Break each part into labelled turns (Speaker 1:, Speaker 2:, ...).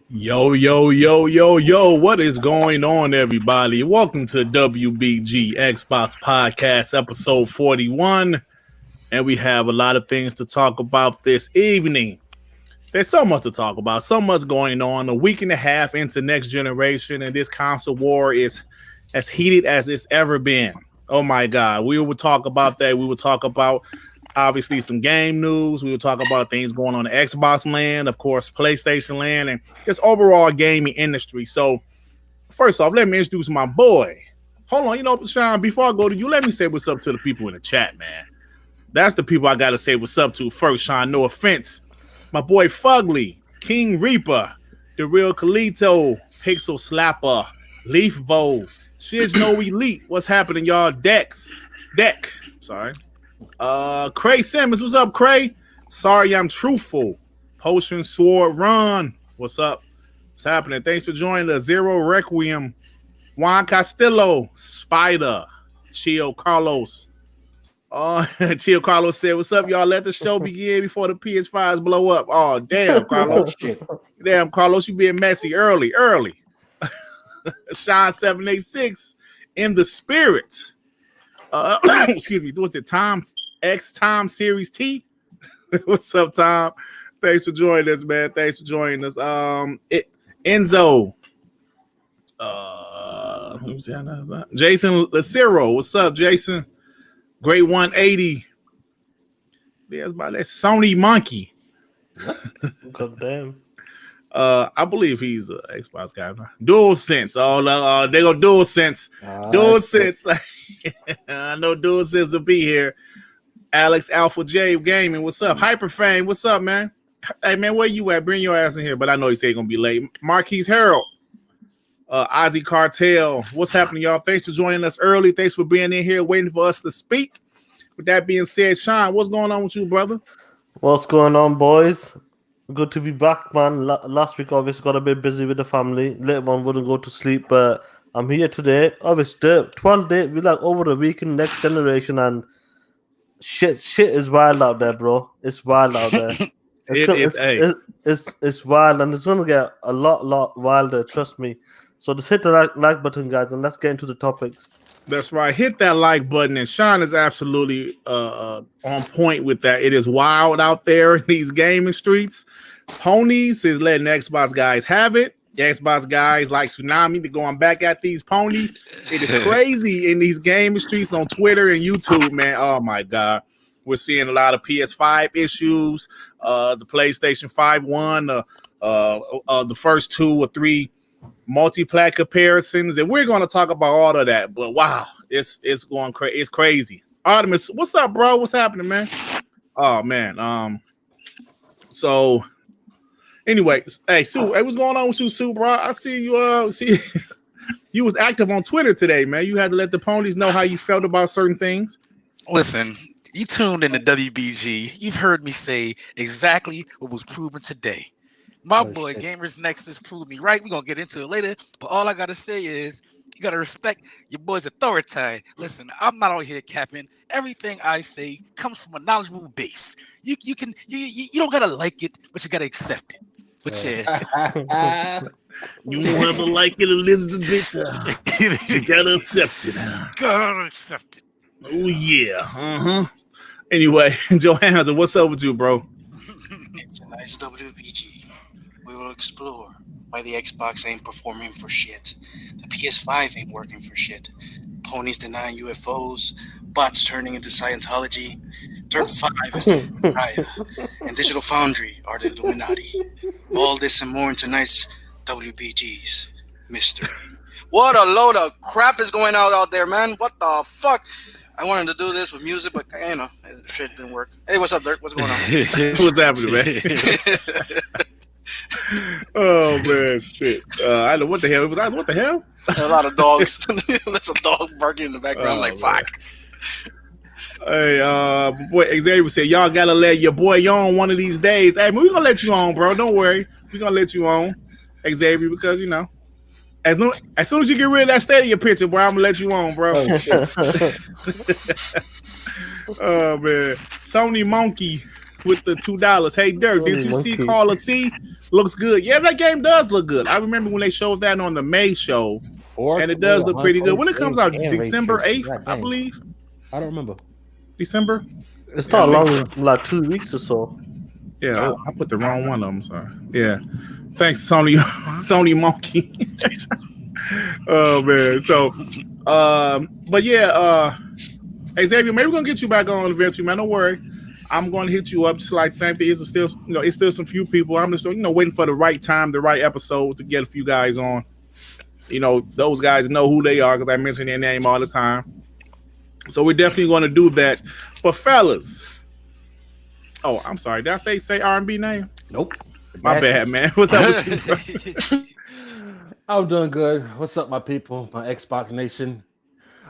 Speaker 1: Yo, yo, yo, yo, yo, what is going on, everybody? Welcome to WBG Xbox Podcast, episode 41. And we have a lot of things to talk about this evening. There's so much to talk about, so much going on. A week and a half into next generation, and this console war is as heated as it's ever been. Oh my God. We will talk about that. We will talk about obviously some game news. We will talk about things going on in Xbox land, of course, PlayStation land, and just overall gaming industry. So first off, let me introduce my boy. Hold on, Sean, before I go to you, let me say what's up to the people in the chat, man. That's the people I got to say what's up to first, Sean. No offense. My boy Fugly, King Reaper, The Real Kalito, Pixel Slapper, Leaf Vo, Shiz No Elite. What's happening, y'all? Deck. Sorry. Cray Simmons, what's up, Cray? Sorry, I'm truthful. Potion Sword Run, what's up? What's happening? Thanks for joining us. Zero Requiem, Juan Castillo, Spider, Chill Carlos. Chill Carlos said, "What's up, y'all? Let the show begin before the PS5s blow up." Oh, damn, Carlos! Damn, Carlos, you being messy early. Sean 786 in the spirit. Excuse me. What's it? Tom Series T. What's up, Tom? Thanks for joining us, man. Thanks for joining us. Enzo. Jason Lacero. What's up, Jason? Great 180. Yeah, it's about that Sony Monkey.
Speaker 2: God damn.
Speaker 1: I believe he's an Xbox guy. DualSense. Oh, they go DualSense. DualSense. I know DualSense will be here. Alex Alpha J Gaming. What's up? Hyperfame. What's up, man? Hey, man, where you at? Bring your ass in here. But I know you say you're going to be late. Marquise Harold. Ozzy Cartel. What's happening, y'all? Thanks for joining us early. Thanks for being in here waiting for us to speak. With that being said, Sean, what's going on with you, brother?
Speaker 2: What's going on, boys? Good to be back, man. Last week, obviously, got a bit busy with the family. Later on, wouldn't go to sleep, but I'm here today. Obviously, 12 days, we like over a week in next generation, and shit is wild out there, bro. It's wild out there. It's wild, and it's gonna get a lot wilder. Trust me. So just hit the like button, guys, and let's get into the topics.
Speaker 1: That's right. Hit that like button, and Sean is absolutely on point with that. It is wild out there in these gaming streets. Ponies is letting the Xbox guys have it. The Xbox guys like tsunami. They're going back at these ponies. It is crazy in these gaming streets on Twitter and YouTube, man. Oh my God. We're seeing a lot of PS5 issues. The PlayStation 5 won the first 2 or 3 multiplat comparisons, and we're going to talk about all of that. But wow, it's going crazy. It's crazy. Artemis, what's up, bro? What's happening, man? Oh man. So anyway, hey Sue, hey, what's going on with you, Sue, bro? I see you. See, you was active on Twitter today, man. You had to let the ponies know how you felt about certain things.
Speaker 3: Listen, you tuned in to WBG. You've heard me say exactly what was proven today. My boy Gamers Nexus proved me right. We're going to get into it later. But all I got to say is you got to respect your boy's authority. Listen, I'm not out here capping. Everything I say comes from a knowledgeable base. You don't got to like it, but you got to accept it. But yeah.
Speaker 1: You want to like it a little bit. You got to accept it.
Speaker 3: Gotta accept it.
Speaker 1: Oh, yeah. Anyway, Johanna, what's up with you, bro?
Speaker 4: Tonight's WBG. We will explore why the Xbox ain't performing for shit. The PS5 ain't working for shit. Ponies denying UFOs. Bots turning into Scientology. Dirt 5 is the Messiah. And Digital Foundry are the Illuminati. All this and more in tonight's WBG's Mystery. What a load of crap is going out there, man. What the fuck? I wanted to do this with music, but shit didn't work. Hey, what's up, Dirt? What's going on?
Speaker 1: What's happening, man? Oh man, shit! I know what the hell. What the hell?
Speaker 4: A lot of dogs. There's a dog barking in the background. Like fuck.
Speaker 1: Hey, boy, Xavier said y'all gotta let your boy on one of these days. Hey, man, we gonna let you on, bro. Don't worry, we gonna let you on, Xavier, because you know, as soon as you get rid of that Stadia picture, bro, I'm gonna let you on, bro. Oh man, Sony Monkey. with the $2. Hey, Dirt, did you see Call of C? Looks good. Yeah, that game does look good. I remember when they showed that on the May show, and it does look pretty good. When it comes out, December 8th, I believe.
Speaker 5: I don't remember.
Speaker 1: December?
Speaker 2: It's not long, like 2 weeks or so.
Speaker 1: Yeah, I put the wrong one of them. Sorry. Yeah. Thanks, Sony Monkey. Jesus. Oh, man. So, but yeah, hey, Xavier, maybe we're going to get you back on eventually, man. Don't worry. I'm going to hit you up. Just like same thing. It's still, it's still some few people. I'm just, waiting for the right time, the right episode to get a few guys on. Those guys know who they are because I mention their name all the time. So we're definitely going to do that. But fellas, I'm sorry. Did I say R&B name?
Speaker 5: Nope.
Speaker 1: My bad, man. What's up with you, bro?
Speaker 5: I'm doing good. What's up, my people, my Xbox Nation?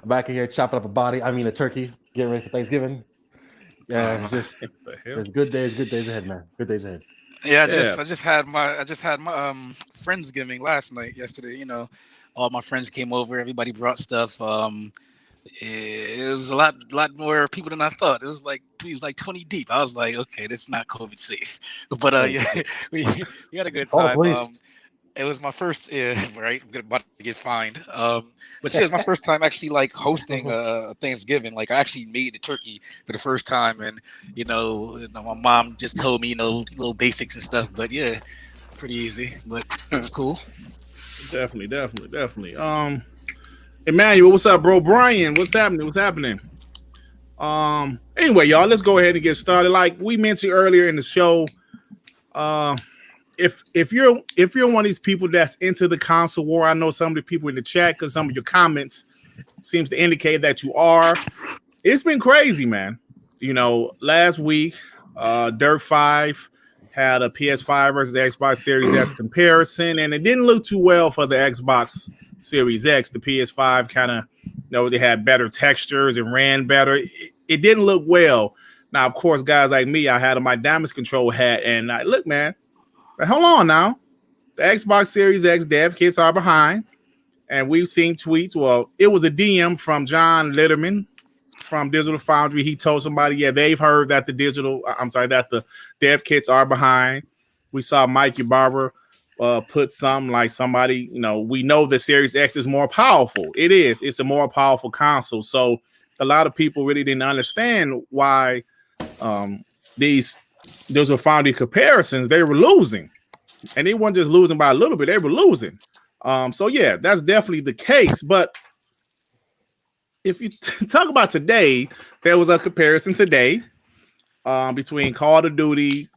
Speaker 5: I'm back in here chopping up a turkey, getting ready for Thanksgiving. Yeah, it's just it's good days ahead, man. Good days ahead.
Speaker 3: Yeah, I just had my Friendsgiving yesterday. All my friends came over, everybody brought stuff. It was a lot more people than I thought. It was like 20 deep. I was like, okay, this is not COVID safe. But yeah, we had a good time. It was my first, right? I'm about to get fined. But it was my first time actually hosting Thanksgiving. I actually made the turkey for the first time, and my mom just told me little basics and stuff. But yeah, pretty easy, but it's cool.
Speaker 1: Definitely. Emmanuel, what's up, bro? Brian, what's happening? Anyway, y'all, let's go ahead and get started. Like we mentioned earlier in the show, if you're one of these people that's into the console war, I know some of the people in the chat, because some of your comments seems to indicate that you are. It's been crazy, man. Last week, Dirt 5 had a PS5 versus Xbox Series S comparison, and it didn't look too well for the Xbox Series X. The PS5 kind of, they had better textures and ran better. It didn't look well. Now, of course, guys like me, I had on my damage control hat, and look, man, hold on now. The Xbox Series X dev kits are behind, and we've seen tweets. Well, it was a DM from John Litterman from Digital Foundry. He told somebody, they've heard that that the dev kits are behind. We saw Mikey Barber put something like somebody, we know the Series X is more powerful. It is. It's a more powerful console. So a lot of people really didn't understand why these Digital Foundry comparisons, they were losing. And they weren't just losing by a little bit. They were losing. So, yeah, that's definitely the case. But if you talk about today, there was a comparison today between Call of Duty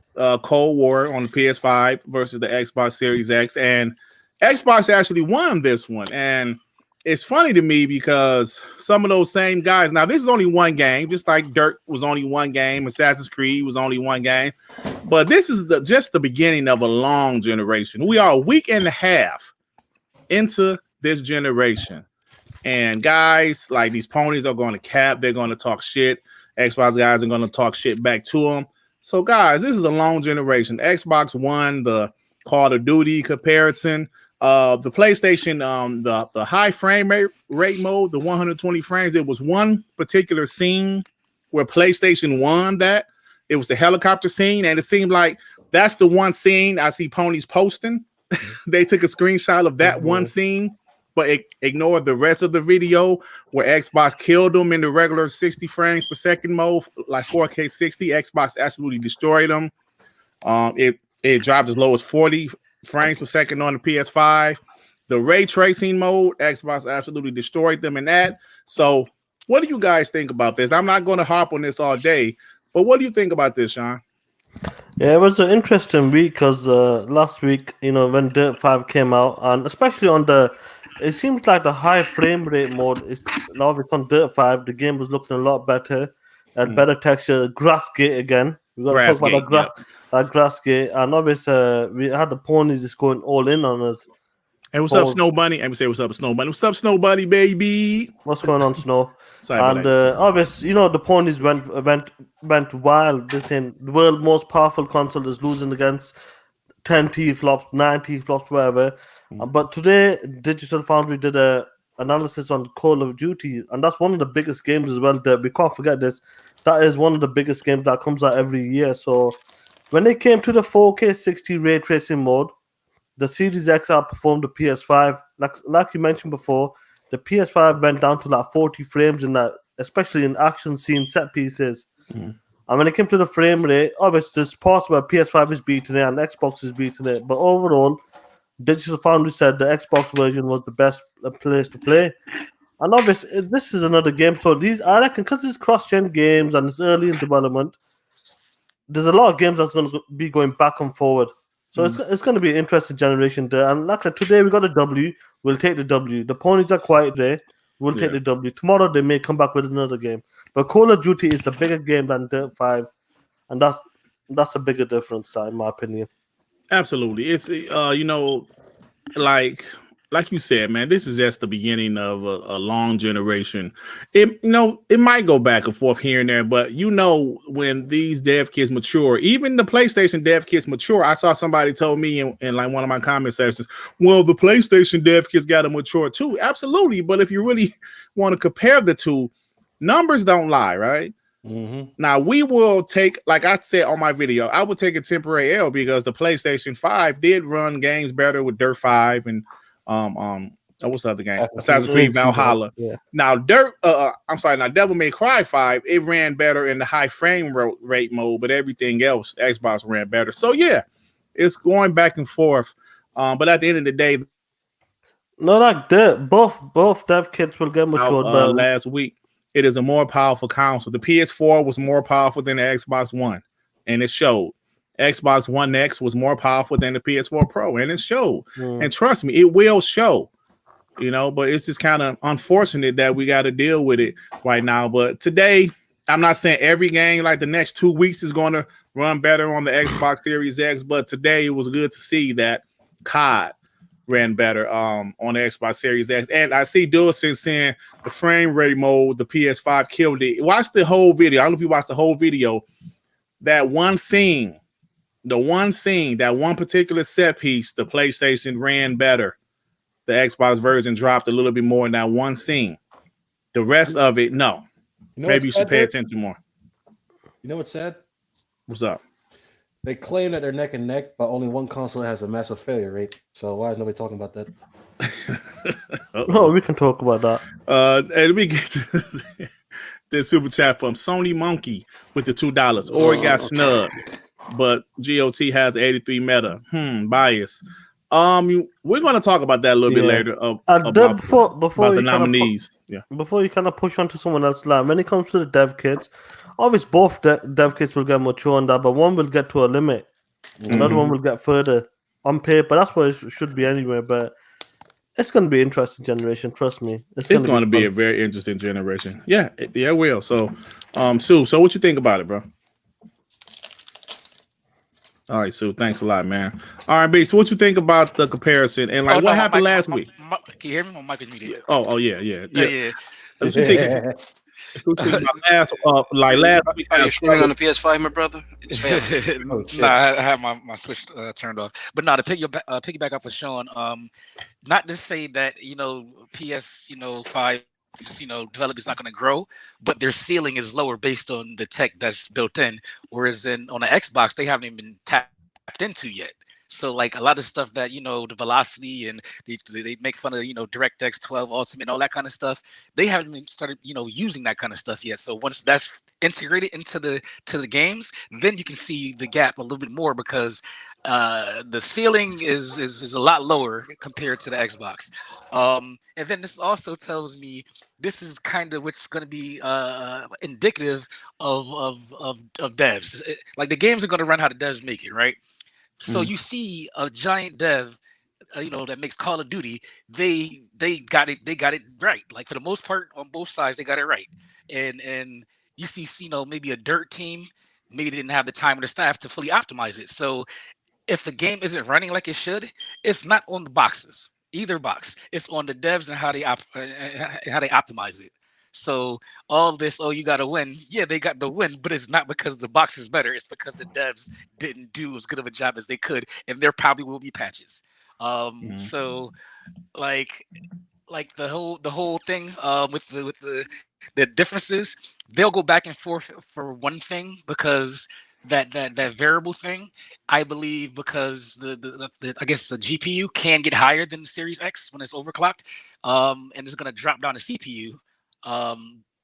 Speaker 1: Cold War on the PS5 versus the Xbox Series X, and Xbox actually won this one. And it's funny to me because some of those same guys, now this is only one game, just like Dirt was only one game, Assassin's Creed was only one game, but this is just the beginning of a long generation. We are a week and a half into this generation, and guys like these ponies are going to cap, they're going to talk shit. Xbox guys are going to talk shit back to them. So, guys, this is a long generation. Xbox won the Call of Duty comparison. The PlayStation, the high frame rate mode, the 120 frames. It was one particular scene where PlayStation won that. It was the helicopter scene, and it seemed like that's the one scene I see ponies posting. They took a screenshot of that one scene, but ignored the rest of the video where Xbox killed them in the regular 60 frames per second mode, like 4K 60. Xbox absolutely destroyed them. It dropped as low as 40 frames per second on the PS5. The ray tracing mode, Xbox absolutely destroyed them in that. So what do you guys think about this? I'm not going to harp on this all day, but what do you think about this, Sean?
Speaker 2: Yeah, it was an interesting week because last week, when Dirt 5 came out, and especially on it seems like the high frame rate mode is now it's on Dirt 5. The game was looking a lot better and better texture. Grass gate again. We got to talk about that grass gate. And obviously, we had the ponies just going all in on us.
Speaker 1: Hey, what's up, Snow Bunny? And we say, what's up, Snow Bunny? What's up, Snow Bunny, baby?
Speaker 2: What's going on, Snow? And obviously, the ponies went wild. They're saying the world's most powerful console is losing against 10 T flops, 9 T flops, whatever. But today, Digital Foundry did a analysis on Call of Duty, and that's one of the biggest games as well. That we can't forget this. That is one of the biggest games that comes out every year. So when it came to the 4K 60 ray tracing mode, the Series X outperformed the PS5. Like you mentioned before, the PS5 went down to like 40 frames in that, especially in action scene set pieces.
Speaker 1: Mm.
Speaker 2: And when it came to the frame rate, obviously there's parts where PS5 is beating it and Xbox is beating it. But overall, Digital Foundry said the Xbox version was the best place to play. And obviously, this is another game. So these, I reckon, because it's cross-gen games and it's early in development, there's a lot of games that's going to be going back and forward. So it's going to be an interesting generation there. And like today, we got a W. We'll take the W. The ponies are quiet today. We'll take the W. Tomorrow, they may come back with another game. But Call of Duty is a bigger game than Dirt 5. And that's a bigger difference, in my opinion.
Speaker 1: Absolutely. It's, like you said, man, this is just the beginning of a long generation. It might go back and forth here and there, but when these dev kits mature, even the PlayStation dev kits mature. I saw somebody told me in like one of my comment sections, well, the PlayStation dev kits got to mature too. Absolutely. But if you really want to compare the two, numbers don't lie, right? Mm-hmm. Now we will take, like I said on my video, I would take a temporary L because the PlayStation 5 did run games better with Dirt 5 and what's the other game? Assassin's Creed Valhalla. Yeah. Now Devil May Cry 5, it ran better in the high frame rate mode, but everything else, Xbox ran better. So yeah, it's going back and forth. But at the end of the day,
Speaker 2: both dev kits will get matured.
Speaker 1: Last week, it is a more powerful console. The PS4 was more powerful than the Xbox One, and it showed. Xbox One X was more powerful than the PS4 Pro, and it showed. And trust me, it will show. But it's just kind of unfortunate that we got to deal with it right now. But today, I'm not saying every game like the next 2 weeks is going to run better on the Xbox Series X, but today it was good to see that COD ran better on the Xbox Series X. And I see DualSense saying the frame rate mode, the PS5 killed it. Watch the whole video. I don't know if you watched the whole video. That one scene, that one particular set piece, the PlayStation ran better. The Xbox version dropped a little bit more in that one scene. The rest of it, no. Maybe you should pay attention more.
Speaker 5: You know what's sad?
Speaker 1: What's up?
Speaker 5: They claim that they're neck and neck, but only one console has a massive failure rate. So why is nobody talking about that?
Speaker 2: No, we can talk about that.
Speaker 1: And let me get to the super chat from Sony Monkey with the $2. Ori got snubbed, but GOT has 83 meta. Bias. We're going to talk about that a little bit later. Before the nominees.
Speaker 2: Before you kind of push on to someone else, like when it comes to the dev kits, obviously both dev kits will get mature on that, but one will get to a limit. Another one will get further on paper. That's what it should be anyway. But it's going to be an interesting generation. Trust me.
Speaker 1: It's going to be a very interesting generation. Yeah, it will. So, Sue, so what you think about it, bro? All right, Sue. Thanks a lot, man. All right, B. So, what you think about the comparison and what happened last week?
Speaker 3: Can you hear me? My mic is muted.
Speaker 1: Oh, yeah. What you think? Last week,
Speaker 4: are you streaming on the PS5, my brother?
Speaker 3: I had my switch turned off. But no, to piggyback up with Sean, not to say that PS 5 development's not going to grow, but their ceiling is lower based on the tech that's built in. Whereas on the Xbox, they haven't even been tapped into yet. So like a lot of stuff that the velocity and they make fun of DirectX 12 Ultimate and all that kind of stuff, they haven't even started using that kind of stuff yet. So once that's integrated into the games, then you can see the gap a little bit more because the ceiling is a lot lower compared to the Xbox. And then this also tells me this is kind of what's going to be indicative of devs. Like the games are going to run how the devs make it, right? So you see a giant dev, that makes Call of Duty. They got it right. Like for the most part, on both sides, they got it right. And you see, maybe a Dirt team, maybe they didn't have the time or the staff to fully optimize it. So if the game isn't running like it should, it's not on the boxes, either box. It's on the devs and how they optimize it. So all this, you got to win. Yeah, they got the win, but it's not because the box is better. It's because the devs didn't do as good of a job as they could, and there probably will be patches. So, like, like the whole thing with the differences, they'll go back and forth for one thing because that variable thing, I believe, because the I guess the GPU can get higher than the Series X when it's overclocked, and it's gonna drop down the CPU.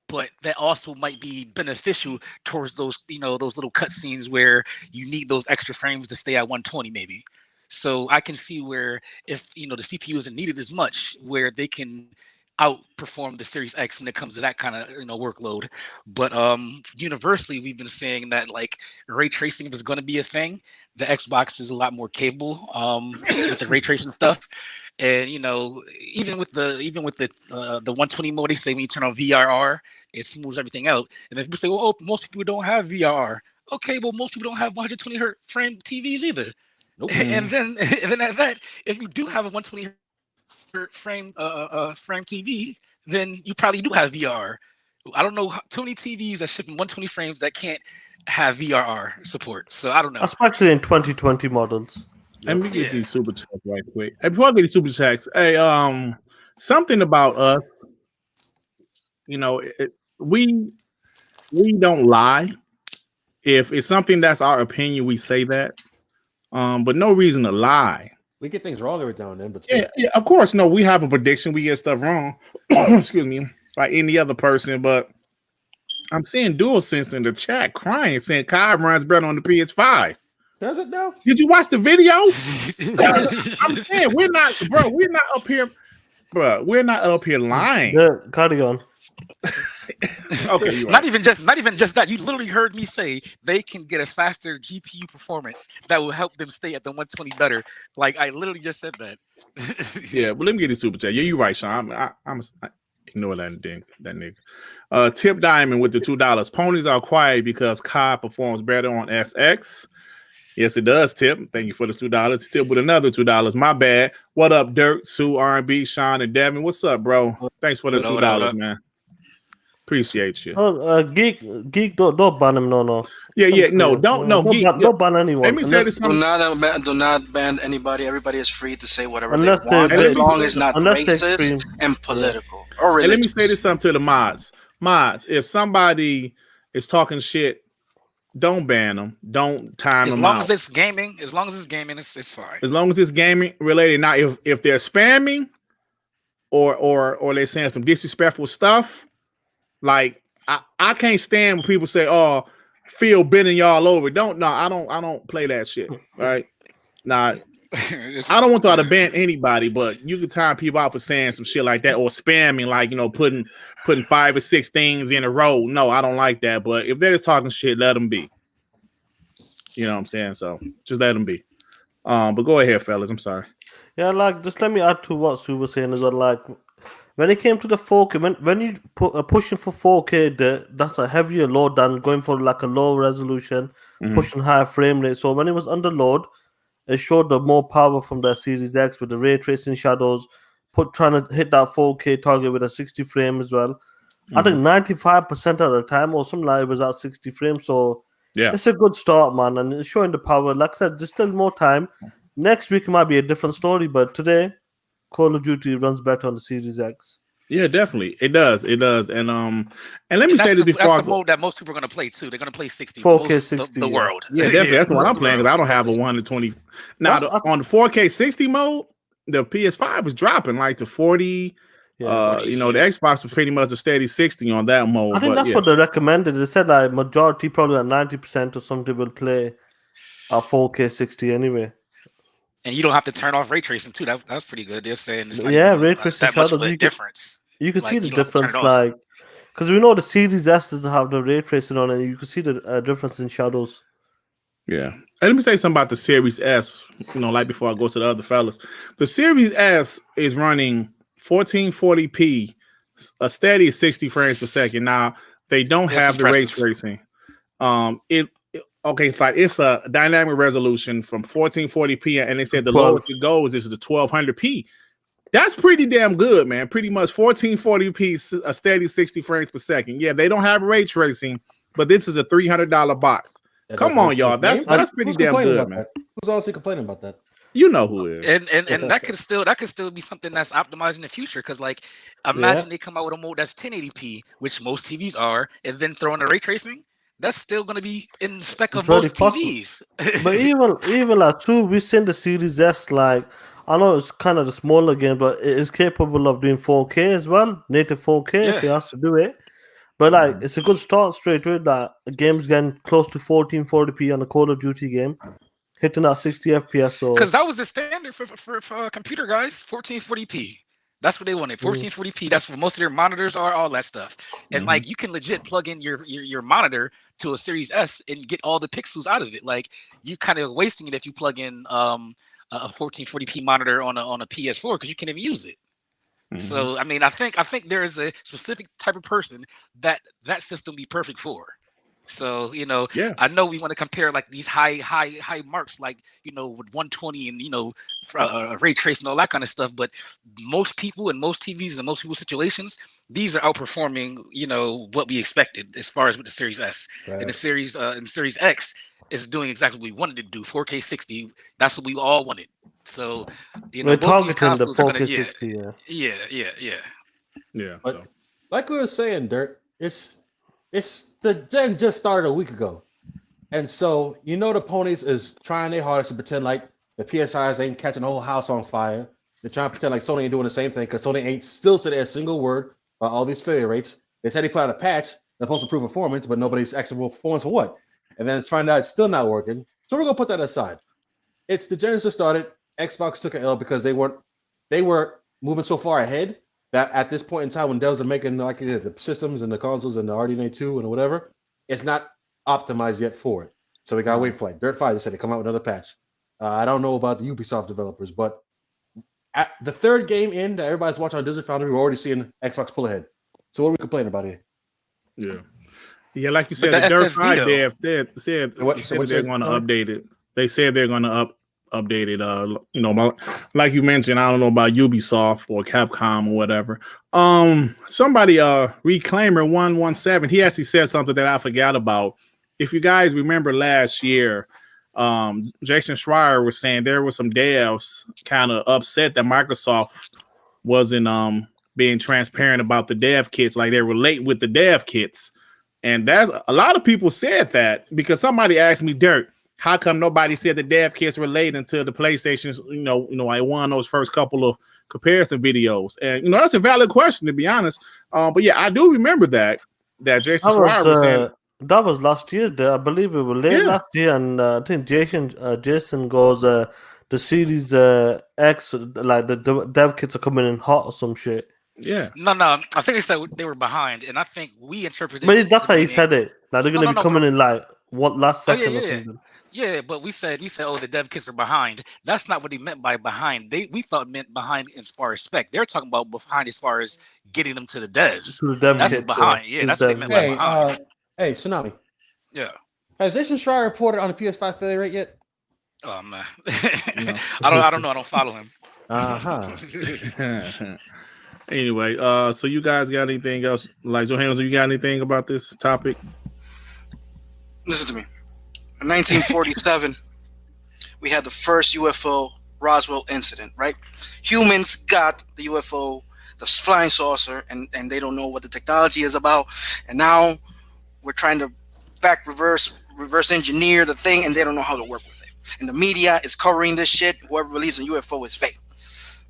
Speaker 3: But that also might be beneficial towards those, those little cutscenes where you need those extra frames to stay at 120 maybe. So I can see where if the CPU isn't needed as much, where they can outperform the Series X when it comes to that kind of workload. But universally, we've been saying that like ray tracing is going to be a thing. The Xbox is a lot more capable with the ray tracing stuff. And even with the 120 mode, they say when you turn on VRR, it smooths everything out. And then people say, well, most people don't have VRR. Okay, well, most people don't have 120 hertz frame TVs either.
Speaker 5: Nope.
Speaker 3: And then at that, if you do have a 120 frame TV, then you probably do have VRR. I don't know too many TVs that ship in 120 frames that can't have VRR support. So I don't know.
Speaker 2: Especially in 2020 models.
Speaker 1: Let me get these super chats right quick. Hey, before I get these super chats, hey, something about us, we don't lie. If it's something that's our opinion, we say that. But no reason to lie.
Speaker 5: We get things wrong every now and then, but
Speaker 1: yeah, of course, no, we have a prediction. We get stuff wrong. Excuse me, like any other person. But I'm seeing DualSense in the chat crying, saying Kai runs better on the PS5.
Speaker 5: Does it now?
Speaker 1: Did you watch the video? I'm saying we're not up here, bro. We're not up here lying.
Speaker 2: Yeah, carry on.
Speaker 1: Okay,
Speaker 3: not even just that. You literally heard me say they can get a faster GPU performance that will help them stay at the 120 better. Like I literally just said that.
Speaker 1: Yeah, but let me get the super chat. Yeah, you're right, Sean. I ignore that nigga. Tip Diamond with the $2. Ponies are quiet because Kai performs better on SX. Yes, it does, Tip. Thank you for the $2. Tip with another $2. My bad. What up, Dirt, Sue, R&B, Sean, and Devin? What's up, bro? Thanks for the $2, man. Appreciate you.
Speaker 2: Geek, don't ban him. No.
Speaker 1: Yeah. No, Geek.
Speaker 2: Don't ban anyone.
Speaker 1: Let me say this.
Speaker 4: Do not ban anybody. Everybody is free to say whatever they want, as long as not racist and political. Or
Speaker 1: and let me say this something to the mods. Mods, if somebody is talking shit, don't ban them. Don't time them out.
Speaker 3: As long as it's gaming, it's fine.
Speaker 1: As long as it's gaming related. Now, if they're spamming or they're saying some disrespectful stuff, like I can't stand when people say, "Oh, Phil bending y'all over." I don't play that shit. Right? Nah, I don't want to ban anybody, but you can time people out for saying some shit like that or spamming, like putting 5 or 6 things in a row. No, I don't like that. But if they're just talking shit, let them be. You know what I'm saying? So just let them be. But go ahead, fellas. I'm sorry.
Speaker 2: Yeah, like just let me add to what Sue was saying as well. Like when it came to the 4K, when you pushing for 4K, that's a heavier load than going for like a low resolution, pushing higher frame rate. So when it was under load, it showed the more power from the Series X with the ray tracing shadows, trying to hit that 4K target with a 60 frame as well. I think 95% of the time or something like it was at 60 frames. So yeah, it's a good start, man, and it's showing the power. Like I said, there's still more time. Next week it might be a different story, but today Call of Duty runs better on the Series X.
Speaker 1: Yeah, definitely. It does. And let me say this before
Speaker 3: that's the mode that most people are going to play too. They're going to play 60.
Speaker 2: 4K 60.
Speaker 3: The world.
Speaker 1: Yeah, definitely. That's what I'm playing because I don't have a 120. Now on the 4K 60 mode, the PS5 was dropping like to 40. Yeah, the Xbox was pretty much a steady 60 on that mode.
Speaker 2: I think that's what they recommended. They said like majority, probably like 90% or something, will play a 4K 60 anyway.
Speaker 3: And you don't have to turn off ray tracing too. That's pretty good. They're saying it's
Speaker 2: ray tracing
Speaker 3: that much of a difference.
Speaker 2: You can see the difference, like because we know the Series S doesn't have the ray tracing on it. You can see the difference in shadows.
Speaker 1: Yeah, and let me say something about the Series S. Like before I go to the other fellas, the Series S is running 1440p, a steady 60 frames per second. Now they don't have the ray tracing. It's a dynamic resolution from 1440p, and they said the lowest it goes is the 1200p. That's pretty damn good, man. Pretty much 1440p, a steady 60 frames per second. Yeah, they don't have ray tracing, but this is a $300 box. Come on, y'all. That's pretty damn good, man.
Speaker 5: Who's honestly complaining about that?
Speaker 1: You know who is.
Speaker 3: And that could still be something that's optimized in the future. Because like, imagine they come out with a mode that's 1080p, which most TVs are, and then throw in a ray tracing. That's still going to be in the spec of most TVs.
Speaker 2: But even like too, we seen the Series S. Like, I know it's kind of the smaller game, but it is capable of doing 4K as well, native 4K if it has to do it. But like, it's a good start straight away. Like, the game's getting close to 1440p on a Call of Duty game, hitting that 60 FPS. So
Speaker 3: because that was the standard for computer guys, 1440p. That's what they wanted, 1440p. That's what most of their monitors are, all that stuff. And like, you can legit plug in your monitor to a Series S and get all the pixels out of it. Like, you kind of wasting it if you plug in a 1440p monitor on a PS4 because you can't even use it. So I mean, I think there is a specific type of person that system be perfect for. So, you know, I know we want to compare like these high marks, like, you know, with 120 and, you know, ray tracing and all that kind of stuff. But most people in most TVs and most people's situations, these are outperforming, you know, what we expected as far as with the Series S.
Speaker 5: Right.
Speaker 3: And the Series X is doing exactly what we wanted to do, 4K 60. That's what we all wanted. So, you know,
Speaker 2: we're
Speaker 3: both these
Speaker 2: targeting the
Speaker 3: consoles are
Speaker 2: 4K
Speaker 3: gonna,
Speaker 2: 60.
Speaker 1: Yeah.
Speaker 5: But like we were saying, Dirt, it's the gen just started a week ago. And so, you know, the ponies is trying their hardest to pretend like the PS5s ain't catching the whole house on fire. They're trying to pretend like Sony ain't doing the same thing because Sony ain't still said a single word about all these failure rates. They said they put out a patch that's supposed to improve performance, but nobody's actual performance for what? And then it's find out it's still not working. So we're going to put that aside. It's the gen just started. Xbox took an L because they were moving so far ahead that at this point in time, when devs are making like the systems and the consoles and the RDNA 2 and whatever, it's not optimized yet for it. So we gotta wait for like Dirt 5 just said they come out with another patch. I don't know about the Ubisoft developers, but at the third game in that everybody's watching on Digital Foundry, we're already seeing Xbox pull ahead. So what are we complaining about here?
Speaker 1: Yeah, like you said, the Dirt 5 dev said they're going to update it. They said they're going to update it. You know, like you mentioned, I don't know about Ubisoft or Capcom or whatever. Somebody, Reclaimer 117, he actually said something that I forgot about. If you guys remember last year, Jason Schreier was saying there were some devs kind of upset that Microsoft wasn't being transparent about the dev kits, like they were late with the dev kits. And that's a lot of people said that because somebody asked me, Dirt, how come nobody said the dev kits were late until the PlayStation's, I won those first couple of comparison videos? And that's a valid question, to be honest. But yeah, I do remember that Jason Schreier was saying
Speaker 2: that was last year. I believe it was late last year, and I think Jason goes the Series X, like the dev kits are coming in hot or some shit.
Speaker 3: Yeah. No. I think they said they were behind, and I think we interpreted.
Speaker 2: But that's how he said it. Like they're gonna be coming in like last second or something.
Speaker 3: Yeah, but we said, oh, the dev kits are behind. That's not what he meant by behind. We thought meant behind as far as spec. They're talking about behind as far as getting them to the devs.
Speaker 2: To the dev
Speaker 3: that's
Speaker 2: kits,
Speaker 3: behind. Yeah, that's what they meant by behind.
Speaker 5: Hey, Tsunami.
Speaker 3: Yeah.
Speaker 5: Has Jason Schreier reported on the PS5 failure rate yet?
Speaker 3: Oh man, I don't know. I don't follow him.
Speaker 1: Anyway, so you guys got anything else? Like Johannes, you got anything about this topic?
Speaker 4: Listen to me. In 1947, we had the first UFO Roswell incident, right? Humans got the UFO, the flying saucer, and they don't know what the technology is about. And now we're trying to reverse engineer the thing, and they don't know how to work with it. And the media is covering this shit. Whoever believes in UFO is fake.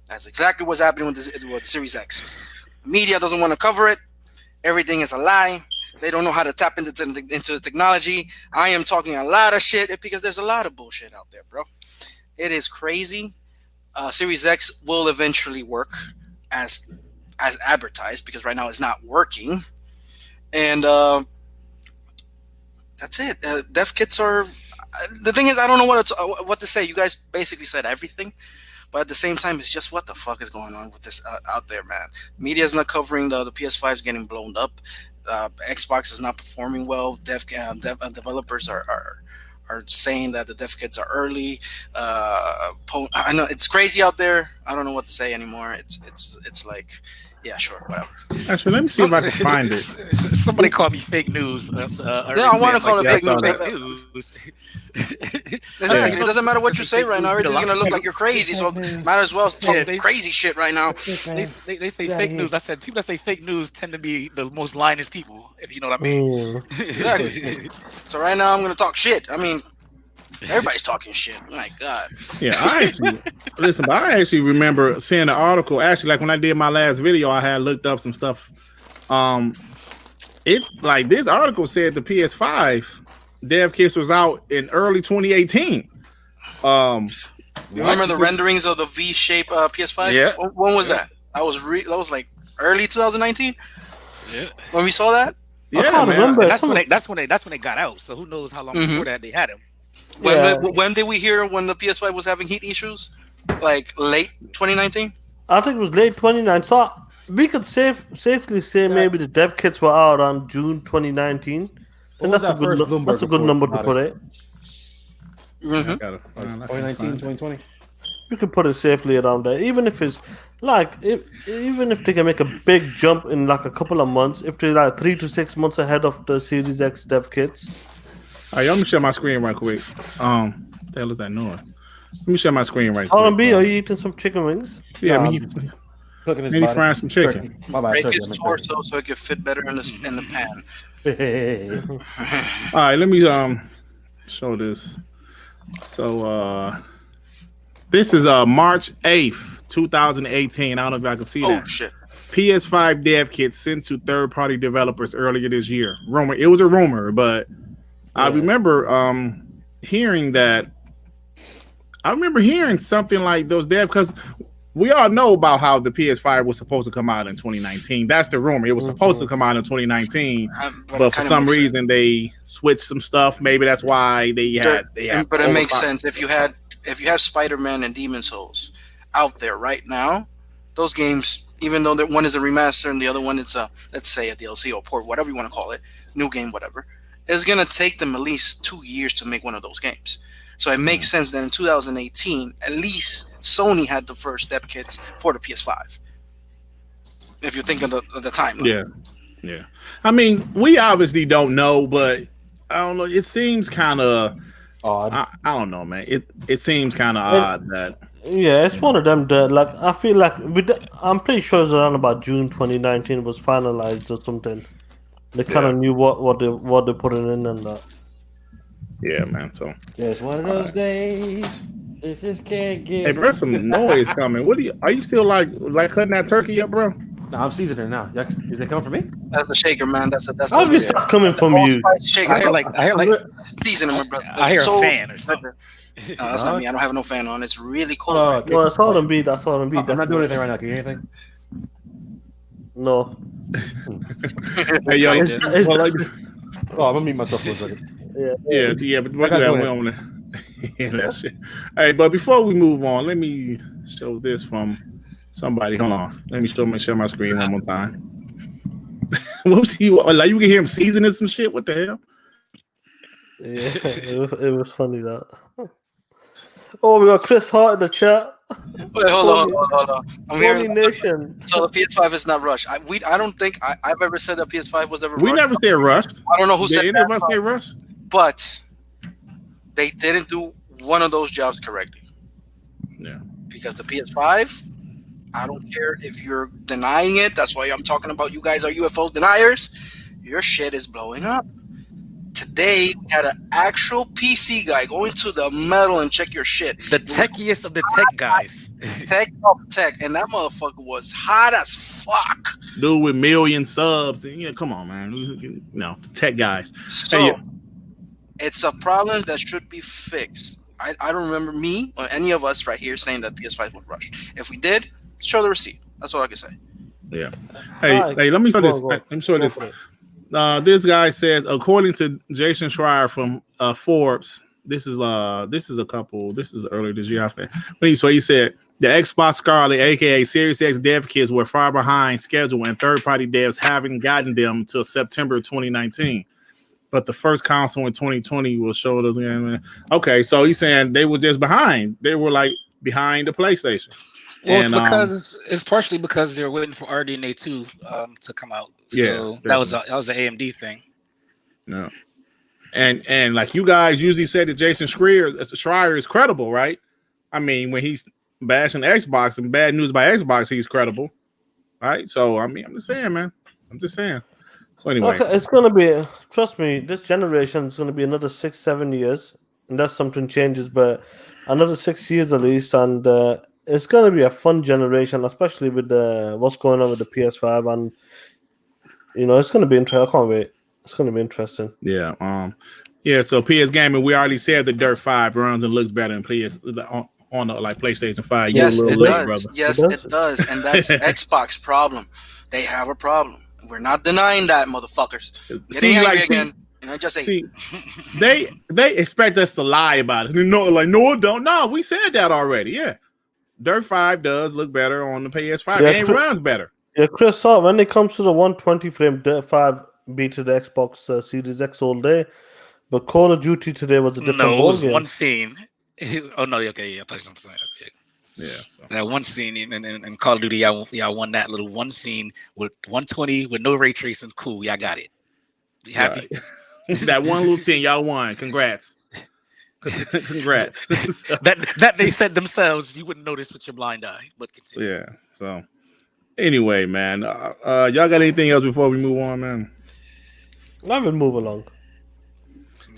Speaker 4: That's exactly what's happening with the Series X. The media doesn't want to cover it. Everything is a lie. They don't know how to tap into the technology. I am talking a lot of shit because there's a lot of bullshit out there, bro. It is crazy. Series X will eventually work as advertised because right now it's not working. And that's it. Dev kits are... The thing is, I don't know what to say. You guys basically said everything. But at the same time, it's just what the fuck is going on with this out there, man. Media is not covering the PS5 is getting blown up. Xbox is not performing well. Developers are saying that the dev kits are early. I know it's crazy out there. I don't know what to say anymore. It's like, Yeah, sure, whatever.
Speaker 1: Actually, let me see if I can find it.
Speaker 3: Somebody called me fake news.
Speaker 4: Yeah, I want to call it fake news. Exactly. It doesn't matter what you say right now. Everything's gonna look like you're crazy. So might as well talk crazy shit right now.
Speaker 3: They say fake news. I said people that say fake news tend to be the most lionest people, if you know what I mean.
Speaker 4: Exactly. So right now I'm gonna talk shit. I mean, everybody's talking shit. My God.
Speaker 1: Yeah, I actually remember seeing the article. Actually, like when I did my last video, I had looked up some stuff. It like this article said the PS5 dev kits was out in early 2018.
Speaker 4: You remember the renderings of the V-shape PS5?
Speaker 3: Yeah.
Speaker 4: When was that? That was like early 2019.
Speaker 3: Yeah.
Speaker 4: When we saw that.
Speaker 1: Yeah,
Speaker 2: I can't remember.
Speaker 3: That's when they got out. So who knows how long before that they had them.
Speaker 4: When did we hear when the PS5 was having heat issues? Like late 2019?
Speaker 2: I think it was late 2019. So we could safely say maybe the dev kits were out on June 2019. And that's a good number to put it.
Speaker 5: 2019, 2020.
Speaker 2: You could put it safely around there. Even if it's like, even if they can make a big jump in like a couple of months, if they're like 3 to 6 months ahead of the Series X dev kits.
Speaker 1: All right, let me share my screen right quick. What the hell is that noise? Let me share my screen right
Speaker 2: quick.
Speaker 1: R&B,
Speaker 2: are you eating some chicken wings?
Speaker 1: Yeah,
Speaker 5: cooking his
Speaker 1: maybe frying some chicken.
Speaker 4: Break his torso so it can fit better in the pan.
Speaker 1: All right, let me show this. So this is March 8th, 2018. I don't know if I can see that.
Speaker 4: Oh shit.
Speaker 1: PS5 dev kits sent to third-party developers earlier this year. Rumor. It was a rumor, but I remember hearing that. I remember hearing something like those dev, because we all know about how the PS5 was supposed to come out in 2019. That's the rumor. It was supposed to come out in 2019, but for some reason they switched some stuff. Maybe that's why they had.
Speaker 4: But it makes sense if you have Spider-Man and Demon Souls out there right now. Those games, even though one is a remaster and the other one is let's say a DLC or port, whatever you want to call it, new game, whatever, it's gonna take them at least 2 years to make one of those games. So it makes sense that in 2018, at least Sony had the first dev kits for the PS5. If you think of the timeline.
Speaker 1: Yeah. I mean, we obviously don't know, but I don't know. It seems kind of odd. I don't know, man. It seems kind of odd that.
Speaker 2: Yeah, it's one of them that, like, I feel like I'm pretty sure it's around about June 2019 was finalized or something. They kind of knew what they're putting in and that.
Speaker 1: Yeah, man. So
Speaker 5: yeah, it's one of those days. It just can't get.
Speaker 1: Hey, bro, some noise coming. Are you still like cutting that turkey up, bro?
Speaker 5: No, I'm seasoning now. Is they coming from me?
Speaker 4: That's the shaker, man. That's
Speaker 2: obviously that's coming from you.
Speaker 4: Shaker.
Speaker 3: I hear like
Speaker 4: seasoning, my brother.
Speaker 3: I hear a fan or something.
Speaker 4: No, that's not me. I don't have no fan on. It's really cold.
Speaker 2: No, it's all on beat. That's all on beat.
Speaker 5: I'm not doing anything right now. Can you hear anything?
Speaker 2: No.
Speaker 1: Hey, yo,
Speaker 5: I'm gonna mute myself for a second.
Speaker 1: Yeah, but we don't want to hear that shit. Hey, but before we move on, let me show this from somebody. Hold on. Let me share my screen one more time. Whoopsie, like you can hear him seasoning some shit. What the hell?
Speaker 2: Yeah, it was funny that. Oh, we got Chris Hart in the chat.
Speaker 4: Wait, hold on. I'm hearing
Speaker 2: Nation.
Speaker 4: So the PS5 is not rushed. I don't think I've ever said that PS5 was ever rushed.
Speaker 1: We never said rushed.
Speaker 4: I don't know who said
Speaker 1: that. Did any of us say rushed?
Speaker 4: But they didn't do one of those jobs correctly.
Speaker 1: Yeah.
Speaker 4: Because the PS5, I don't care if you're denying it. That's why I'm talking about you guys are UFO deniers. Your shit is blowing up. Today, we had an actual PC guy go into the metal and check your shit.
Speaker 3: The techiest of the tech guys.
Speaker 4: Tech of tech. And that motherfucker was hot as fuck.
Speaker 1: Dude with million subs. Come on, man. No, the tech guys.
Speaker 4: So, it's a problem that should be fixed. I don't remember me or any of us right here saying that PS5 would rush. If we did, show the receipt. That's all I can say.
Speaker 1: Yeah. Hey, let me show this. Let me show this. This guy says, according to Jason Schreier from Forbes, this is earlier this year. So he said the Xbox Scarlet, aka Series X dev kits, were far behind schedule, and third-party devs haven't gotten them until September 2019. But the first console in 2020 will show those. Okay, so he's saying they were just behind. They were like behind the PlayStation.
Speaker 3: Well,
Speaker 1: And
Speaker 3: it's partially because they're waiting for RDNA 2 to come out. So
Speaker 1: Yeah,
Speaker 3: that was an AMD thing.
Speaker 1: yeah. And like you guys usually say that Jason Schreier is credible, right? I mean, when he's bashing Xbox and bad news by Xbox, he's credible, right? So I mean, I'm just saying, man. I'm just saying. So anyway,
Speaker 2: it's gonna be. Trust me, this generation is gonna be another 6-7 years, unless something changes. But another 6 years at least, and it's gonna be a fun generation, especially with what's going on with the PS5, and it's gonna be interesting. I can't wait. It's gonna be interesting.
Speaker 1: yeah, yeah. So PS Gaming, we already said the Dirt 5 runs and looks better than PS on like PlayStation 5.
Speaker 4: Yes,
Speaker 1: You're a
Speaker 4: it
Speaker 1: little late,
Speaker 4: does.
Speaker 1: brother.
Speaker 4: Yes, it does, and that's Xbox problem. They have a problem. We're not denying that, motherfuckers. Getting angry again. And I just say,
Speaker 1: they expect us to lie about it. No, it don't. No, we said that already. Yeah, Dirt 5 does look better on the PS5 and runs better.
Speaker 2: Yeah, Chris, when it comes to the 120 frame, Dirt 5 beat the Xbox Series X all day, but Call of Duty today was a different
Speaker 3: No, it was
Speaker 2: ballgame.
Speaker 3: one scene. Oh no, okay, yeah, I thought
Speaker 1: Yeah, so.
Speaker 3: that one scene in Call of Duty, y'all won that little one scene with 120 with no ray tracing. Cool, y'all got it. You happy?
Speaker 1: Right. That one little scene, y'all won. Congrats. Congrats.
Speaker 3: that they said themselves, you wouldn't notice with your blind eye. But continue.
Speaker 1: Yeah. So anyway, man, y'all got anything else before we move on, man?
Speaker 2: I will move along.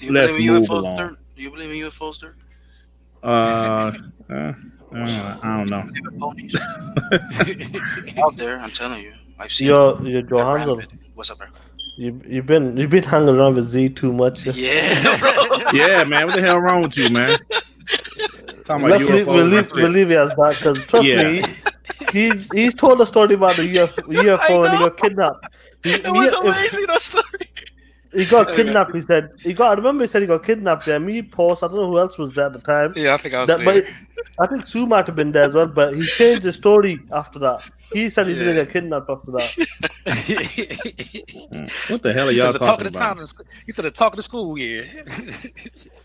Speaker 1: Let's move along.
Speaker 4: Do you believe in UFOs, Dirt?
Speaker 1: I don't know.
Speaker 4: Out there, I'm telling you. I've seen
Speaker 2: Your Johansson.
Speaker 4: What's up, bro?
Speaker 2: You've been hanging around with Z too much.
Speaker 4: Yeah, bro.
Speaker 1: Yeah, man. What the hell wrong with you, man? Talking about
Speaker 2: We'll leave it as that, because trust me, he's told a story about the UFO and he got kidnapped.
Speaker 4: It was amazing, that story.
Speaker 2: He got kidnapped. He said I remember he said he got kidnapped there. Me, Post, I don't know who else was there at the time.
Speaker 3: Yeah, I think I was there.
Speaker 2: But I think Sue might have been there as well. But he changed his story after that. He said he didn't get kidnapped after that.
Speaker 1: What the hell are y'all talking about?
Speaker 3: He said the talk of the school, yeah.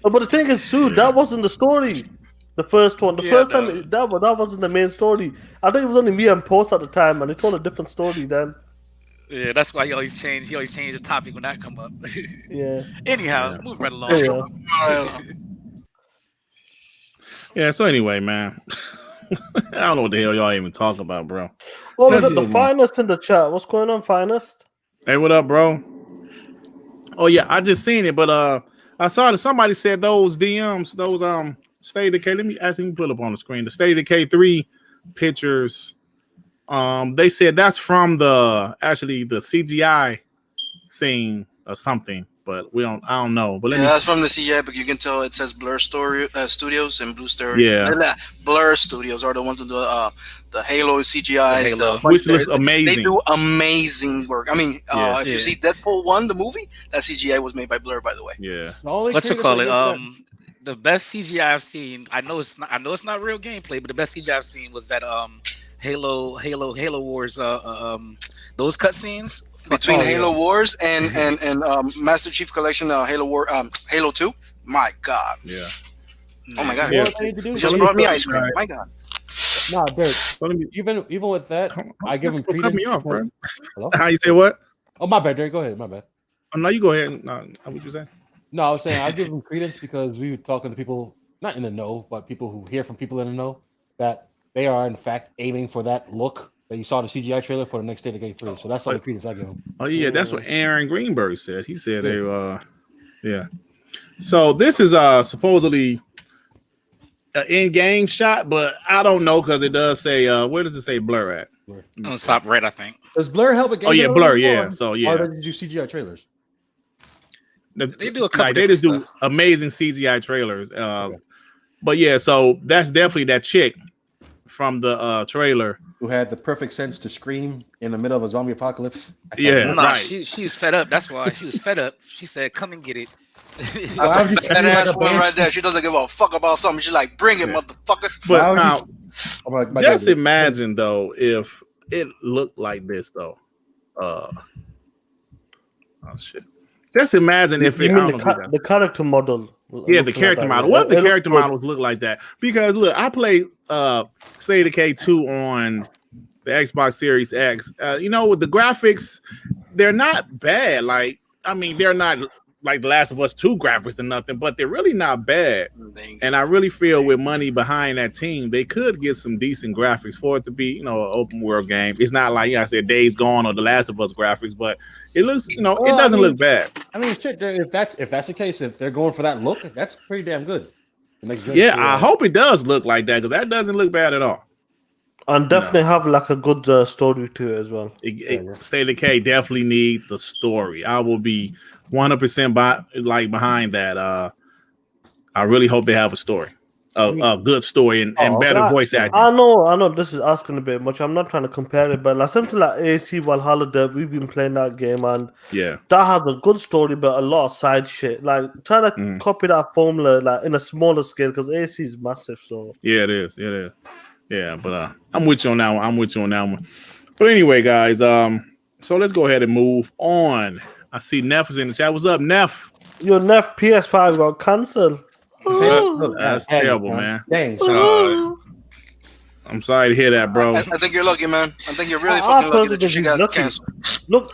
Speaker 2: But the thing is, Sue, that wasn't the story. The first one, first time that wasn't the main story. I think it was only me and Post at the time, and he told a different story then.
Speaker 3: Yeah, that's why he always change the topic when that come up.
Speaker 2: Yeah.
Speaker 3: Anyhow, move right along.
Speaker 1: Yeah. So anyway, man, I don't know what the hell y'all even talking about, bro.
Speaker 2: Well, we got the Finest in the chat. What's going on, Finest?
Speaker 1: Hey, what up, bro? Oh yeah, I just seen it, but I saw that somebody said those DMs, those State of Decay. Let me put it up on the screen. The State of Decay 3 pictures. They said that's from the CGI scene or something, but I don't know. But
Speaker 4: that's from the CGI, but you can tell it says Blur Studios and Blue Stereo.
Speaker 1: Yeah,
Speaker 4: Blur Studios are the ones that do the Halo CGI,
Speaker 1: which looks amazing.
Speaker 4: They do amazing work. I mean, if you see Deadpool 1, the movie, that CGI was made by Blur, by the way.
Speaker 1: Yeah.
Speaker 3: What's it called? The best CGI I've seen. I know it's not real gameplay, but the best CGI I've seen was that Halo Wars, those cutscenes
Speaker 4: between Halo Wars and Master Chief Collection, Halo 2. My God.
Speaker 1: Yeah.
Speaker 4: Oh my God.
Speaker 5: Yeah.
Speaker 4: You just brought me ice cream. Right. My God.
Speaker 5: Nah, Dirt. Even with that, I give him credence.
Speaker 1: Cut me off, bro.
Speaker 5: Hello?
Speaker 1: How you say what?
Speaker 5: Oh, my bad, Dirt. Go ahead. My bad.
Speaker 1: Oh, no, you go ahead. No, what you say?
Speaker 5: No, I was saying I give him credence because we were talking to people not in the know, but people who hear from people in the know that they are in fact aiming for that look that you saw in the CGI trailer for the next State of Decay 3. So that's all the credence I give him.
Speaker 1: Oh yeah, that's what Aaron Greenberg said. He said yeah. So this is supposedly an in-game shot, but I don't know because it does say where does it say Blur at?
Speaker 5: Blur.
Speaker 3: On top right, I think.
Speaker 5: Does Blur help again?
Speaker 1: Oh yeah, Blur. Yeah. So yeah.
Speaker 5: Or did you CGI trailers?
Speaker 3: They do a couple.
Speaker 1: They just do amazing CGI trailers.
Speaker 5: Okay.
Speaker 1: But yeah, so that's definitely that chick from the trailer
Speaker 5: who had the perfect sense to scream in the middle of a zombie apocalypse.
Speaker 1: Yeah,
Speaker 3: nah,
Speaker 1: right.
Speaker 3: She was fed up. That's why she was fed up. She said, "Come and get it."
Speaker 4: That ass woman right there. She doesn't give a fuck about something. She's like, "Bring it, motherfuckers."
Speaker 1: But now, just imagine though if it looked like this though. Oh shit. Just imagine if
Speaker 2: the character model
Speaker 1: Yeah, the character model. What if the character models look like that? Because look, I played State of Decay 2 on the Xbox Series X. You know, with the graphics, they're not bad. Like, I mean, they're not like The Last of Us 2 graphics or nothing, but they're really not bad. And I really feel with money behind that team, they could get some decent graphics for it to be, you know, an open world game. It's not like, I said, Days Gone or The Last of Us graphics, but it looks, you know, it doesn't look bad.
Speaker 5: I mean, shit, if that's the case, if they're going for that look, that's pretty damn good. It makes good.
Speaker 1: Yeah, I hope it does look like that, because that doesn't look bad at all.
Speaker 2: And definitely have like a good story to it as well.
Speaker 1: State of Decay definitely needs a story. I will be 100% behind that. I really hope they have a story, a good story and better voice acting.
Speaker 2: I know. This is asking a bit much. I'm not trying to compare it, but like something like AC Valhalla Dev, we've been playing that game, and that has a good story, but a lot of side shit. Like try to copy that formula like in a smaller scale because AC is massive. So
Speaker 1: yeah, it is. Yeah, but I'm with you on that one. But anyway, guys, so let's go ahead and move on. I see Neff is in the chat. What's up, Neff?
Speaker 2: Your Neff PS5 got cancelled.
Speaker 1: That's terrible, man.
Speaker 5: Dang,
Speaker 1: I'm sorry to hear that, bro.
Speaker 4: I think you're lucky, man. I think you're really fucking lucky that your shit got canceled.
Speaker 2: Look,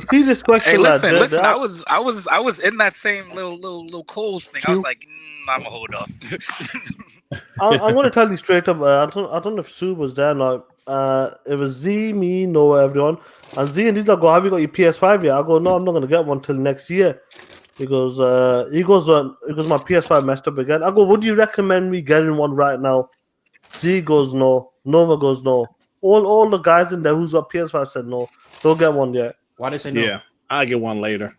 Speaker 2: see this question.
Speaker 3: Hey, listen. I was in that same little Coles thing. I was like, I'm gonna hold up.
Speaker 2: I'm gonna tell you straight up. I don't know if Sue was there or not. It was Z, me, Noah, everyone, and Z and he's like, "Go, have you got your PS5 yet?" I go, "No, I'm not gonna get one till next year." He goes, my PS5 messed up again. I go, "Would you recommend me getting one right now?" Z goes, "No." Nova goes, "No." All the guys in there who's got PS5 said, "No, don't get one yet."
Speaker 5: Why they say no?
Speaker 1: Yeah, I'll get one later.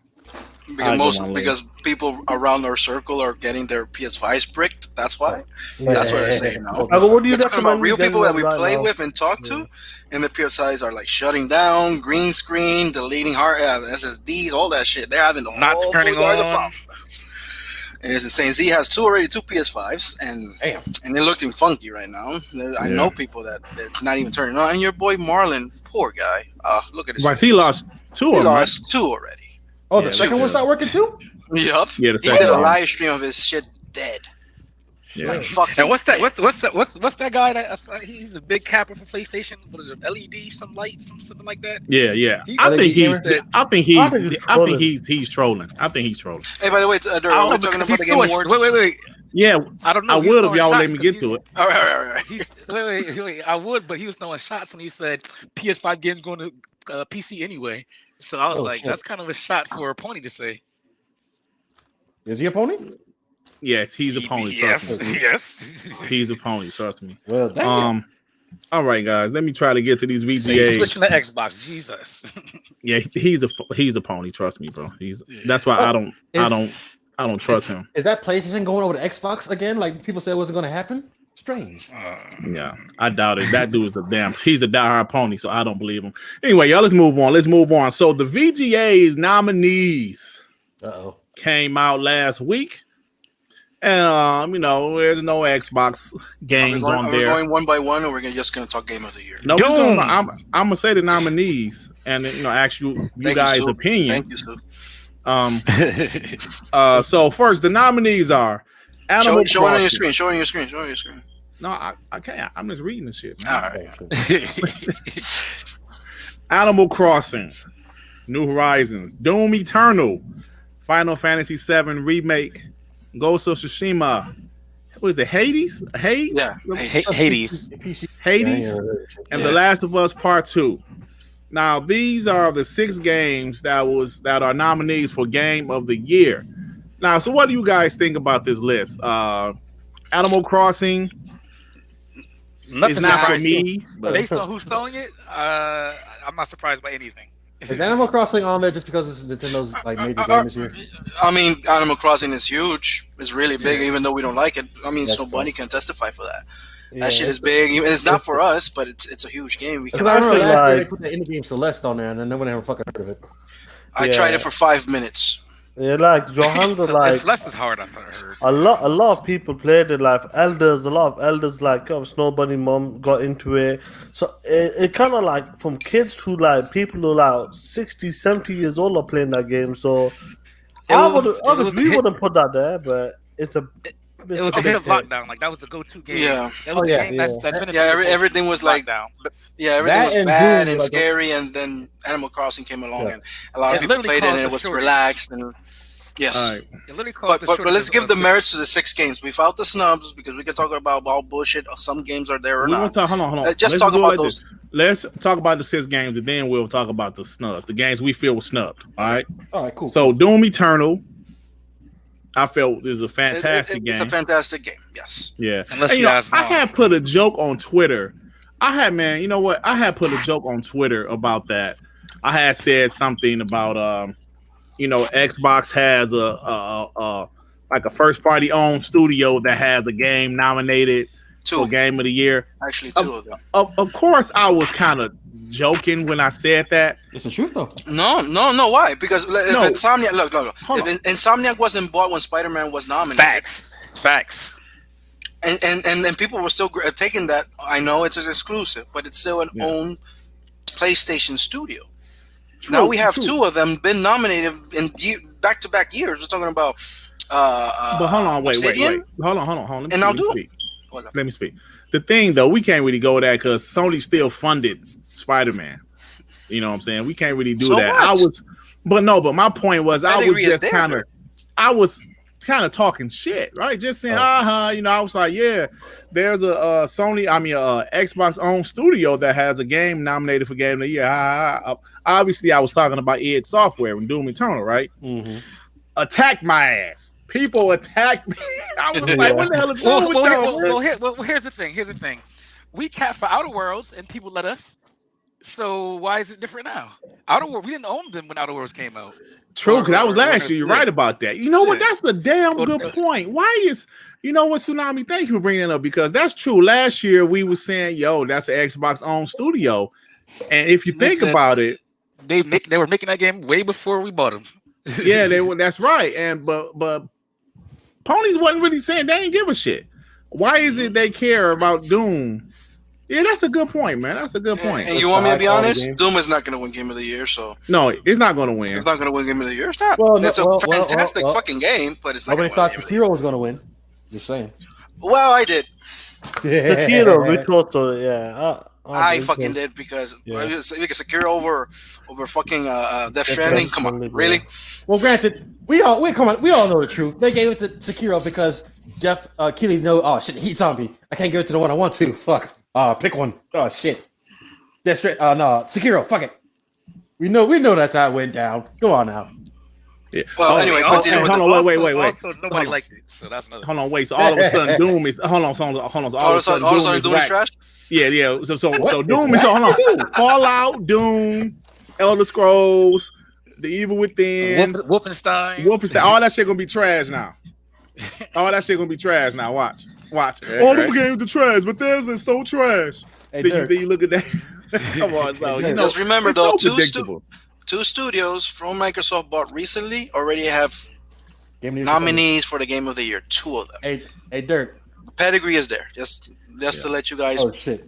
Speaker 4: Because people around our circle are getting their PS5s bricked. That's why. That's what they're saying now.
Speaker 2: I go, what do you recommend?
Speaker 4: Real people that we play with and talk to, and the PS5s are like shutting down, green screen, deleting hard SSDs, all that shit. They're having the
Speaker 3: not turning on.
Speaker 4: And it's insane. Z has two PS5s, and they're looking funky right now. I know people that it's not even turning on. And your boy Marlon, poor guy. Look at his.
Speaker 1: Right, he lost two.
Speaker 4: He lost two already.
Speaker 5: Oh, the second one's not working too?
Speaker 4: Yup.
Speaker 1: Yeah,
Speaker 4: he did a live stream of his shit dead.
Speaker 1: Yeah.
Speaker 4: Like, fuck.
Speaker 3: And what's that guy that he's a big capper for PlayStation? What is it? LED, some light, something like that.
Speaker 1: Yeah. I think he's trolling. I think he's trolling.
Speaker 4: Hey, by the way, are we talking about the Game Awards?
Speaker 3: Wait.
Speaker 1: Yeah,
Speaker 3: I don't know.
Speaker 1: I would if y'all let me get to it.
Speaker 4: All right.
Speaker 3: Wait. I would, but he was throwing shots when he said PS5 games going to PC anyway. So I was shit. That's kind of a shot for a pony to say.
Speaker 5: Is he a pony?
Speaker 1: Yes, he's a pony. Trust me.
Speaker 3: Yes.
Speaker 1: He's a pony. Trust me.
Speaker 5: Well,
Speaker 1: all right, guys. Let me try to get to these VGAs.
Speaker 3: Switching to Xbox, Jesus.
Speaker 1: Yeah, he's a pony. Trust me, bro. That's why I don't trust him.
Speaker 5: Is that PlayStation going over to Xbox again? Like people said, it wasn't going to happen. Strange.
Speaker 1: Yeah, I doubt it. That dude is he's a diehard pony, so I don't believe him. Anyway, y'all, let's move on. So the VGA's nominees came out last week. And there's no Xbox games on there.
Speaker 4: Are we going one by one, or we're just gonna talk Game of the Year?
Speaker 1: No, I'm gonna say the nominees and ask you guys' opinion.
Speaker 4: Thank you, sir.
Speaker 1: So first, the nominees are Animal
Speaker 4: Show it on your screen. Show it on your screen.
Speaker 1: No, I can't. I'm just reading this shit.
Speaker 4: All right.
Speaker 1: Animal Crossing, New Horizons, Doom Eternal, Final Fantasy VII Remake, Ghost of Tsushima. What is it? Hades?
Speaker 4: Yeah.
Speaker 3: Hades.
Speaker 1: And The Last of Us Part 2. Now, these are the 6 games that are nominees for Game of the Year. Now, so what do you guys think about this list? Animal Crossing is not for me.
Speaker 3: But based on who's throwing it, I'm not surprised by anything.
Speaker 5: Is Animal Crossing on there just because it's Nintendo's major game this year?
Speaker 4: I mean, Animal Crossing is huge. It's really big, even though we don't like it. I mean, Snow Bunny can testify for that. Yeah, that shit is big. It's not for us, but it's a huge game.
Speaker 5: I remember last year they put the indie game Celeste on there, and then no one ever fucking heard of it.
Speaker 4: I tried it for 5 minutes.
Speaker 2: Yeah, like Johannes,
Speaker 3: Celeste is hard. I've heard.
Speaker 2: A lot of people played it. Like a lot of elders, like Snow Bunny mom got into it. So it kind of like from kids to like people who are like 60, 70 years old are playing that game. So We wouldn't put that there, but it's a.
Speaker 3: It was a hit of lockdown. Like that was the go-to game.
Speaker 4: Yeah,
Speaker 3: that was the game that's been.
Speaker 4: Everything was like
Speaker 3: lockdown.
Speaker 4: Everything was bad and scary, and then Animal Crossing came along, and a lot of people played it, and it was relaxed. And yes, but let's give the merits to the 6 games. Without the snubs, because we can talk about all bullshit. Or some games are there or not.
Speaker 1: Hold on.
Speaker 4: Just talk about those.
Speaker 1: Let's talk about the 6 games, and then we'll talk about the snubs. The games we feel were snubbed. All right,
Speaker 5: cool.
Speaker 1: So Doom Eternal, I felt is a fantastic game.
Speaker 4: It's a fantastic game. Yes.
Speaker 1: Yeah. I had put a joke on Twitter. I had put a joke on Twitter about that. I had said something about Xbox has a first party owned studio that has a game nominated for Game of the Year.
Speaker 4: Actually, 2 of them.
Speaker 1: Of course, I was kind of joking when I said that.
Speaker 5: It's the truth, though.
Speaker 4: No. Why? Because if Insomniac, look. If Insomniac wasn't bought when Spider-Man was nominated,
Speaker 3: facts.
Speaker 4: And people were still taking that. I know it's an exclusive, but it's still an own PlayStation studio. Now we have 2 of them been nominated in back-to-back years. We're talking about.
Speaker 1: But hold on, wait. Hold on. Let me speak. The thing, though, we can't really go there because Sony still funded Spider-Man. You know what I'm saying? We can't really do that.
Speaker 4: What?
Speaker 1: But my point was I was kind of talking shit, right? Just saying, I was like, yeah, there's a Xbox owned studio that has a game nominated for Game of the Year. Obviously, I was talking about id Software and Doom Eternal, right?
Speaker 5: Mm-hmm.
Speaker 1: Attacked my ass. People attacked me. I was like, what the hell is wrong with y'all?
Speaker 3: Well, here's the thing. We capped for Outer Worlds, and people let us. So why is it different now? Outer Worlds, we didn't own them when Outer Worlds came out.
Speaker 1: True, because that was last year. You're right about that. You know what? That's a damn good point. Why is Tsunami? Thank you for bringing it up because that's true. Last year we were saying, "Yo, that's an Xbox owned studio," and if you think about it,
Speaker 3: they were making that game way before we bought them.
Speaker 1: Yeah, they were. That's right. And but Ponies wasn't really saying they didn't give a shit. Why is it they care about Doom? Yeah, that's a good point, man. That's a good point.
Speaker 4: And you want me to be honest? Doom is not going to win Game of the Year, so
Speaker 1: no, it's not going to win.
Speaker 4: It's not going to win Game of the Year. It's not. It's a fantastic fucking game, but it's not.
Speaker 5: Nobody thought Sekiro was going to win. You're saying?
Speaker 4: Well, I did.
Speaker 2: Sekiro, we thought so. Yeah.
Speaker 4: I fucking did because Sekiro over fucking Death Stranding. Come on, really?
Speaker 5: Well, granted, we all know the truth. They gave it to Sekiro because Jeff Keighley heat zombie. I can't give it to the one I want to. Fuck. Pick one. Oh shit. Death Stranding. No, Sekiro. Fuck it. We know that's how it went down. Go on now.
Speaker 1: Yeah.
Speaker 4: Well, anyway,
Speaker 1: hold on, wait.
Speaker 3: Also, nobody liked it, so that's another.
Speaker 1: Hold on, wait. So all of a sudden, Doom is. Hold on. All of a sudden,
Speaker 4: Doom is trash.
Speaker 1: Yeah. So Doom is. Hold on. Fallout, Doom, Elder Scrolls, The Evil Within,
Speaker 3: Wolfenstein.
Speaker 1: All that shit gonna be trash now. Watch. All them games are trash, but theirs is so trash.
Speaker 5: Hey,
Speaker 1: then you look at that. Come on, so
Speaker 4: just remember though, two studios from Microsoft bought recently already have nominees for the Game of the Year. 2 of them.
Speaker 5: Hey, Dirt.
Speaker 4: Pedigree is there. Just to let you guys.
Speaker 5: Oh shit.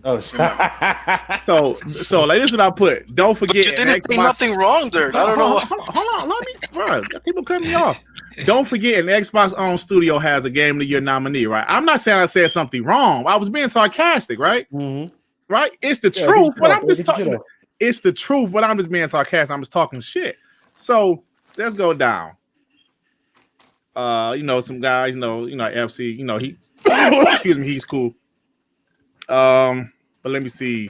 Speaker 1: So like this is what I put. Don't forget.
Speaker 4: But you didn't say nothing wrong, Dirt. I don't know.
Speaker 1: Hold on. Let me, bro. People cut me off. Don't forget, an Xbox owned studio has a Game of the Year nominee, right? I'm not saying I said something wrong. I was being sarcastic, right?
Speaker 5: Mm-hmm.
Speaker 1: Right? It's the truth, but I'm just talking. It's the truth, but I'm just being sarcastic. I'm just talking shit. So let's go down. Some guys, FC, he excuse me, he's cool. But let me see.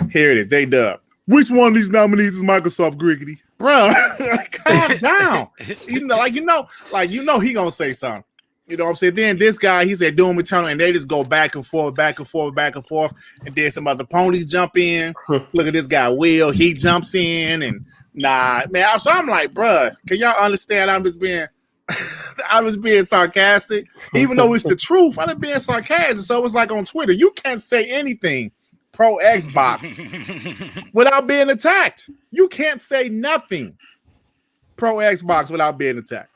Speaker 1: Here it is. J-Dub. Which one of these nominees is Microsoft Griggity? Bro, calm down. He gonna say something. You know what I'm saying? Then this guy, he said Doom Eternal, and they just go back and forth, and then some other ponies jump in. Look at this guy, Will. He jumps in, and man. So I'm like, bro, can y'all understand? I was being sarcastic, even though it's the truth. I'm being sarcastic. So it's like on Twitter, you can't say anything pro Xbox without being attacked. You can't say nothing pro Xbox without being attacked.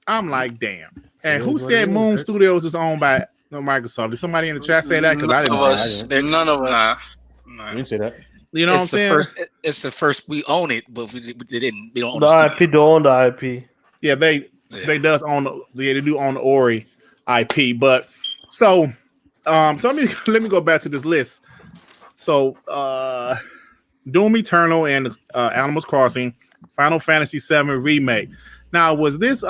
Speaker 1: I'm like, damn. And who said Moon Studios is owned by Microsoft? Did somebody in the chat say that? Because I didn't say that.
Speaker 4: None of us.
Speaker 5: I didn't say that.
Speaker 1: You know what I'm saying?
Speaker 3: It's the first we own it, but we didn't. We don't own
Speaker 2: the IP. Don't own the IP.
Speaker 1: Yeah, they does own they do own the Ori IP, but so let me go back to this list. So Doom Eternal and Animal Crossing, Final Fantasy VII Remake. Now, was this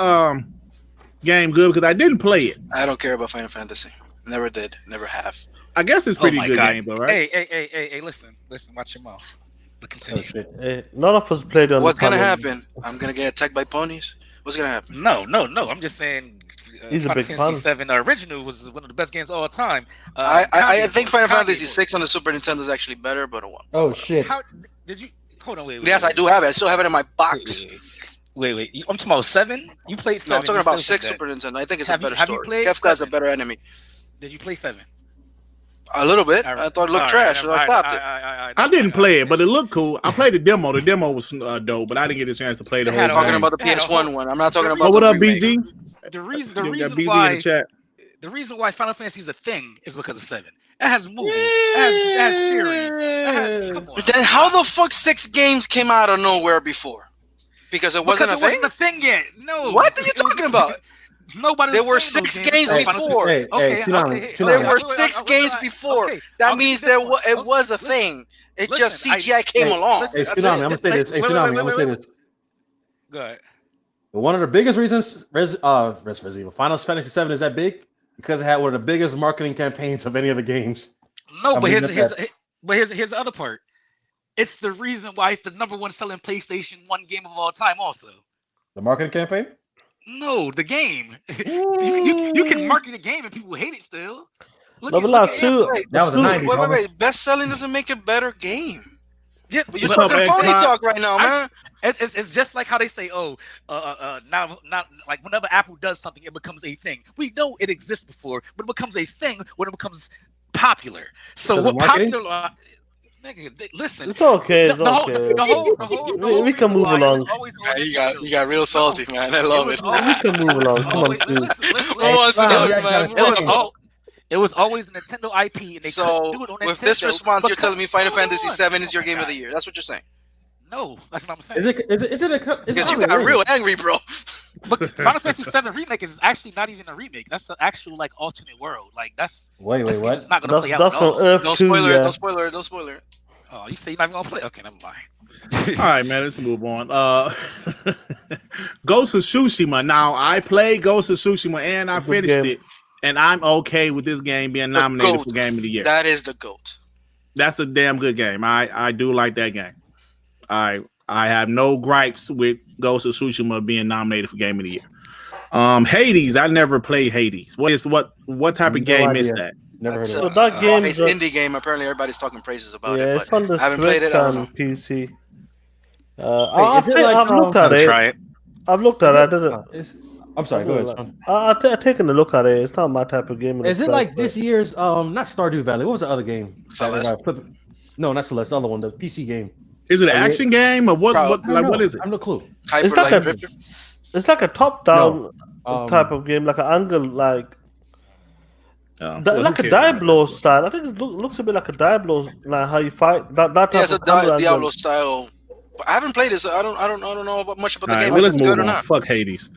Speaker 1: game good? Because I didn't play it.
Speaker 4: I don't care about Final Fantasy. Never did. Never have.
Speaker 1: I guess it's pretty good game, though, right?
Speaker 3: Hey, listen, watch your mouth. But continue.
Speaker 2: None of us played on.
Speaker 4: What's gonna happen? I'm gonna get attacked by ponies. What's gonna happen?
Speaker 3: No. I'm just saying.
Speaker 2: He's a
Speaker 3: Final
Speaker 2: big
Speaker 3: Fantasy
Speaker 2: fan.
Speaker 3: VII original was one of the best games of all time.
Speaker 4: I think Final Fantasy VI on the Super Nintendo is actually better, but
Speaker 5: Oh shit!
Speaker 3: How did you? Hold on, wait.
Speaker 4: Yes, I do have it. I still have it in my box.
Speaker 3: Wait. I'm talking about 7. You played 7.
Speaker 4: No, I'm talking about 6 Super Nintendo. I think it's a better
Speaker 3: have you
Speaker 4: story.
Speaker 3: played
Speaker 4: Kefka's a
Speaker 3: 7?
Speaker 4: better enemy.
Speaker 3: Did you play 7?
Speaker 4: A little bit. I thought it looked trash, so I stopped it.
Speaker 1: I didn't play it, but it looked cool. I played the demo. The demo was dope, but I didn't get a chance to play the whole
Speaker 4: I'm talking
Speaker 1: game.
Speaker 4: about the PS1 one. I'm not talking about.
Speaker 1: Oh, what up,
Speaker 4: remake.
Speaker 1: BG?
Speaker 3: The reason
Speaker 1: BG
Speaker 3: why
Speaker 1: in the chat.
Speaker 3: the reason why Final Fantasy is a thing is because of 7. It has movies. It has series. Come on.
Speaker 4: But then how the fuck 6 games came out of nowhere before? Because it wasn't a thing?
Speaker 3: Wasn't a thing yet. No.
Speaker 4: What are you talking about?
Speaker 3: Nobody.
Speaker 4: There were 6 games before.
Speaker 5: There
Speaker 4: were 6 games before. That means it was a thing. It just CGI came along.
Speaker 5: Hey, Tsunami, I'm gonna say this. Hey, Tsunami, I'm gonna say this.
Speaker 3: Go ahead.
Speaker 5: One of the biggest reasons Resident Evil Final Fantasy VII is that big because it had one of the biggest marketing campaigns of any of the games.
Speaker 3: No, but here's the other part. It's the reason why it's the #1 selling PlayStation 1 game of all time. Also,
Speaker 5: the marketing campaign.
Speaker 3: No, the game. you can market a game and people hate it still.
Speaker 2: That was the
Speaker 5: 90s.
Speaker 4: Wait. Best selling doesn't make a better game.
Speaker 3: Yeah,
Speaker 4: but you're talking pony talk right now, man.
Speaker 3: It's just like how they say, now like whenever Apple does something, it becomes a thing. We know it exists before, but it becomes a thing when it becomes popular. So what popular? Nigga, listen.
Speaker 2: It's okay. It's okay. We can move along.
Speaker 4: You got real salty, man. I love it.
Speaker 2: We can move along. Come on, dude.
Speaker 3: It was always a Nintendo IP, and they couldn't do it on Nintendo.
Speaker 4: With this response, you're telling me Final Fantasy VII is your game of the year. That's what you're saying.
Speaker 3: No, that's what I'm saying.
Speaker 5: Is it
Speaker 4: because you got real angry, bro.
Speaker 3: But Final Fantasy VII Remake is actually not even a remake. That's an actual like alternate world. Like that's
Speaker 5: wait, what?
Speaker 3: It's not gonna play out.
Speaker 2: That's from Earth
Speaker 4: Don't
Speaker 2: 2,
Speaker 4: spoiler it.
Speaker 2: yeah.
Speaker 4: Don't spoiler it.
Speaker 3: Oh, you say you're not even gonna play? Okay, never mind.
Speaker 1: All right, man. Let's move on. Ghost of Tsushima. Now I played Ghost of Tsushima and I finished it, and I'm okay with this game being nominated for Game of the Year.
Speaker 4: That is the GOAT.
Speaker 1: That's a damn good game. I do like that game. I have no gripes with Ghost of Tsushima being nominated for Game of the Year. Hades. I never played Hades. What type of game is that?
Speaker 5: Never heard of
Speaker 2: it. That game
Speaker 4: is an indie game. Apparently, everybody's talking praises about it.
Speaker 2: Yeah, it's on the
Speaker 4: I haven't played it. I don't know.
Speaker 2: PC. I've looked at it.
Speaker 3: Try it.
Speaker 2: I've looked at it.
Speaker 5: I'm sorry. Go ahead.
Speaker 2: I've taken a look at it. It's not my type of game.
Speaker 5: Is it like this year's? Not Stardew Valley. What was the other game?
Speaker 4: Celeste.
Speaker 5: No, not Celeste. The other one, the PC game.
Speaker 1: Is it an action game or what? What is it?
Speaker 5: I have no clue.
Speaker 2: It's like a top-down type of game, like an angle, like a Diablo style. I think it looks a bit like a Diablo, like how you fight that type
Speaker 4: of Diablo
Speaker 2: angle.
Speaker 4: Style. But I haven't played it, so I don't know much about the game.
Speaker 1: Well, let's move on. Fuck Hades.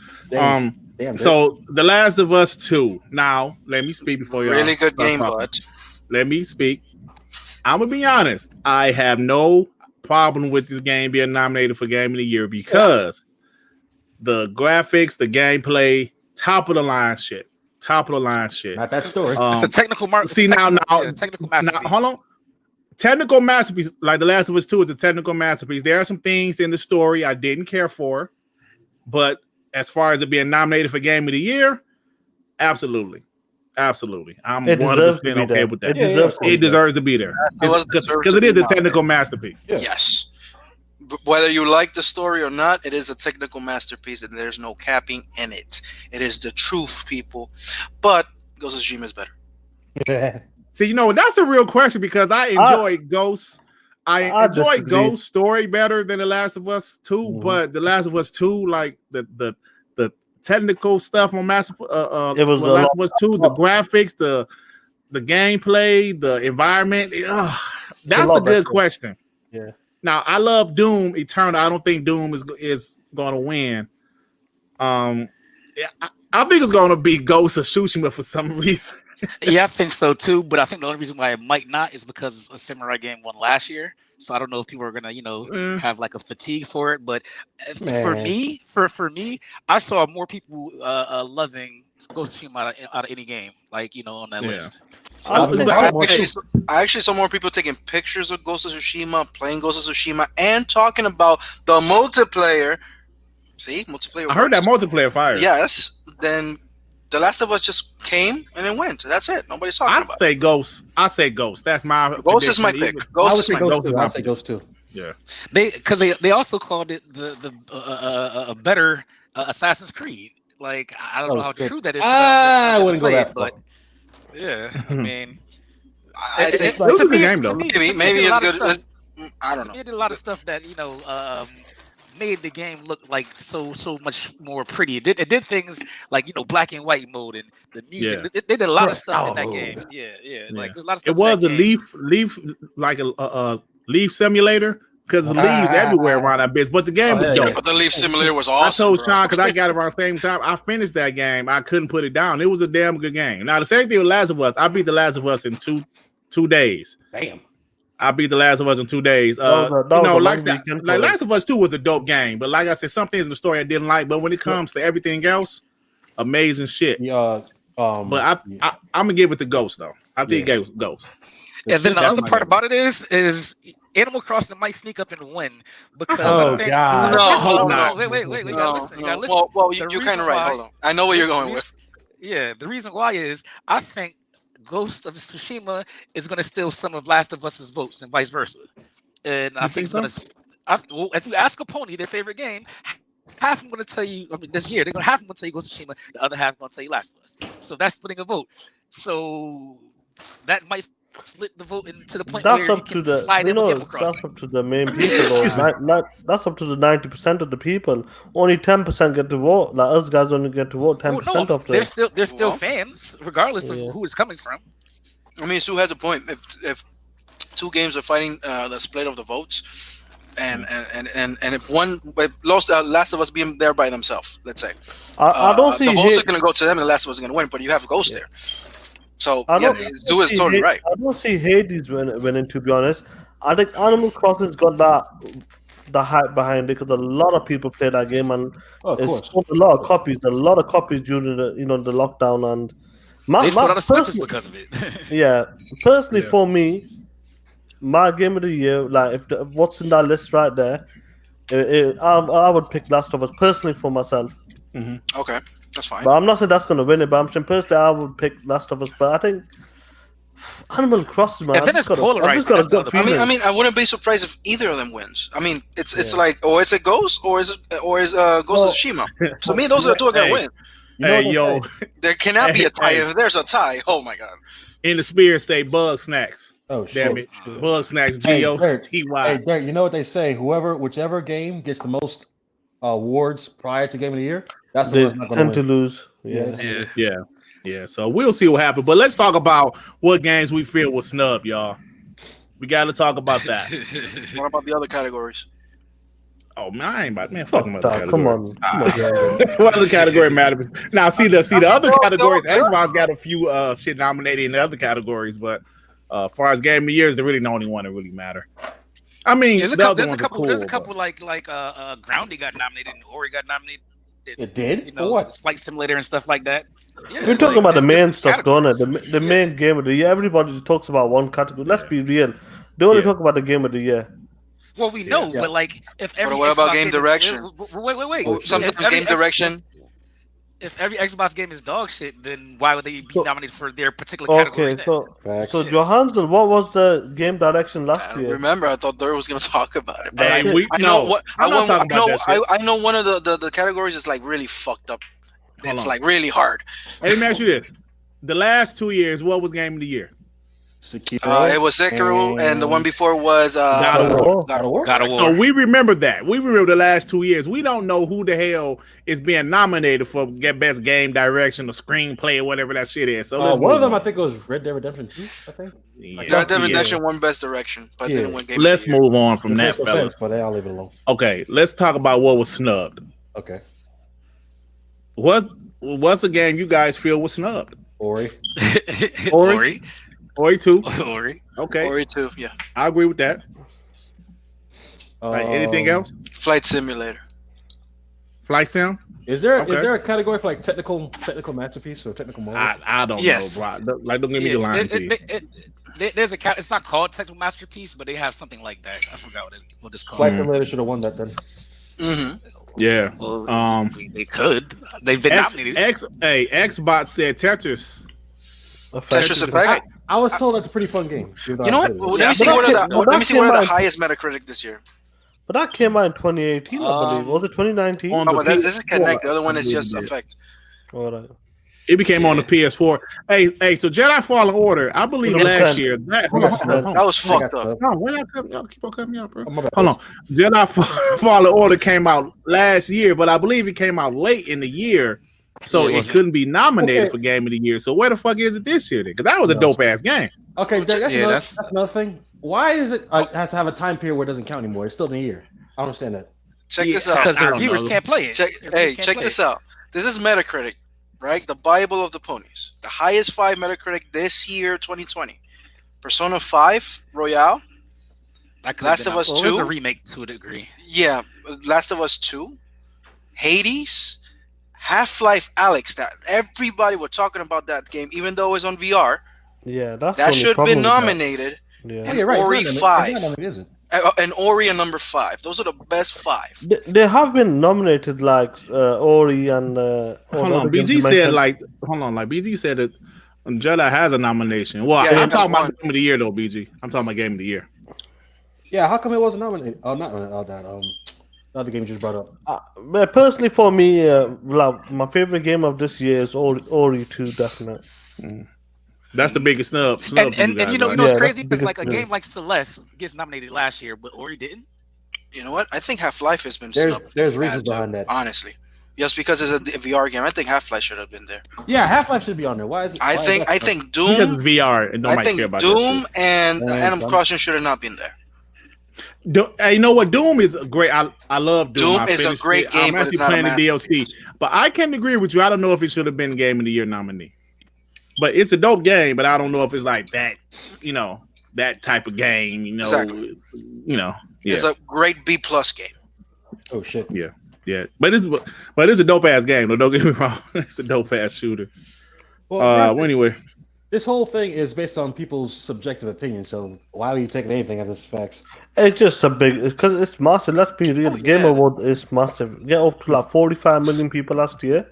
Speaker 1: So The Last of Us 2. Now, let me speak before you.
Speaker 4: Really good game, but
Speaker 1: let me speak. I'm gonna be honest. I have no problem with this game being nominated for Game of the Year because the graphics, the gameplay, top of the line shit.
Speaker 5: Not that story.
Speaker 3: It's a technical
Speaker 1: technical masterpiece. Now, hold on. Technical masterpiece, like The Last of Us 2 is a technical masterpiece. There are some things in the story I didn't care for, but as far as it being nominated for Game of the Year, absolutely. I'm 100% okay with that. It deserves to be there because it is a technical masterpiece.
Speaker 5: Yeah.
Speaker 4: Yes. Whether you like the story or not, it is a technical masterpiece, and there's no capping in it. It is the truth, people. But Ghost of Tsushima is better.
Speaker 1: See, that's a real question because I enjoy Ghost. I enjoy Ghost story better than The Last of Us 2, but The Last of Us 2, like the technical stuff on Last of Us 2, the graphics, the gameplay, the environment. That's a good question.
Speaker 2: Yeah.
Speaker 1: Now I love Doom Eternal. I don't think Doom is going to win, Yeah, I think it's gonna be Ghost of Tsushima for some reason.
Speaker 3: Yeah, I think so too. But I think the only reason why it might not is because a samurai game won last year. So I don't know if people are gonna, have like a fatigue for it. But for me, I saw more people loving Ghost of Tsushima out of any game, like on that list.
Speaker 4: I actually saw more people taking pictures of Ghost of Tsushima, playing Ghost of Tsushima, and talking about the multiplayer. See, multiplayer.
Speaker 1: I heard that multiplayer fire.
Speaker 4: Yes. Then The Last of Us just came and it went. That's it. Nobody's talking about it.
Speaker 1: I say Ghost. That's my
Speaker 4: Ghost is my pick. Ghost is my pick.
Speaker 5: I'll say Ghost too.
Speaker 1: Yeah.
Speaker 3: They also called it the better Assassin's Creed. Like I don't know how true that is.
Speaker 5: I wouldn't go that far.
Speaker 3: But yeah, I mean,
Speaker 4: I think
Speaker 1: it was a good game though.
Speaker 4: Maybe it's good. I don't know.
Speaker 3: It did a lot of stuff that made the game look like so much more pretty. It did things like black and white mode and the music.
Speaker 1: Yeah.
Speaker 3: They did a lot of stuff in that game. Yeah. Like there's a lot of stuff.
Speaker 1: It was a leaf like a leaf simulator because leaves everywhere around that bitch. But the game was dope.
Speaker 4: But the leaf simulator was awesome.
Speaker 1: I told Sean because I got it around the same time. I finished that game. I couldn't put it down. It was a damn good game. Now the same thing with Last of Us. I beat The Last of Us in two days.
Speaker 5: Damn.
Speaker 1: I beat The Last of Us in 2 days. Like Last of Us 2 was a dope game, but like I said, some things in the story I didn't like. But when it comes to everything else, amazing shit. But I'm gonna give it to Ghost though. I think it gave Ghost.
Speaker 3: And then the other part about it is Animal Crossing might sneak up and win because
Speaker 4: no, wait, you gotta listen. Well, you're kind of right. Hold on, I know what you're going with.
Speaker 3: Yeah, the reason why is I think Ghost of Tsushima is going to steal some of Last of Us's votes and vice versa. And I think it's going to. If you ask a pony their favorite game, half of them going to tell you. I mean, this year they're going to half of them going to tell you Ghost of Tsushima. The other half going to tell you Last of Us. So that's splitting a vote. So that might split the vote into the point where you can slide in with Animal Crossing.
Speaker 2: That's up to the main people. That's up to the 90% of the people. Only 10% get to vote. Like us guys only get to vote 10% of them.
Speaker 3: They're still fans, regardless of who it's coming from.
Speaker 4: I mean, Sue has a point. If two games are fighting the split of the votes, and if one lost Last of Us being there by themselves, let's say,
Speaker 2: I don't see
Speaker 4: the votes are going to go to them, and the Last of Us is going to win. But you have Ghost there. So Zoo is totally right.
Speaker 2: I don't see Hades winning, to be honest. I think Animal Crossing's got the hype behind it because a lot of people play that game and it's sold a lot of copies. A lot of copies during the the lockdown and
Speaker 3: they sold out of Switches because of it.
Speaker 2: Yeah, personally for me, my game of the year, like what's in that list right there, I would pick Last of Us personally for myself.
Speaker 1: Mm-hmm.
Speaker 4: Okay. That's fine.
Speaker 2: But I'm not saying that's going to win it, but I'm saying personally I would pick Last of Us. But I think Animal Crossing, man.
Speaker 3: And then it's polarized.
Speaker 4: I mean, I wouldn't be surprised if either of them wins. I mean, it's like, or is it Ghost, or is Ghost of Tsushima? So me, those are the two are going to win. There cannot be a tie. If there's a tie, oh my god.
Speaker 1: In the spirit, say Bug Snacks.
Speaker 5: Oh
Speaker 1: damn
Speaker 5: shit.
Speaker 1: it, Bug Snacks. G-O-T-Y.
Speaker 5: Hey, Dirt, you know what they say? Whichever game gets the most awards prior to Game of the Year, that's the one
Speaker 2: tend to lose.
Speaker 1: Yeah. So we'll see what happens. But let's talk about what games we feel was snubbed, y'all. We got to talk about that.
Speaker 4: What about the other categories?
Speaker 1: Oh man, fuck them other categories.
Speaker 2: Come on.
Speaker 1: What other category matters? Now, see the other categories. Xbox got a few shit nominated in the other categories, but as far as Game of the Year is the really the only one that really matter. I mean,
Speaker 3: there's a couple like Grounded got nominated and Ori got nominated.
Speaker 5: It did? For what?
Speaker 3: Flight Simulator and stuff like that. Yeah,
Speaker 2: we're talking about the main stuff, don't it? The main game of the year. Everybody just talks about one category. Let's be real. They only talk about the game of the year.
Speaker 3: Well, we know, but like, if every
Speaker 4: what about game direction?
Speaker 3: Wait.
Speaker 4: Sometimes game direction.
Speaker 3: If every Xbox game is dog shit, then why would they be nominated for their particular category?
Speaker 2: Okay, so Johansson, what was the game direction last year?
Speaker 4: Remember, I thought Dirt was going to talk about it. But
Speaker 1: I
Speaker 4: know one of the categories is like really fucked up. It's like really hard.
Speaker 1: Hey, let me ask you this: the last 2 years, what was Game of the Year?
Speaker 4: It was Sekiro, and the one before was God of War.
Speaker 1: So we remember that. We remember the last 2 years. We don't know who the hell is being nominated for best game direction or screenplay or whatever that shit is. So
Speaker 5: one of them, I think it was Red Dead Redemption 2. I think.
Speaker 4: Red Dead Redemption won best direction, but didn't win game.
Speaker 1: Let's move on from that, fellas.
Speaker 5: But I'll leave it alone.
Speaker 1: Okay, let's talk about what was snubbed.
Speaker 5: Okay.
Speaker 1: What's a game you guys feel was snubbed?
Speaker 5: Ori.
Speaker 3: Ori
Speaker 1: 2.
Speaker 3: Ori.
Speaker 1: Okay.
Speaker 4: Ori 2, yeah.
Speaker 1: I agree with that. Anything else?
Speaker 4: Flight Simulator.
Speaker 1: Flight Sim?
Speaker 5: Is there a category for like technical masterpiece or technical moment?
Speaker 1: I don't
Speaker 3: Yes.
Speaker 1: know, bro. Like, don't give me the line to you.
Speaker 3: There's a it's not called technical masterpiece, but they have something like that. I forgot what it's called.
Speaker 5: Flight Simulator should have won that then.
Speaker 4: Mm-hmm.
Speaker 1: Yeah.
Speaker 3: Well, they could. They've been nominated.
Speaker 1: Xbots said Tetris.
Speaker 4: Tetris Effect.
Speaker 5: I was told that's a pretty fun game.
Speaker 4: You know what? Let me see what are the highest Metacritic this year.
Speaker 2: But that came out in 2018, I believe. Was it 2019?
Speaker 4: This is Connect. The other one is just Effect.
Speaker 2: All right.
Speaker 1: It became on the PS4. Hey, so Jedi Fallen Order, I believe last year.
Speaker 4: That was fucked up.
Speaker 1: Y'all keep on cutting me out, bro. Hold on. Jedi Fallen Order came out last year, but I believe it came out late in the year, so it couldn't be nominated for Game of the Year. So where the fuck is it this year then? Because that was a dope ass game.
Speaker 5: Okay, that's another thing. Why is it has to have a time period where it doesn't count anymore? It's still in a year. I don't understand that.
Speaker 4: Check this out.
Speaker 3: Because the reviewers can't play it.
Speaker 4: Check this out. This is Metacritic, right? The Bible of the ponies. The highest 5 Metacritic this year, 2020. Persona 5 Royale. Last of Us 2.
Speaker 3: It was a remake to a degree.
Speaker 4: Yeah, Last of Us 2. Hades. Half-Life Alyx. That everybody was talking about that game, even though it was on VR.
Speaker 2: Yeah,
Speaker 4: that should be nominated.
Speaker 2: Yeah.
Speaker 4: And Ori 5. And Ori and number 5. Those are the best 5.
Speaker 2: They have been nominated like Ori and.
Speaker 1: Hold on, BG said BG said that Jedi has a nomination. Well, I'm talking about Game of the Year though, BG. I'm talking about Game of the Year.
Speaker 5: Yeah, how come it wasn't nominated? Oh, not that. The other game you just brought up.
Speaker 2: Personally, for me, my favorite game of this year is Ori 2, definitely.
Speaker 1: That's the biggest snub.
Speaker 3: And you know what's crazy? Because like a game like Celeste gets nominated last year, but Ori didn't.
Speaker 4: You know what? I think Half-Life has been snubbed.
Speaker 5: There's reasons behind that.
Speaker 4: Honestly. Just because it's a VR game, I think Half-Life should have been there.
Speaker 5: Yeah, Half-Life should be on there. Why is it?
Speaker 4: I think Doom.
Speaker 1: Because it's VR and nobody care about
Speaker 4: Doom and Animal Crossing should have not been there.
Speaker 1: You know what? Doom is great. I love Doom.
Speaker 4: Doom is a great game.
Speaker 1: I'm actually playing the DLC, but I can agree with you. I don't know if it should have been Game of the Year nominee, but it's a dope game. But I don't know if it's like that. That type of game.
Speaker 4: Exactly.
Speaker 1: Yeah.
Speaker 4: It's a great B+ game.
Speaker 5: Oh shit.
Speaker 1: Yeah. But it's a dope ass game. Don't get me wrong. It's a dope ass shooter. Well, anyway.
Speaker 5: This whole thing is based on people's subjective opinion, so why are you taking anything as facts?
Speaker 2: It's just because it's massive. Let's be real. Game Award is massive. Get up to like 45 million people last year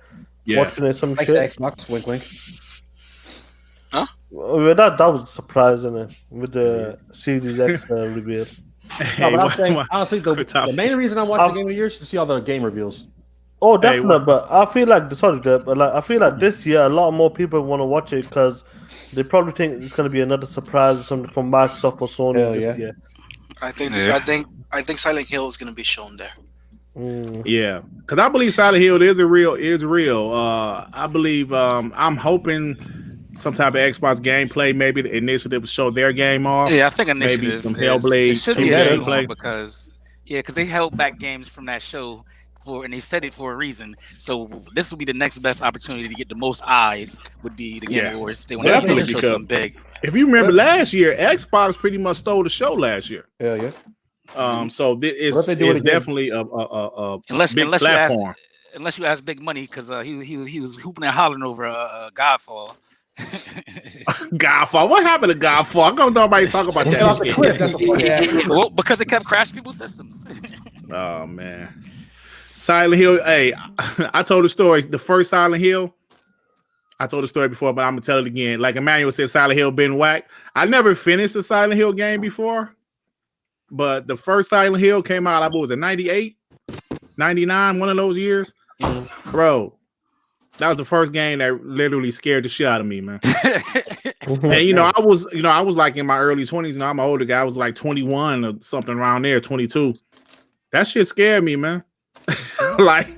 Speaker 2: watching it. Some shit.
Speaker 5: Xbox, wink, wink.
Speaker 4: Huh?
Speaker 2: Well, that was a surprise, isn't it? With the Series X reveal.
Speaker 5: But I'm saying, honestly, the main reason I'm watching the Game of the Year is to see all the game reveals.
Speaker 2: Oh, definitely. But I feel like I feel like this year a lot more people want to watch it because they probably think it's going to be another surprise or something from Microsoft or Sony this year.
Speaker 4: I think Silent Hill is going to be shown there.
Speaker 1: Yeah, because I believe Silent Hill is real. I believe I'm hoping some type of Xbox gameplay, maybe the initiative show their game off.
Speaker 3: Yeah, I think initiative
Speaker 1: maybe some Hellblade
Speaker 3: should be gameplay because they held back games from that show. And they said it for a reason. So this will be the next best opportunity to get the most eyes. Would be the Game Awards. They want to show something big.
Speaker 1: If you remember last year, Xbox pretty much stole the show last year.
Speaker 5: Hell yeah.
Speaker 1: So it's definitely a big platform.
Speaker 3: Unless you ask Big Money, because he was hooping and hollering over Godfall.
Speaker 1: Godfall. What happened to Godfall? I'm gonna nobody talk about that.
Speaker 3: Well, because it kept crashing people's systems.
Speaker 1: Oh man. Silent Hill. Hey, I told the story. The first Silent Hill. I told the story before, but I'm gonna tell it again. Like Emmanuel said, Silent Hill been whacked. I never finished the Silent Hill game before, but the first Silent Hill came out. I was it 98, 99, one of those years, bro. That was the first game that literally scared the shit out of me, man. And I was like in my early 20s. I'm an older guy. I was like 21 or something around there, 22. That shit scared me, man. Like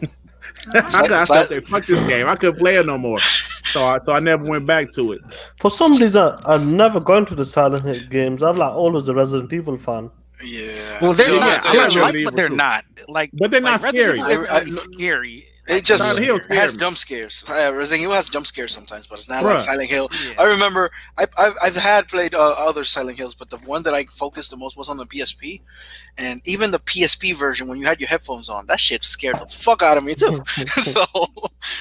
Speaker 1: I said, fuck this game. I couldn't play it no more. So I never went back to it.
Speaker 2: For some reason, I've never gone to the Silent Hill games. I'm like always a Resident Evil fan.
Speaker 4: Yeah.
Speaker 3: Well, they're not. But they're not. Like,
Speaker 1: but they're not scary.
Speaker 3: Resident Evil isn't really scary.
Speaker 4: It just
Speaker 1: Silent Hill
Speaker 4: has
Speaker 1: scared me.
Speaker 4: jump scares. Resident Evil has jump scares sometimes, but it's not
Speaker 1: Bruh.
Speaker 4: like Silent Hill.
Speaker 3: Yeah.
Speaker 4: I remember I've had played other Silent Hills, but the one that I focused the most was on the PSP, and even the PSP version when you had your headphones on, that shit scared the fuck out of me too. So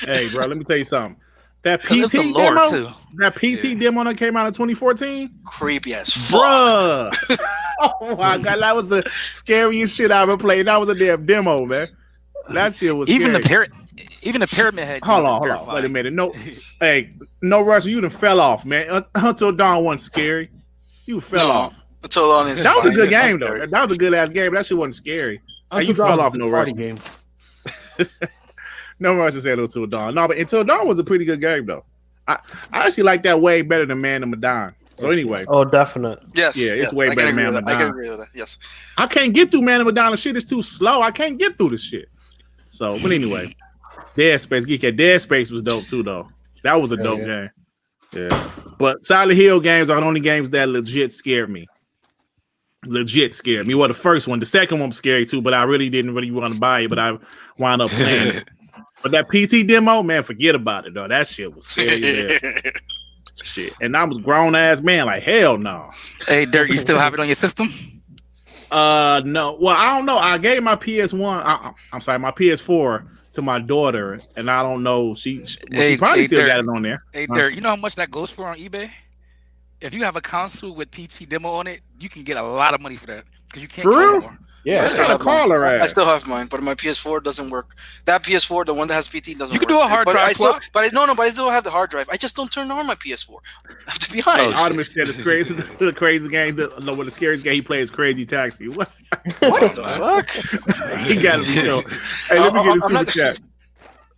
Speaker 1: Hey, bro, let me tell you something. That
Speaker 3: 'Cause it's the
Speaker 1: PT
Speaker 3: lore,
Speaker 1: demo,
Speaker 3: too.
Speaker 1: that PT demo that came out in 2014,
Speaker 4: creepy as fuck.
Speaker 1: bruh. Oh my god, that was the scariest shit I ever played. That was a damn demo, man. That shit was
Speaker 3: Even
Speaker 1: scary.
Speaker 3: the pyramid head.
Speaker 1: Hold on. Wait a minute. No, hey, no rush. You done fell off, man. Until Dawn wasn't scary. You fell off.
Speaker 4: Until on his
Speaker 1: That was a
Speaker 4: fine,
Speaker 1: good
Speaker 4: it's not
Speaker 1: game, though.
Speaker 4: scary.
Speaker 1: That was a good ass game. That shit wasn't scary. Hey, you fell off, no rush.
Speaker 5: game.
Speaker 1: No rush to say Until Dawn. No, but Until Dawn was a pretty good game, though. I actually like that way better than Man of Medan. So anyway,
Speaker 2: Oh, definite.
Speaker 4: Yes,
Speaker 1: Yeah, it's
Speaker 4: yes,
Speaker 1: way
Speaker 4: I can
Speaker 1: better
Speaker 4: agree
Speaker 1: than
Speaker 4: with that. I
Speaker 1: Man
Speaker 4: can
Speaker 1: of
Speaker 4: agree with that. Yes.
Speaker 1: I can't get through Man of Medan. The shit is too slow. I can't get through this shit. So, but anyway, Dead Space. Geek Dead Space was dope too, though. That was a dope game. Yeah. But Silent Hill games are the only games that legit scared me. Well, the first one. The second one was scary too, but I really didn't want to buy it, but I wound up playing it. But that PT demo, man, forget about it, though. That shit was scary as hell. Shit. And I was grown ass man, like hell no.
Speaker 3: Hey, Dirt, you still have it on your system?
Speaker 1: No. Well, I don't know. I gave my PS1, I'm sorry, my PS4 to my daughter, and I don't know. She probably still
Speaker 3: Dirt.
Speaker 1: got it on there.
Speaker 3: Hey, Dirt, you know how much that goes for on eBay? If you have a console with PT demo on it, you can get a lot of money for that because you can't
Speaker 1: For
Speaker 3: get
Speaker 1: real?
Speaker 3: more.
Speaker 5: Yeah,
Speaker 4: I
Speaker 1: I
Speaker 4: still
Speaker 1: gotta
Speaker 4: have
Speaker 1: call
Speaker 4: mine.
Speaker 1: her ass.
Speaker 4: I still have mine, but my PS4 doesn't work. That PS4, the one that has PT, doesn't work.
Speaker 3: You can do a hard
Speaker 4: but
Speaker 3: drive
Speaker 4: I still,
Speaker 3: swap.
Speaker 4: but I still have the hard drive. I just don't turn on my PS4. To be
Speaker 1: Hey,
Speaker 4: honest.
Speaker 1: Artemis said it's crazy. The crazy game. The scariest game he plays is Crazy Taxi. What?
Speaker 4: What the fuck?
Speaker 1: He gotta be killed. Hey, let me get this to the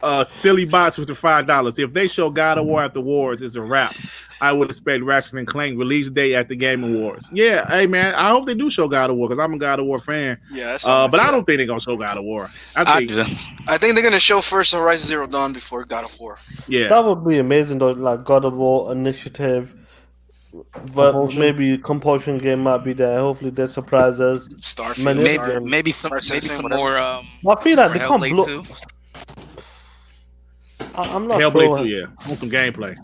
Speaker 1: chat. Silly bots with the $5. If they show God of War at the awards, it's a wrap. I would expect Ratchet & Clank release day at the Game Awards. Yeah, hey man, I hope they do show God of War because I'm a God of War fan.
Speaker 4: Yeah,
Speaker 1: But I don't think they're gonna show God of War.
Speaker 3: I do.
Speaker 4: I think they're gonna show first Horizon Zero Dawn before God of War.
Speaker 1: Yeah,
Speaker 2: That would be amazing though, like God of War Initiative. But
Speaker 5: Compulsion.
Speaker 2: maybe Compulsion game might be there. Hopefully they surprise us.
Speaker 4: Starfield.
Speaker 2: Maybe-
Speaker 4: Star-
Speaker 3: Maybe some
Speaker 4: whatever.
Speaker 3: more.
Speaker 2: I feel like they can't
Speaker 3: Hellblade
Speaker 2: blow.
Speaker 3: 2.
Speaker 2: I'm not
Speaker 1: Hellblade
Speaker 2: sure.
Speaker 1: 2. Yeah, want some gameplay.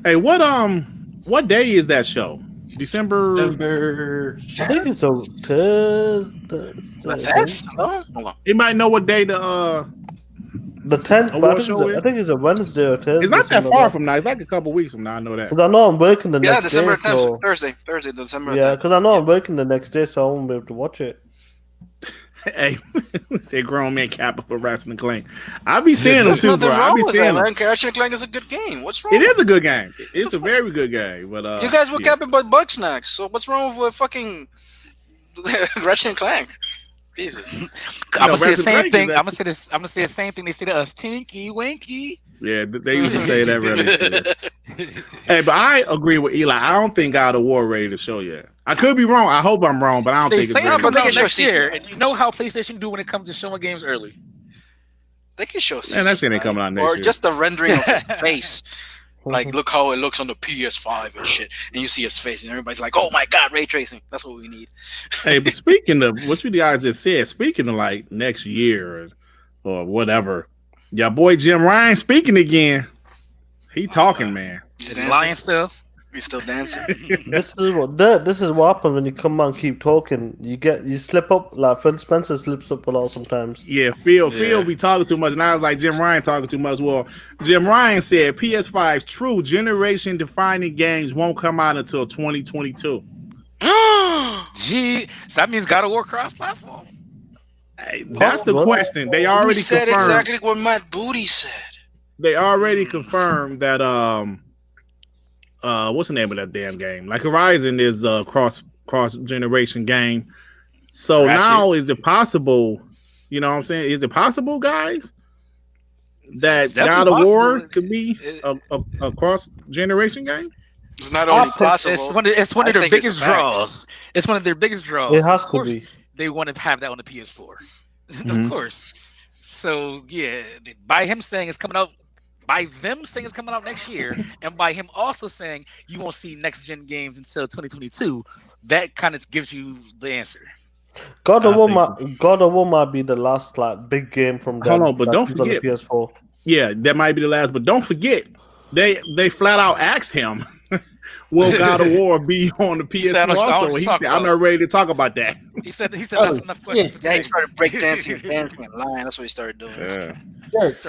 Speaker 1: Hey, what day is that show? December.
Speaker 2: I think it's a Thursday.
Speaker 4: Bethesda? Oh, hold on.
Speaker 1: You might know what day the
Speaker 2: The 10th,
Speaker 1: Award
Speaker 2: but I think,
Speaker 1: show
Speaker 2: I
Speaker 1: is?
Speaker 2: think it's a Wednesday or Thursday.
Speaker 1: It's not that
Speaker 2: something
Speaker 1: far
Speaker 2: like
Speaker 1: from now. It's like a couple weeks from now. I know that.
Speaker 2: Because I know I'm working the
Speaker 4: Yeah,
Speaker 2: next
Speaker 4: December
Speaker 2: day.
Speaker 4: 10th.
Speaker 2: So,
Speaker 4: Thursday, December
Speaker 2: yeah,
Speaker 4: 10th.
Speaker 2: because I know I'm working the next day, so I won't be able to watch it.
Speaker 1: Hey, say grown man Kappa for Ratchet & Clank. I be seeing them
Speaker 4: There's
Speaker 1: too,
Speaker 4: nothing
Speaker 1: bro. I
Speaker 4: wrong
Speaker 1: be
Speaker 4: with
Speaker 1: seeing
Speaker 4: that,
Speaker 1: them.
Speaker 4: man. Ratchet & Clank is a good game. What's wrong?
Speaker 1: It is a good game. It's a very good game. But
Speaker 4: You guys were
Speaker 1: yeah.
Speaker 4: capping by bug snacks, so what's wrong with fucking Ratchet & Clank? Jesus.
Speaker 3: I'm gonna say the
Speaker 1: Ratchet
Speaker 3: same
Speaker 1: Clank is
Speaker 3: thing.
Speaker 1: that-
Speaker 3: I'm gonna say the same thing they say to us. Tinky Winky.
Speaker 1: Yeah, they used to say that really. Hey, but I agree with Eli. I don't think God of War ready to show yet. I could be wrong. I hope I'm wrong, but I don't
Speaker 3: They
Speaker 1: think it's
Speaker 3: say it's
Speaker 1: ready.
Speaker 3: coming
Speaker 4: But
Speaker 3: out
Speaker 4: they
Speaker 3: next
Speaker 4: show
Speaker 3: year, and you know how PlayStation do when it comes to showing games early.
Speaker 4: They can show
Speaker 1: Man, that shit ain't coming out next
Speaker 4: or
Speaker 1: year.
Speaker 4: just the rendering of his face. Like, look how it looks on the PS5 and shit. And you see his face, and everybody's like, oh my god, ray tracing. That's what we need.
Speaker 1: Hey, but speaking of what you guys just said, speaking of like next year or whatever, your boy Jim Ryan speaking again. He talking, man.
Speaker 4: He's
Speaker 3: Is
Speaker 4: dancing.
Speaker 3: lying still?
Speaker 4: He's still dancing.
Speaker 2: This is what happens when you come on and keep talking. You slip up, like Phil Spencer slips up a lot sometimes.
Speaker 1: Yeah, Phil be talking too much, and I was like, Jim Ryan talking too much. Well, Jim Ryan said PS5's true generation-defining games won't come out until 2022.
Speaker 3: Gee, so that means God of War cross-platform.
Speaker 1: Hey, that's the
Speaker 2: What?
Speaker 1: question. They
Speaker 4: He
Speaker 1: already
Speaker 4: said
Speaker 1: confirmed.
Speaker 4: exactly what Matt Booty said.
Speaker 1: They already confirmed that what's the name of that damn game? Like Horizon is a cross generation game. So
Speaker 3: Ratchet.
Speaker 1: now is it possible? You know what I'm saying? Is it possible, guys, that
Speaker 3: It's
Speaker 1: God
Speaker 3: definitely
Speaker 1: of War
Speaker 3: possible.
Speaker 1: could be a cross generation game?
Speaker 4: It's not only possible.
Speaker 3: It's one
Speaker 4: I
Speaker 3: of their
Speaker 4: think it's
Speaker 3: biggest
Speaker 4: a fact.
Speaker 3: draws. It's one of their biggest draws.
Speaker 2: It has
Speaker 3: Of
Speaker 2: to
Speaker 3: course,
Speaker 2: be.
Speaker 3: they want to have that on the PS4.
Speaker 1: Mhm.
Speaker 3: Of course. So yeah, by him saying it's coming out, by them saying it's coming out next year, and by him also saying you won't see next gen games until 2022, that kind of gives you the answer.
Speaker 2: God of War might be the last like big game from them.
Speaker 1: Hold on, but don't forget
Speaker 2: on the PS4.
Speaker 1: Yeah, that might be the last. But don't forget, they flat out asked him, "Will God of War be on the PS4?" Also, he said, "I'm not ready to talk about that."
Speaker 3: He said that's enough questions.
Speaker 4: Yeah, he started breakdancing, dancing, and lying. That's what he started doing.
Speaker 1: Yeah.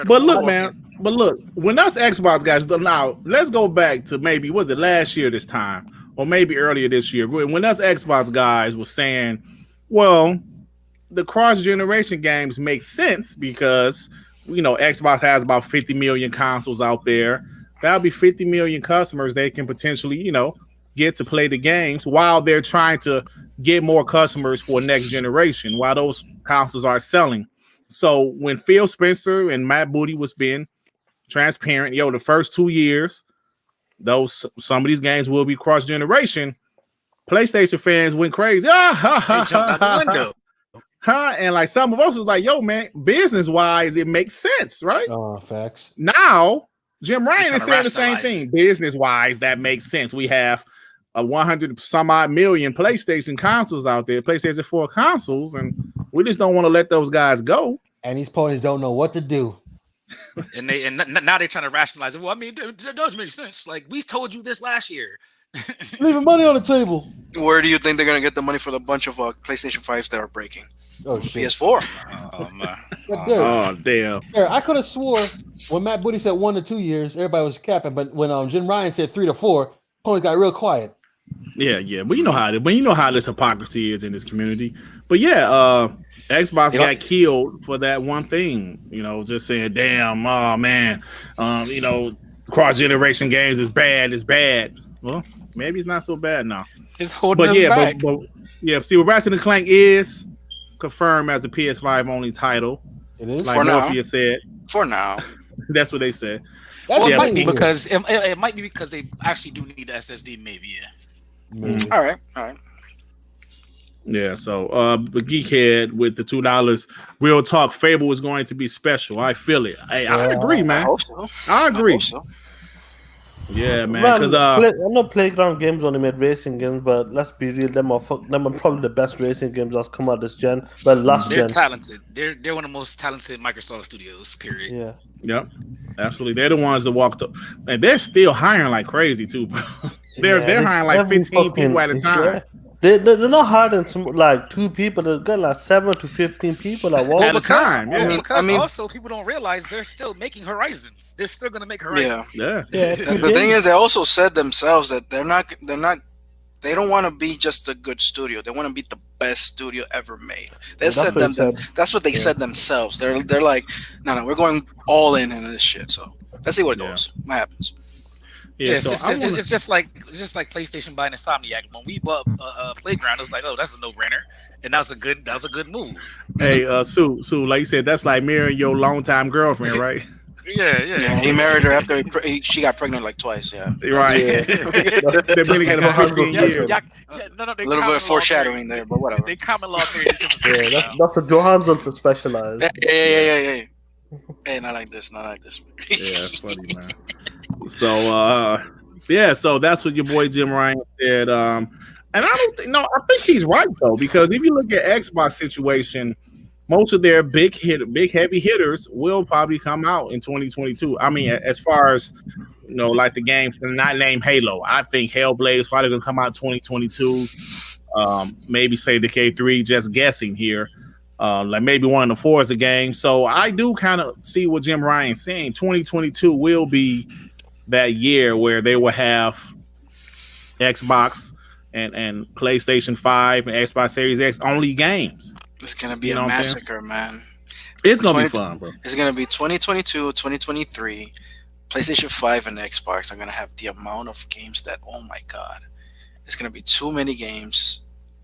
Speaker 1: But look, man. But look, when us Xbox guys, now let's go back to maybe was it last year this time, or maybe earlier this year, when us Xbox guys were saying, well, the cross-generation games make sense because Xbox has about 50 million consoles out there. That'll be 50 million customers they can potentially, get to play the games while they're trying to get more customers for next generation while those consoles are selling. So when Phil Spencer and Matt Booty was being transparent, the first 2 years, some of these games will be cross-generation. PlayStation fans went crazy. They jumped out the window. And like some of us was like, yo, man, business-wise, it makes sense, right?
Speaker 5: Oh, facts.
Speaker 1: Now, Jim Ryan is saying the same thing. Business-wise, that makes sense. We have 100 some odd million PlayStation consoles out there, PlayStation 4 consoles, and we just don't want to let those guys go.
Speaker 5: And these ponies don't know what to do.
Speaker 3: and now they're trying to rationalize it. Well, I mean, that does make sense. Like, we told you this last year.
Speaker 5: Leaving money on the table.
Speaker 4: Where do you think they're gonna get the money for the bunch of PlayStation 5s that are breaking?
Speaker 5: Oh shit.
Speaker 4: PS4.
Speaker 3: Oh man.
Speaker 1: Oh damn.
Speaker 5: I could have swore when Matt Booty said 1 to 2 years, everybody was capping, but when Jim Ryan said 3 to 4, ponies got real quiet.
Speaker 1: Yeah. But you know how this hypocrisy is in this community. But yeah, Xbox got killed for that one thing. Just saying, damn, oh man, cross-generation games is bad. It's bad. Well, maybe it's not so bad now.
Speaker 3: It's holding us back.
Speaker 1: But see, Ratchet & Clank is confirmed as a PS5 only title.
Speaker 5: It is
Speaker 1: like Morpheus said.
Speaker 4: For now,
Speaker 1: that's what they said.
Speaker 3: Well, it might be because it might be because they actually do need the SSD. Maybe,
Speaker 4: All right.
Speaker 1: Yeah. So, the Geekhead with the $2. Real talk. Fable is going to be special. I feel it. I agree, man.
Speaker 4: I hope so.
Speaker 1: I agree. Yeah, man. Because
Speaker 2: I know Playground Games only made racing games, but let's be real, them are probably the best racing games that's come out this gen. But
Speaker 3: they're talented. They're one of the most talented Microsoft studios. Period.
Speaker 2: Yeah.
Speaker 1: Yep. Absolutely. They're the ones that walked up, and they're still hiring like crazy too, bro. They're hiring like 15 people at a time.
Speaker 2: Yeah. They're not hiring like 2 people. They've got like 7 to 15 people at
Speaker 1: a time. Yeah.
Speaker 3: Because also people don't realize they're still making Horizons. They're still gonna make Horizons.
Speaker 1: Yeah.
Speaker 4: The thing is, they also said themselves that they don't want to be just a good studio. They want to be the best studio ever made. That's what they said themselves. They're like, no, we're going all in this shit. So let's see what goes. What happens.
Speaker 3: Yeah, it's just like PlayStation buying Insomniac. When we bought Playground, it was like, oh, that's a no-brainer, and that was a good move.
Speaker 1: Hey, Sue, like you said, that's like marrying your longtime girlfriend, right?
Speaker 3: Yeah.
Speaker 4: He married her after she got pregnant like twice. Yeah,
Speaker 1: right. They've been together for 15 years.
Speaker 4: A little bit of foreshadowing there, but whatever.
Speaker 3: They common law married.
Speaker 2: That's a Johansson for specialized.
Speaker 4: Hey, not like this.
Speaker 1: Yeah, that's funny, man. So, so that's what your boy Jim Ryan said. And I think he's right though, because if you look at Xbox situation, most of their big heavy hitters will probably come out in 2022. I mean, as far as like the games not named Halo, I think Hellblade is probably gonna come out 2022. Maybe say Decay 3, just guessing here. Like maybe one of the Forza games. So I do kind of see what Jim Ryan's saying. 2022 will be that year where they will have Xbox and PlayStation 5 and Xbox Series X only games.
Speaker 4: It's gonna be a massacre, man.
Speaker 1: It's gonna be fun, bro.
Speaker 4: It's gonna be 2022, 2023. PlayStation 5 and Xbox are gonna have the amount of games that, oh my god, it's gonna be too many games,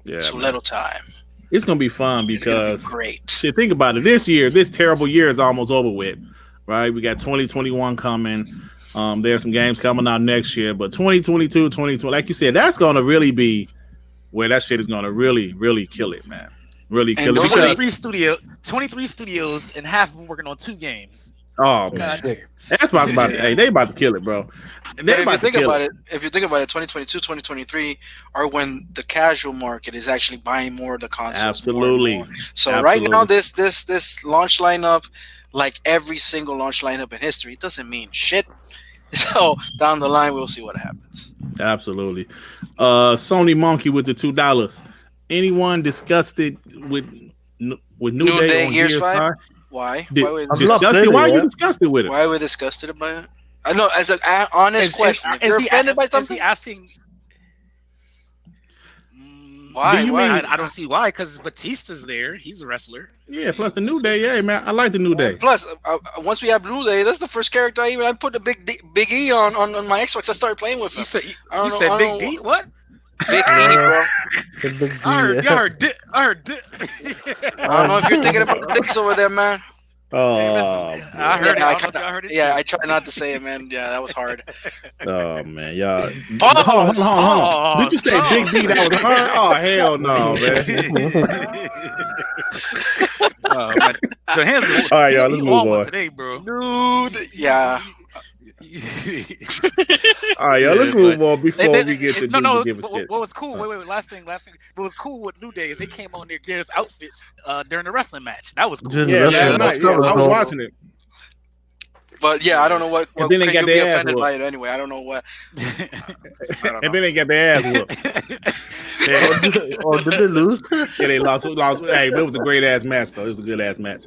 Speaker 4: too little time.
Speaker 1: It's gonna be fun because
Speaker 4: great.
Speaker 1: Shit, think about it. This terrible year is almost over with, right? We got 2021 coming. There's some games coming out next year, but 2022, 2020, like you said, that's gonna really be where that shit is gonna really, really kill it, man. Really kill it.
Speaker 3: 23 studios, and half of them working on 2 games.
Speaker 1: Oh man, Xbox about to, they about to kill it, bro.
Speaker 4: If you think about it, 2022, 2023 are when the casual market is actually buying more of the consoles.
Speaker 1: Absolutely.
Speaker 4: So right now, this launch lineup, like every single launch lineup in history, it doesn't mean shit. So down the line, we'll see what happens.
Speaker 1: Absolutely. Sony Monkey with the $2. Anyone disgusted with New Day on
Speaker 4: Gears 5? Why? Why are
Speaker 1: you disgusted with it?
Speaker 4: Why are we disgusted about it? I know, as an honest question. If you're offended by something,
Speaker 3: is he asking?
Speaker 4: Why?
Speaker 3: I don't see why. Because Batista's there. He's a wrestler.
Speaker 1: Yeah. Plus the New Day. Yeah, man. I like the New Day.
Speaker 4: Plus, once we have New Day, that's the first character I put the Big E on my Xbox. I started playing with him.
Speaker 3: You said Big D? What?
Speaker 4: Big E, bro.
Speaker 3: I heard Dick.
Speaker 4: I don't know if you're thinking about the dicks over there, man.
Speaker 3: I heard it. I heard it.
Speaker 4: Yeah, I tried not to say it, man. Yeah, that was hard.
Speaker 1: Oh man, y'all. Hold on. Did you say Big D? That was hard. Oh hell no, man.
Speaker 3: So hands.
Speaker 1: All right, y'all. Let's move on
Speaker 3: today, bro.
Speaker 4: Dude, yeah.
Speaker 1: All right, y'all. Let's move on before we get to
Speaker 3: what was cool? Wait. Last thing. What was cool with New Day is they came on their Gears outfits during the wrestling match. That was cool.
Speaker 1: Yeah, I was watching it.
Speaker 4: But yeah, I don't know what
Speaker 1: and then they got their ass
Speaker 4: offended by it anyway. I don't know what.
Speaker 1: And then they got their ass whooped.
Speaker 2: Did they lose?
Speaker 1: Yeah, they lost. Hey, it was a great ass match though. It was a good ass match.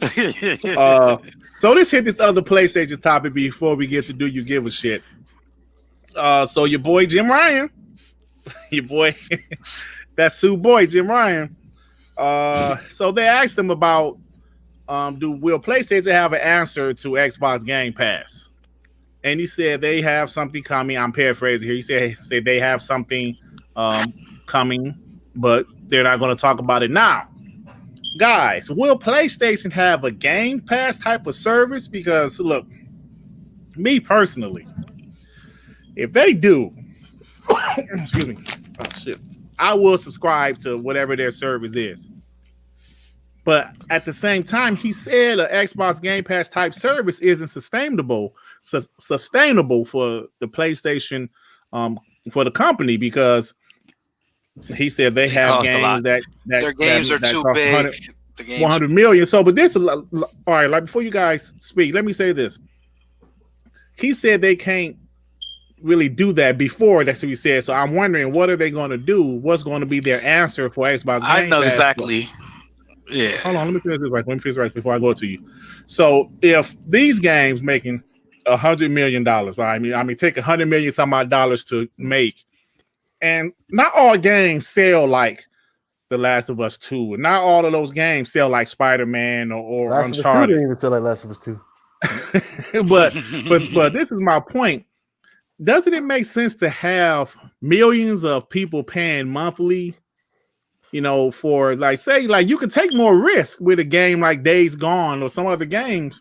Speaker 1: So let's hit this other PlayStation topic before we get to do you give a shit. So your boy Jim Ryan, that Sue boy Jim Ryan. So they asked him about will PlayStation have an answer to Xbox Gamepass? And he said they have something coming. I'm paraphrasing here. He said they have something coming, but they're not going to talk about it now. Guys, will PlayStation have a Game Pass type of service? Because look, me personally, if they do, excuse me, oh shit, I will subscribe to whatever their service is. But at the same time, he said an Xbox Game Pass type service isn't sustainable for the PlayStation, for the company, because he said they have games that
Speaker 4: their games are too big.
Speaker 1: 100 million. So, but this is all right. Like before you guys speak, let me say this. He said they can't really do that before. That's what he said. So I'm wondering, what are they going to do? What's going to be their answer for Xbox Game
Speaker 3: I know
Speaker 1: Pass?
Speaker 3: exactly. Yeah.
Speaker 1: Hold on. Let me finish this right before I go to you. So if these games making $100 million, right? I mean, take $100 million some odd dollars to make, and not all games sell like The Last of Us 2, and not all of those games sell like Spider-Man or Uncharted.
Speaker 5: Didn't even sell like Last of Us 2.
Speaker 1: but this is my point. Doesn't it make sense to have millions of people paying monthly? For you can take more risk with a game like Days Gone or some other games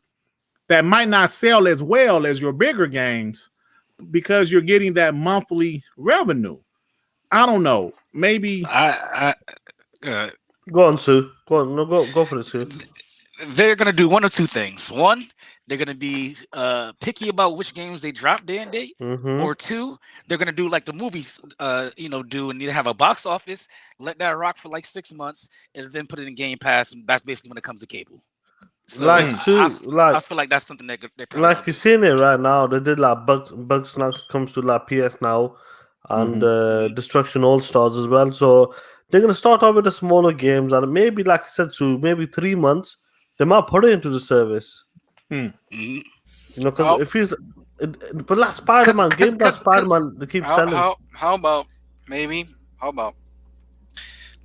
Speaker 1: that might not sell as well as your bigger games because you're getting that monthly revenue. I don't know. Maybe
Speaker 2: go on, Sue. Go on. No, go for it, Sue.
Speaker 3: They're gonna do one of two things. One, they're gonna be picky about which games they drop day and date, or two, they're gonna do like the movies, do, and either have a box office, let that rock for like 6 months, and then put it in Game Pass, and that's basically when it comes to cable. So I feel like that's something they're
Speaker 2: like you're seeing it right now. They did like Bugsnax comes to like PS now, and Destruction All Stars as well. So they're gonna start off with the smaller games, and maybe, like I said, Sue, maybe 3 months they might put it into the service. Because if he's, but like Spider-Man, games like Spider-Man, they keep selling.
Speaker 4: How about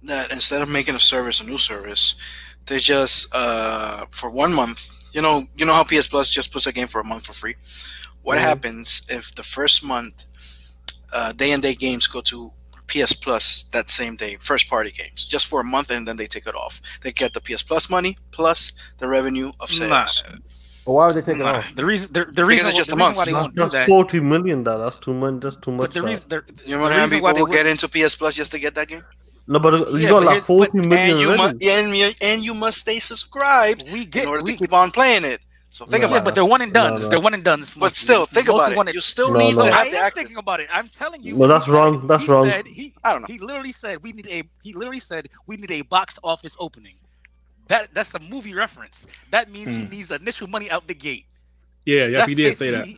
Speaker 4: that instead of making a new service, they just for 1 month. You know how PS Plus just puts a game for a month for free. What happens if the first month day and date games go to PS Plus that same day, first party games, just for a month, and then they take it off? They get the PS Plus money plus the revenue of sales.
Speaker 5: But why would they take it off?
Speaker 3: The reason
Speaker 4: just a month.
Speaker 3: Why they won't do
Speaker 2: That's
Speaker 3: that.
Speaker 2: $40 million. That's too much. That's too much.
Speaker 3: But the reason
Speaker 4: how many people will get into PS Plus just to get that game?
Speaker 2: No, but you got like 40 million.
Speaker 4: And you must stay subscribed in order to keep on playing it. So think about it.
Speaker 3: But they're one and done.
Speaker 2: No.
Speaker 3: They're one and done.
Speaker 4: But still, think about it. You still
Speaker 2: No,
Speaker 4: need
Speaker 2: no.
Speaker 4: to
Speaker 3: I
Speaker 4: have the
Speaker 3: am
Speaker 4: active.
Speaker 3: thinking about it. I'm telling you.
Speaker 2: No, that's wrong. That's wrong.
Speaker 4: I don't know.
Speaker 3: He literally said we need a. He literally said we need a box office opening. That's a movie reference. That means he needs initial money out the gate.
Speaker 1: Yeah, he did say that.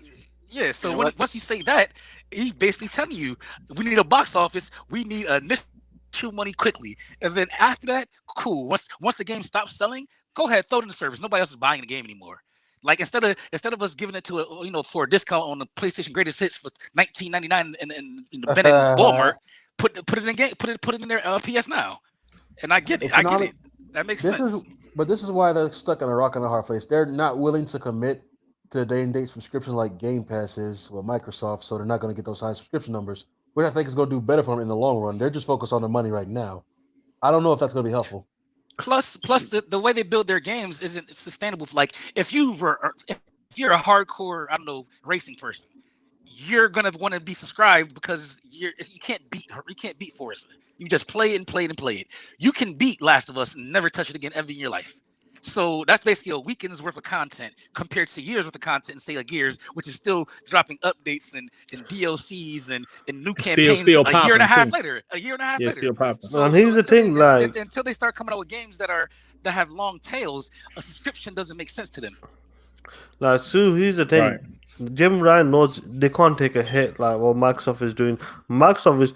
Speaker 3: Yeah, so once you say that, he's basically telling you we need a box office. We need initial money quickly, and then after that, cool. Once the game stops selling, go ahead, throw it in the service. Nobody else is buying the game anymore. Like instead of us giving it to for a discount on the PlayStation Greatest Hits for $19.99 in the Bennett Walmart, put it in game, put it in their PS Now, and I get it. That makes sense.
Speaker 5: But this is why they're stuck in a rock and a hard place. They're not willing to commit to a day and date subscription like Game Pass is with Microsoft, so they're not going to get those high subscription numbers, which I think is going to do better for them in the long run. They're just focused on the money right now. I don't know if that's going to be helpful.
Speaker 3: Plus, the way they build their games isn't sustainable. Like if you're a hardcore, I don't know, racing person, you're gonna want to be subscribed because you can't beat Forza. You just play it and play it and play it. You can beat Last of Us and never touch it again ever in your life. So that's basically a weekend's worth of content compared to years worth of content in say like Gears, which is still dropping updates and DLCs and new campaigns
Speaker 1: still
Speaker 3: a year and a half
Speaker 1: too.
Speaker 3: later.
Speaker 1: Still popping.
Speaker 2: And here's the thing, like
Speaker 3: until they start coming out with games that have long tails, a subscription doesn't make sense to them.
Speaker 2: Like, Sue, here's the thing.
Speaker 1: Right.
Speaker 2: Jim Ryan knows they can't take a hit like what Microsoft is doing. Microsoft is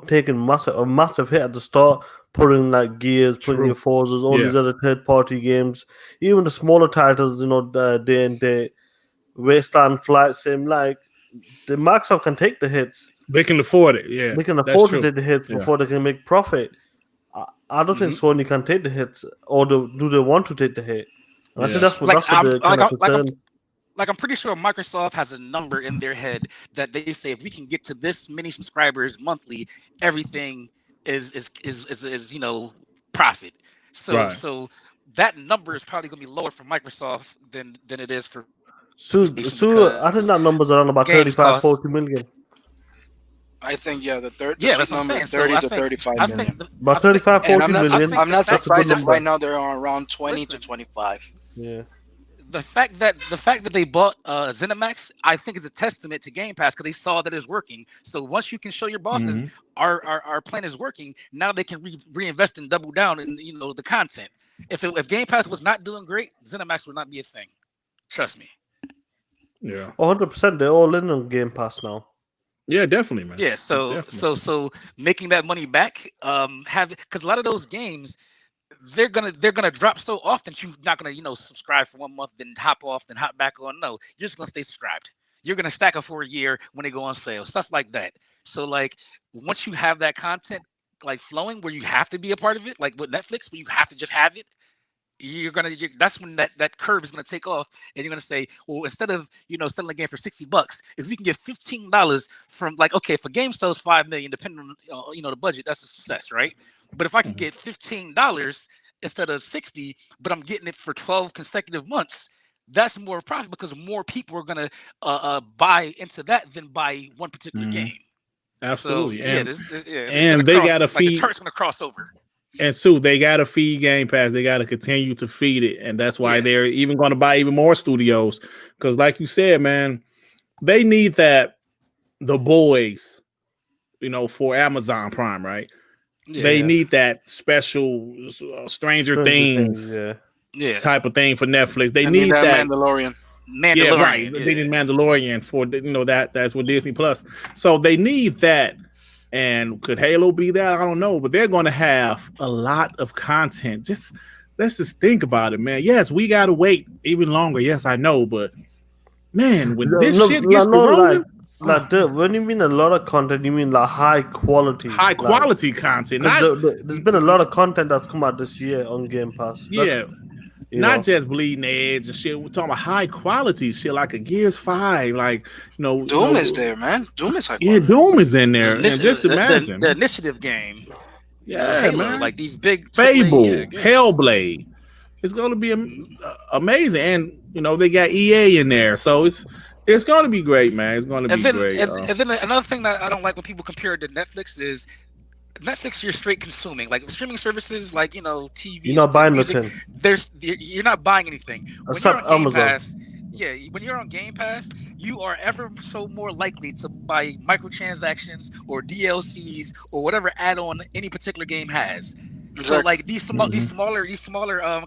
Speaker 2: taking a massive hit at the start, putting like Gears, putting your Forzas, all these other third-party games, even the smaller titles, day and day, Wasteland, Flight Sim. Like, the Microsoft can take the hits.
Speaker 1: They can afford it. Yeah,
Speaker 2: they can afford to take the hits before they can make profit. I don't think Sony can take the hits, or do they want to take the hit? And I think that's what they're kind of concerned.
Speaker 3: Like I'm pretty sure Microsoft has a number in their head that they say if we can get to this many subscribers monthly, everything is profit. So that number is probably gonna be lower for Microsoft than it is for.
Speaker 2: So I think that number's around about 35-40 million.
Speaker 4: I think the third.
Speaker 3: Yeah, that's what I'm saying.
Speaker 4: 30 to 35 million.
Speaker 2: About 35-40 million.
Speaker 4: I'm not surprised if right now they're on around 20 to 25.
Speaker 2: Yeah.
Speaker 3: The fact that they bought ZeniMax, I think is a testament to Game Pass because they saw that it's working. So once you can show your bosses our plan is working, now they can reinvest and double down in the content. If Game Pass was not doing great, ZeniMax would not be a thing. Trust me.
Speaker 1: Yeah.
Speaker 2: 100%. They're all in on Game Pass now.
Speaker 1: Yeah, definitely, man.
Speaker 3: Yeah. So making that money back, because a lot of those games. They're gonna drop so often you're not gonna subscribe for 1 month, then hop off, then hop back on. No, you're just gonna stay subscribed. You're gonna stack up for a year when they go on sale, stuff like that. So like once you have that content like flowing where you have to be a part of it, like with Netflix, where you have to just have it, that's when that curve is gonna take off, and you're gonna say, well, instead of selling a game for $60, if we can get $15 from if a game sells 5 million, depending on the budget, that's a success, right? But if I can get $15 instead of $60, but I'm getting it for 12 consecutive months, that's more profit because more people are gonna buy into that than buy one particular game.
Speaker 1: Absolutely,
Speaker 3: so,
Speaker 1: and they got to feed.
Speaker 3: The chart's gonna cross over.
Speaker 1: And Sue, they got to feed Game Pass. They got to continue to feed it, and that's why they're even going to buy even more studios. Because, like you said, man, they need that. The boys, for Amazon Prime, right? Yeah. They need that special Stranger Things type of thing for Netflix. They need that
Speaker 4: Mandalorian.
Speaker 1: Yeah, right. They need Mandalorian for that's with Disney Plus. So they need that. And could Halo be that? I don't know, but they're going to have a lot of content. Let's just think about it, man. Yes, we got to wait even longer. Yes, I know, but man, when this shit gets rolling.
Speaker 2: When you mean a lot of content, you mean like high quality
Speaker 1: content.
Speaker 2: There's been a lot of content that's come out this year on Game Pass.
Speaker 1: Not just bleeding edge and shit. We're talking about high quality shit like a Gears 5,
Speaker 4: Doom is there, man. Doom is high quality.
Speaker 1: Yeah, Doom is in there. And just imagine
Speaker 3: the initiative game.
Speaker 1: Yeah,
Speaker 3: Halo,
Speaker 1: man.
Speaker 3: Like these big
Speaker 1: Fable, Hellblade. It's going to be amazing, and they got EA in there, so it's going to be great, man. It's going to be great.
Speaker 3: And then another thing that I don't like when people compare it to Netflix is Netflix, you're straight consuming. Like streaming services, like TV.
Speaker 2: You're not buying
Speaker 3: music,
Speaker 2: nothing.
Speaker 3: You're not buying anything. When you're
Speaker 2: Except
Speaker 3: on Game
Speaker 2: Amazon.
Speaker 3: Pass, yeah, when you're on Game Pass, you are ever so more likely to buy microtransactions or DLCs or whatever add-on any particular game has. So like these smaller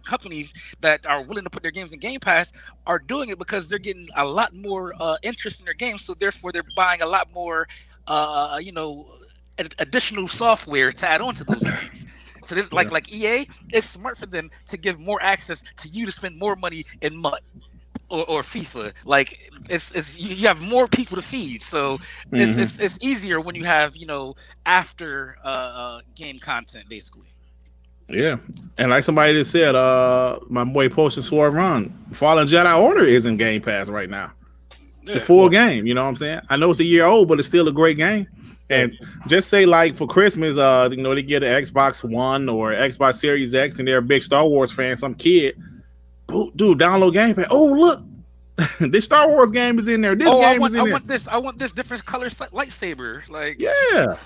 Speaker 3: companies that are willing to put their games in Game Pass are doing it because they're getting a lot more interest in their games. So therefore, they're buying a lot more, additional software to add on to those games. So like EA, it's smart for them to give more access to you to spend more money in MUT or FIFA. Like it's you have more people to feed, so it's easier when you have after game content basically.
Speaker 1: Yeah, and like somebody just said, my boy Potion Sword Run, Fallen Jedi Order is in Game Pass right now. The full game, you know what I'm saying? I know it's a year old, but it's still a great game. And just say like for Christmas, they get an Xbox One or Xbox Series X, and they're a big Star Wars fan. Some kid, dude, download Game Pass. Oh look, this Star Wars game is in there. This game is in there.
Speaker 3: I want this different color lightsaber. Like
Speaker 1: yeah.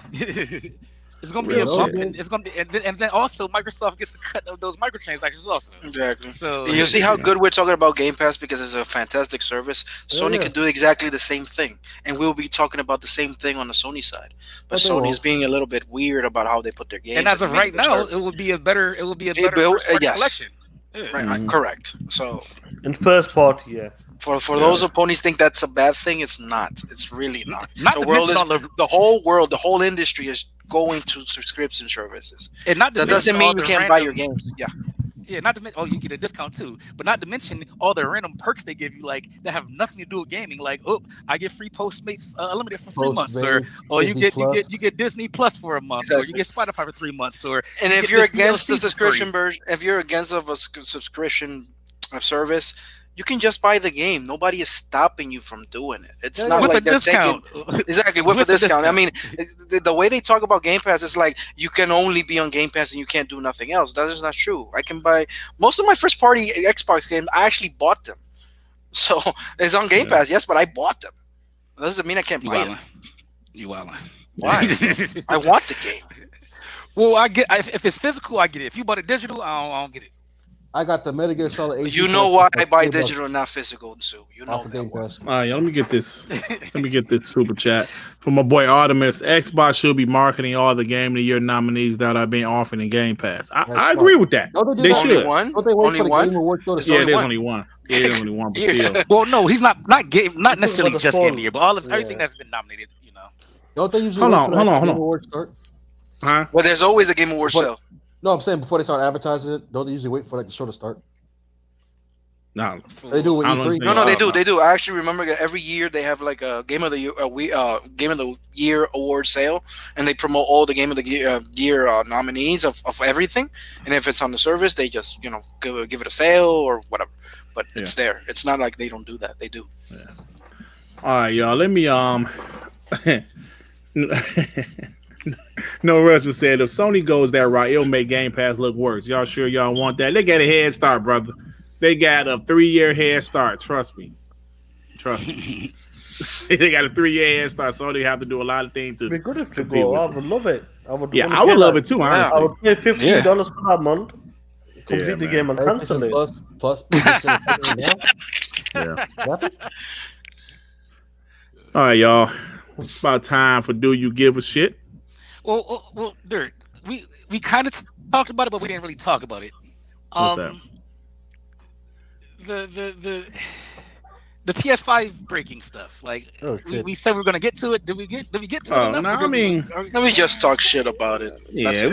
Speaker 3: It's gonna be a bump, and it's gonna be, and then also Microsoft gets a cut of those microtransactions also.
Speaker 4: Exactly.
Speaker 3: So
Speaker 4: you see how good we're talking about Game Pass because it's a fantastic service. Sony can do exactly the same thing, and we'll be talking about the same thing on the Sony side. But Sony is being a little bit weird about how they put their games.
Speaker 3: And as of right now, it would be a better first-party selection. Yeah.
Speaker 4: Right, correct. So
Speaker 2: in first party, yeah.
Speaker 4: For those opponents think that's a bad thing, it's not. It's really not. The whole industry is going to subscription services.
Speaker 3: And that
Speaker 4: doesn't mean you can't buy your games.
Speaker 3: Yeah, not to mention, you get a discount too. But not to mention all the random perks they give you, like that have nothing to do with gaming. Like, I get free Postmates unlimited for 3 months, or you get Disney Plus for a month, or you get Spotify for 3 months, or.
Speaker 4: And if you're against the subscription version, if you're against a subscription service, you can just buy the game. Nobody is stopping you from doing it. It's not like they're
Speaker 3: discount.
Speaker 4: Exactly with a discount. I mean, the way they talk about Game Pass is like you can only be on Game Pass and you can't do nothing else. That is not true. I can buy most of my first party Xbox games. I actually bought them, so it's on Game Pass. Yes, but I bought them. That doesn't mean I can't buy them.
Speaker 3: You wildin'.
Speaker 4: Why? I want the game.
Speaker 3: Well, if it's physical, I get it. If you bought it digital, I don't get it.
Speaker 5: I got the Metal Gear Solid 8.
Speaker 4: You know why I buy digital and not physical, too. You know that.
Speaker 1: All right, let me get this. Let me get this super chat from my boy Artemis. Xbox should be marketing all the Game of the Year nominees that are being offered in Game Pass. I agree with that. They should.
Speaker 4: Only one? Only one?
Speaker 1: Yeah, there's only one. Yeah, there's only one. But still.
Speaker 3: Well, no, he's not necessarily just Game of the Year, but everything that's been nominated.
Speaker 5: Don't they usually
Speaker 1: hold on. Huh?
Speaker 4: Well, there's always a Game Awards sale.
Speaker 5: No, I'm saying before they start advertising it, don't they usually wait for the show to start?
Speaker 1: No,
Speaker 5: they do with E3.
Speaker 4: No, they do. They do. I actually remember that every year they have like a Game of the Year award sale, and they promote all the Game of the Year nominees of everything. And if it's on the service, they just give it a sale or whatever. But it's there. It's not like they don't do that. They do.
Speaker 1: Yeah. All right, y'all. Let me No, Russell said if Sony goes that route, it'll make Game Pass look worse. Y'all sure y'all want that? They got a head start, brother. They got a 3-year head start. Trust me. They got a 3-year head start, so they have to do a lot of things to.
Speaker 2: It'd be good if they go. I would love it.
Speaker 1: I would love it too. Honestly,
Speaker 2: I would pay $50 for that month, complete the game, and cancel it.
Speaker 5: Plus.
Speaker 1: Yeah. All right, y'all. It's about time for Do You Give a Shit?
Speaker 3: Well, Dirt. We kind of talked about it, but we didn't really talk about it.
Speaker 1: What's that?
Speaker 3: The PS5 breaking stuff. Like we said we were gonna get to it. Did we get to it?
Speaker 4: No, let me just talk shit about it.
Speaker 1: Yeah, like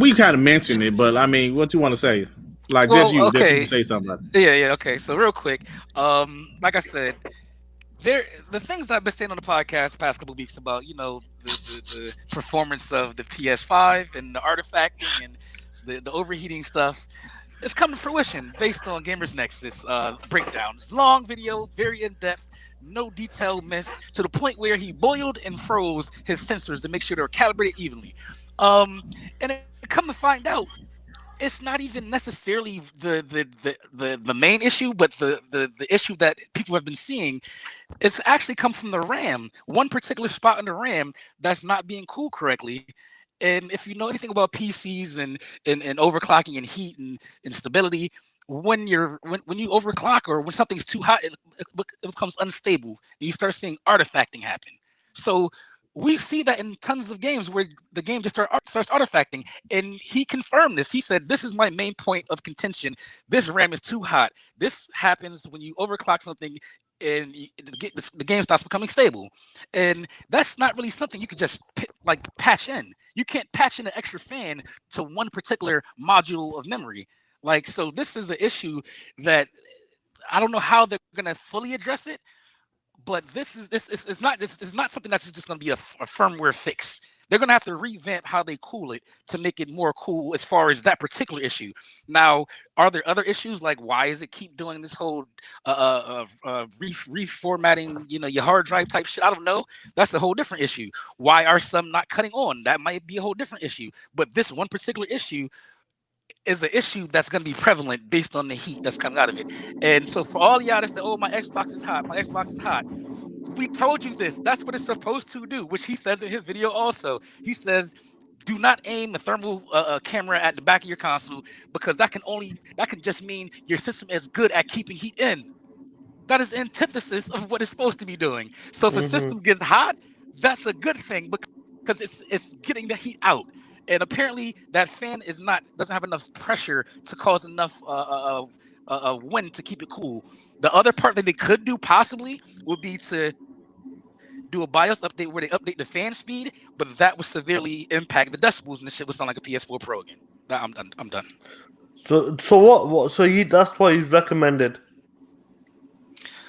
Speaker 1: we kind of mentioned it, but I mean, what you want to say? Like just you say something about it.
Speaker 3: Yeah. Okay. So real quick, like I said. The things that I've been saying on the podcast the past couple of weeks about, the performance of the PS5 and the artifacting and the overheating stuff, it's come to fruition based on Gamers Nexus breakdown. It's long video, very in-depth, no detail missed, to the point where he boiled and froze his sensors to make sure they were calibrated evenly. And come to find out, it's not even necessarily the main issue, but the issue that people have been seeing, it's actually come from the RAM. One particular spot in the RAM that's not being cooled correctly. And if you know anything about PCs and overclocking and heat and stability, when you overclock or when something's too hot, it becomes unstable. And you start seeing artifacting happen. So we see that in tons of games where the game just starts artifacting, and he confirmed this. He said, "This is my main point of contention. This RAM is too hot. This happens when you overclock something, and the game stops becoming stable." And that's not really something you could just patch in. You can't patch in an extra fan to one particular module of memory. So this is an issue that I don't know how they're gonna fully address it. But it's not something that's just going to be a firmware fix. They're going to have to revamp how they cool it to make it more cool as far as that particular issue. Now, are there other issues like why is it keep doing this whole reformatting, your hard drive type shit? I don't know. That's a whole different issue. Why are some not cutting on? That might be a whole different issue. But this one particular issue is an issue that's going to be prevalent based on the heat that's coming out of it. And so for all y'all that say, "Oh, my Xbox is hot, my Xbox is hot," we told you this. That's what it's supposed to do, which he says in his video also. He says, do not aim a thermal camera at the back of your console, because that can just mean your system is good at keeping heat in. That is the antithesis of what it's supposed to be doing. So if a system gets hot, that's a good thing because it's getting the heat out. And apparently that fan doesn't have enough pressure to cause enough wind to keep it cool. The other part that they could do possibly would be to do a BIOS update where they update the fan speed, but that would severely impact the decibels and the shit would sound like a PS4 Pro again. I'm done.
Speaker 2: So what? So that's what he's recommended.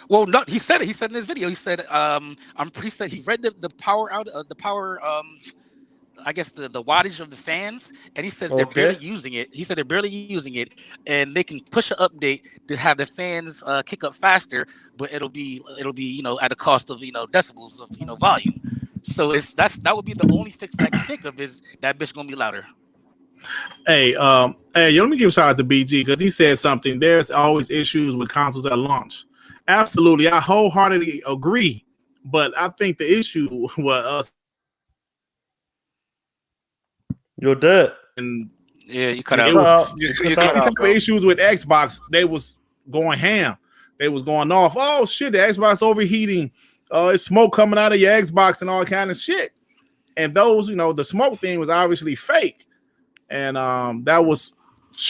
Speaker 3: Well, no, he said it. He said in his video. He said, he said he read the power out, the power. I guess the wattage of the fans, and he says they're barely using it. He said they're barely using it, and they can push an update to have the fans kick up faster, but it'll be at a cost of decibels of volume. So that would be the only fix I can think of, is that bitch gonna be louder.
Speaker 1: Hey, let me give a shout out to BG because he said something. There's always issues with consoles at launch. Absolutely, I wholeheartedly agree. But I think the issue was us.
Speaker 2: You're dead.
Speaker 1: And
Speaker 3: yeah, you cut out.
Speaker 1: You cut out, bro. Issues with Xbox, they was going ham. They was going off. Oh shit, the Xbox overheating. It's smoke coming out of your Xbox and all kind of shit. And those, the smoke thing was obviously fake. And that was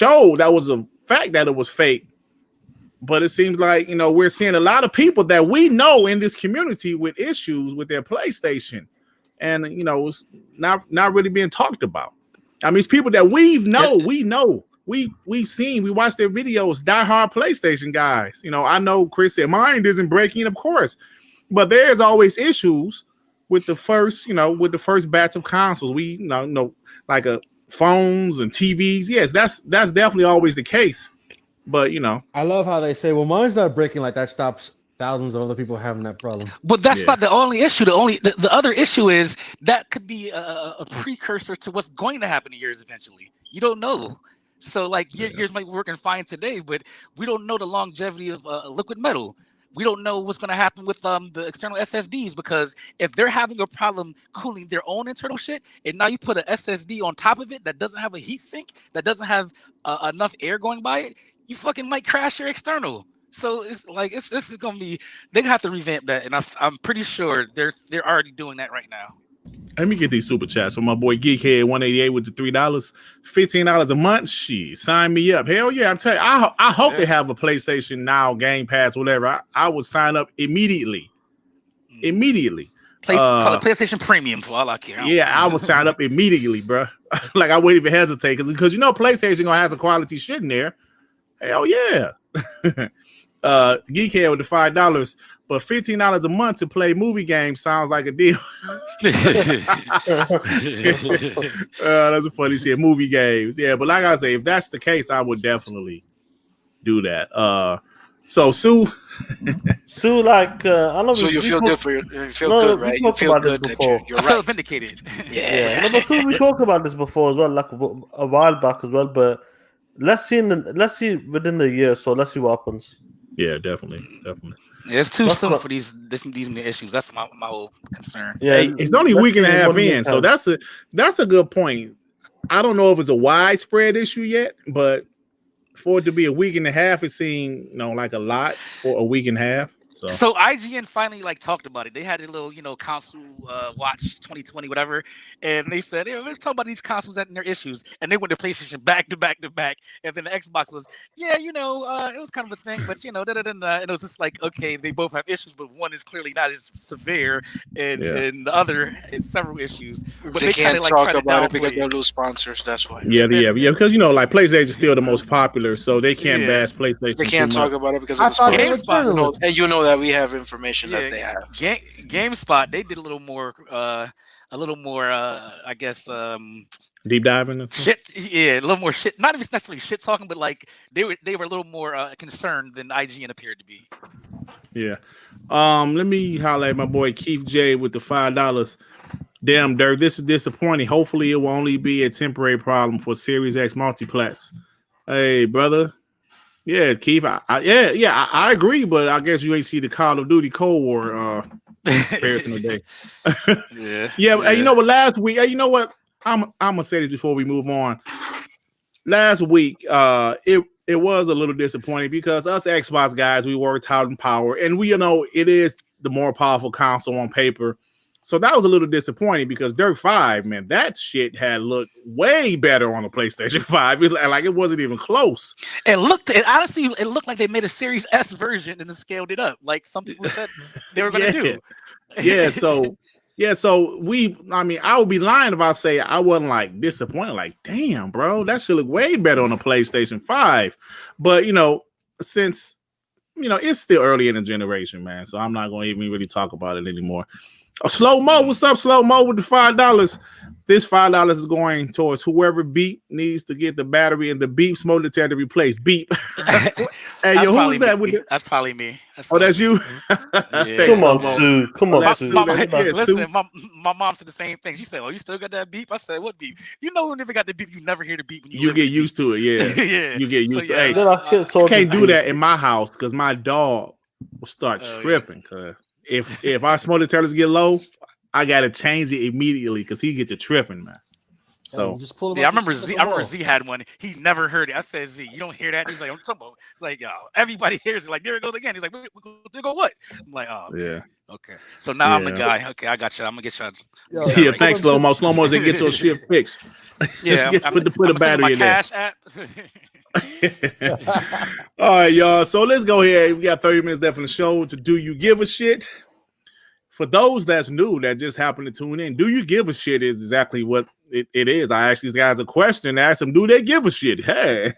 Speaker 1: a fact that it was fake. But it seems like, we're seeing a lot of people that we know in this community with issues with their PlayStation. And, it's not really being talked about. I mean, it's people that we know, we've seen, we watched their videos, diehard PlayStation guys. I know Chris said mine isn't breaking, of course, but there's always issues with the first batch of consoles. We know like phones and TVs. Yes, that's definitely always the case. But
Speaker 5: I love how they say, well, mine's not breaking, like that stops thousands of other people having that problem.
Speaker 3: But that's not the only issue. The other issue is that could be a precursor to what's going to happen in years eventually. You don't know. So years might be working fine today, but we don't know the longevity of liquid metal. We don't know what's going to happen with the external SSDs, because if they're having a problem cooling their own internal shit, and now you put an SSD on top of it that doesn't have a heat sink, that doesn't have enough air going by it, you fucking might crash your external. So this is gonna be, they have to revamp that, and I'm pretty sure they're already doing that right now.
Speaker 1: Let me get these super chats from my boy Geekhead 188 with the $3, $15 a month. Shit, sign me up. Hell yeah, I'm telling you, I hope they have a PlayStation Now, Game Pass, whatever. I would sign up immediately. Call it PlayStation Premium for all I care. I would sign up immediately, bro. Like I wouldn't even hesitate because PlayStation gonna have some quality shit in there. Hell yeah. Geekhead with the $5, but $15 a month to play movie games sounds like a deal. That's a funny shit. Movie games, yeah. But like I say, if that's the case, I would definitely do that. So Sue, I know.
Speaker 4: So you feel good good, right? You feel good that you're right.
Speaker 3: I feel vindicated.
Speaker 2: Yeah. Number two, we talked about this before as well, like a while back as well, but. let's see within the year. So let's see what happens.
Speaker 1: Yeah, definitely.
Speaker 3: Yeah, it's too
Speaker 2: That's
Speaker 3: soon
Speaker 2: what-
Speaker 3: for these issues. That's my whole concern.
Speaker 2: Yeah,
Speaker 1: Hey, it's only a
Speaker 2: let's
Speaker 1: week and a
Speaker 2: see
Speaker 1: half
Speaker 2: 1 year
Speaker 1: in, so
Speaker 2: time.
Speaker 1: that's a good point. I don't know if it's a widespread issue yet, but for it to be a week and a half, it seemed like a lot for a week and a half.
Speaker 3: So IGN finally talked about it. They had a little, console watch 2020, whatever, and they said, we're talking about these consoles and their issues, and they went to PlayStation back to back to back, and then the Xbox was, it was kind of a thing, but and it was just like, okay, they both have issues, but one is clearly not as severe, and the other is several issues. But
Speaker 4: they can't
Speaker 3: kinda,
Speaker 4: talk
Speaker 3: try to
Speaker 4: about it
Speaker 3: downplay
Speaker 4: because they'll lose sponsors. That's why.
Speaker 1: Yeah, because PlayStation is still the most popular, so they can't bash PlayStation.
Speaker 4: They can't
Speaker 1: too
Speaker 4: talk
Speaker 1: much.
Speaker 4: about it because
Speaker 5: I
Speaker 4: of the
Speaker 5: thought they were
Speaker 4: sponsors.
Speaker 5: journalists.
Speaker 4: And you know that we have information that they have.
Speaker 3: GameSpot, they did a little more, I guess,
Speaker 1: Deep diving.
Speaker 3: shit. Yeah, a little more shit. Not even necessarily shit talking, but they were a little more concerned than IGN appeared to be.
Speaker 1: Yeah. Let me holler at my boy Keith J with the $5. Damn, Dirt, this is disappointing. Hopefully, it will only be a temporary problem for Series X multiplats. Hey, brother. Yeah, Keith. I agree, but I guess you ain't see the Call of Duty Cold War comparison today. Yeah. You know what? Last week, you know what? I'm gonna say this before we move on. Last week, it was a little disappointing because us Xbox guys, we worked hard in power, and we it is the more powerful console on paper. So that was a little disappointing because Dirt 5, man, that shit had looked way better on the PlayStation 5. It wasn't even close.
Speaker 3: Honestly, it looked like they made a Series S version and then scaled it up, like some people said they were going to do.
Speaker 1: So I would be lying if I say I wasn't disappointed. Like, damn, bro, that should look way better on the PlayStation 5. But since it's still early in the generation, man, so I'm not going to even really talk about it anymore. Slow Mo, what's up, Slow Mo, with the $5? This $5 is going towards whoever Beep needs to get the battery and the Beep smoke detector replaced. Beep. Hey, yo, who was that?
Speaker 3: That's probably me.
Speaker 1: That's you?
Speaker 2: Come on, Sue.
Speaker 3: Listen, my mom said the same thing. She said, "Oh, you still got that beep?" I said, "What beep?" You never got the beep. You never hear the beep when
Speaker 1: you get used to it. Yeah,
Speaker 3: yeah.
Speaker 1: You get used to it. Hey,
Speaker 2: I
Speaker 1: can't do that in my house because my dog will start tripping. Cause if our smoke detectors get low, I gotta change it immediately because he get to tripping, man. So
Speaker 5: just pull
Speaker 3: I remember Z had one. He never heard it. I said, Z, you don't hear that? He's like, I'm talking about, yo, everybody hears it. Like, there it goes again. He's like, there go what? I'm like, oh, okay. Okay. So now I'm the guy. Okay, I got you. I'm gonna get you.
Speaker 1: Thanks, Slow Mo. Slow Mo's and get your shit fixed.
Speaker 3: Yeah,
Speaker 1: put a battery in there.
Speaker 3: Cash app.
Speaker 1: All right, y'all. So let's go here. We got 30 minutes left in the show to Do You Give a Shit? For those that's new, that just happened to tune in, do you give a shit is exactly what it is. I asked these guys a question. I asked them, do they give a shit? Hey.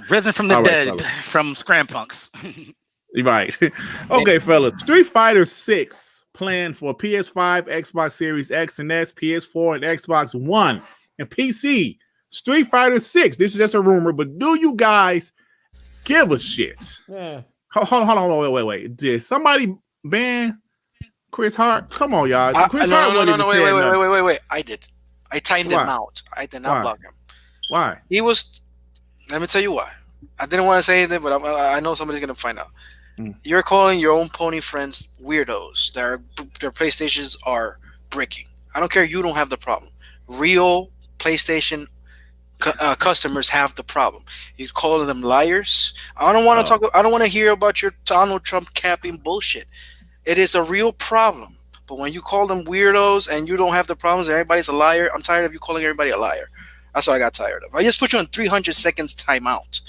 Speaker 3: Risen from the dead from Scrampunks.
Speaker 1: Right. Okay, fellas. Street Fighter 6 planned for PS5, Xbox Series X and S, PS4, and Xbox One, and PC. Street Fighter 6. This is just a rumor, but do you guys give a shit?
Speaker 5: Yeah.
Speaker 1: Hold on. Wait. Did somebody ban Chris Hart? Come on, y'all. Chris Hart
Speaker 4: wait. I did. I timed him out. I did not block him.
Speaker 1: Why?
Speaker 4: He was. Let me tell you why. I didn't want to say anything, but I know somebody's gonna find out. You're calling your own pony friends weirdos. Their PlayStations are bricking. I don't care. You don't have the problem. Real PlayStation customers have the problem. You're calling them liars. I don't want to talk. I don't want to hear about your Donald Trump capping bullshit. It is a real problem. But when you call them weirdos and you don't have the problems and everybody's a liar, I'm tired of you calling everybody a liar. That's what I got tired of. I just put you on 300 seconds timeout.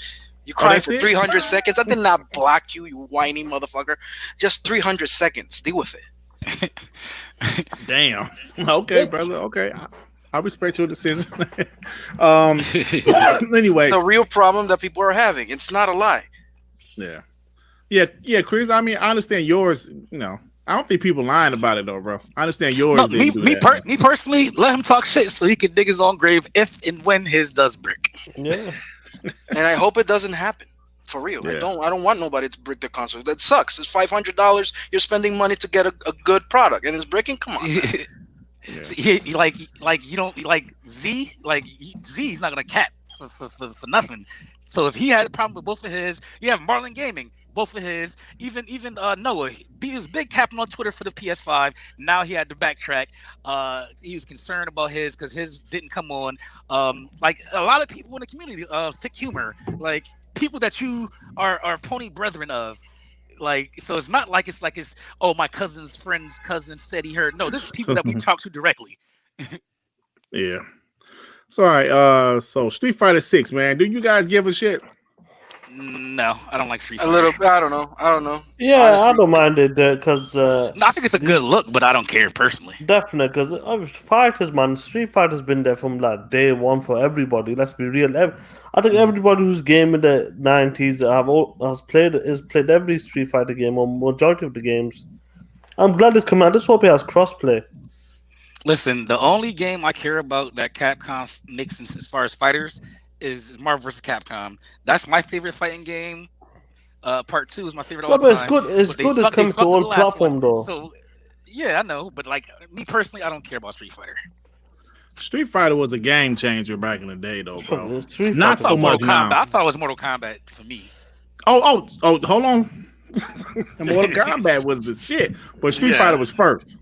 Speaker 4: You crying for 300 seconds? I did not block you, you whiny motherfucker. Just 300 seconds. Deal with it.
Speaker 1: Damn. Okay, brother. Okay. I respect your decision. Anyway.
Speaker 4: It's a real problem that people are having. It's not a lie.
Speaker 1: Yeah, Chris. I mean, I understand yours. I don't think people lying about it though, bro. I understand yours.
Speaker 3: No, me personally, let him talk shit so he can dig his own grave if and when his does brick.
Speaker 2: Yeah.
Speaker 4: And I hope it doesn't happen. For real. Yeah. I don't want nobody to brick the console. That sucks. It's $500. You're spending money to get a good product, and it's bricking. Come on.
Speaker 3: Yeah. See, like you don't like Z. Like Z's not gonna cap for nothing. So if he had a problem with both of his, you have Marlon Gaming, both of his, even Noah, he was big capping on Twitter for the PS5. Now he had to backtrack. He was concerned about his because his didn't come on. Like a lot of people in the community, sick humor, like people that you are pony brethren of. Like, so it's not like it's oh, my cousin's friend's cousin said he heard. No, this is people that we talk to directly.
Speaker 1: Yeah. So all right, so Street Fighter 6, man. Do you guys give a shit?
Speaker 3: No, I don't like Street Fighter.
Speaker 4: A little. I don't know.
Speaker 2: Yeah,
Speaker 4: Honestly.
Speaker 2: I don't mind it because
Speaker 3: No, I think it's a good look, but I don't care personally.
Speaker 2: definitely because fighters, man. Street Fighter's been there from like day one for everybody. Let's be real. I think everybody who's game in the 90s has played every Street Fighter game or majority of the games. I'm glad it's coming out. I just hope it has crossplay.
Speaker 3: Listen, the only game I care about that Capcom makes as far as fighters is Marvel vs. Capcom. That's my favorite fighting game. Part 2 is my favorite of all
Speaker 2: No, but
Speaker 3: time.
Speaker 2: it's good. It's
Speaker 3: But they
Speaker 2: good. It's
Speaker 3: fucked
Speaker 2: coming to
Speaker 3: the
Speaker 2: all
Speaker 3: last
Speaker 2: platform
Speaker 3: one.
Speaker 2: though.
Speaker 3: So, yeah, I know. But like me personally, I don't care about Street Fighter.
Speaker 1: Street Fighter was a game changer back in the day, though, bro.
Speaker 2: Street
Speaker 1: Not
Speaker 2: Fighter.
Speaker 1: so much
Speaker 3: Mortal
Speaker 1: now.
Speaker 3: Kombat. I thought it was Mortal Kombat for me.
Speaker 1: Oh, hold on. Mortal Kombat was the shit, but Street
Speaker 4: Yeah.
Speaker 1: Fighter was first.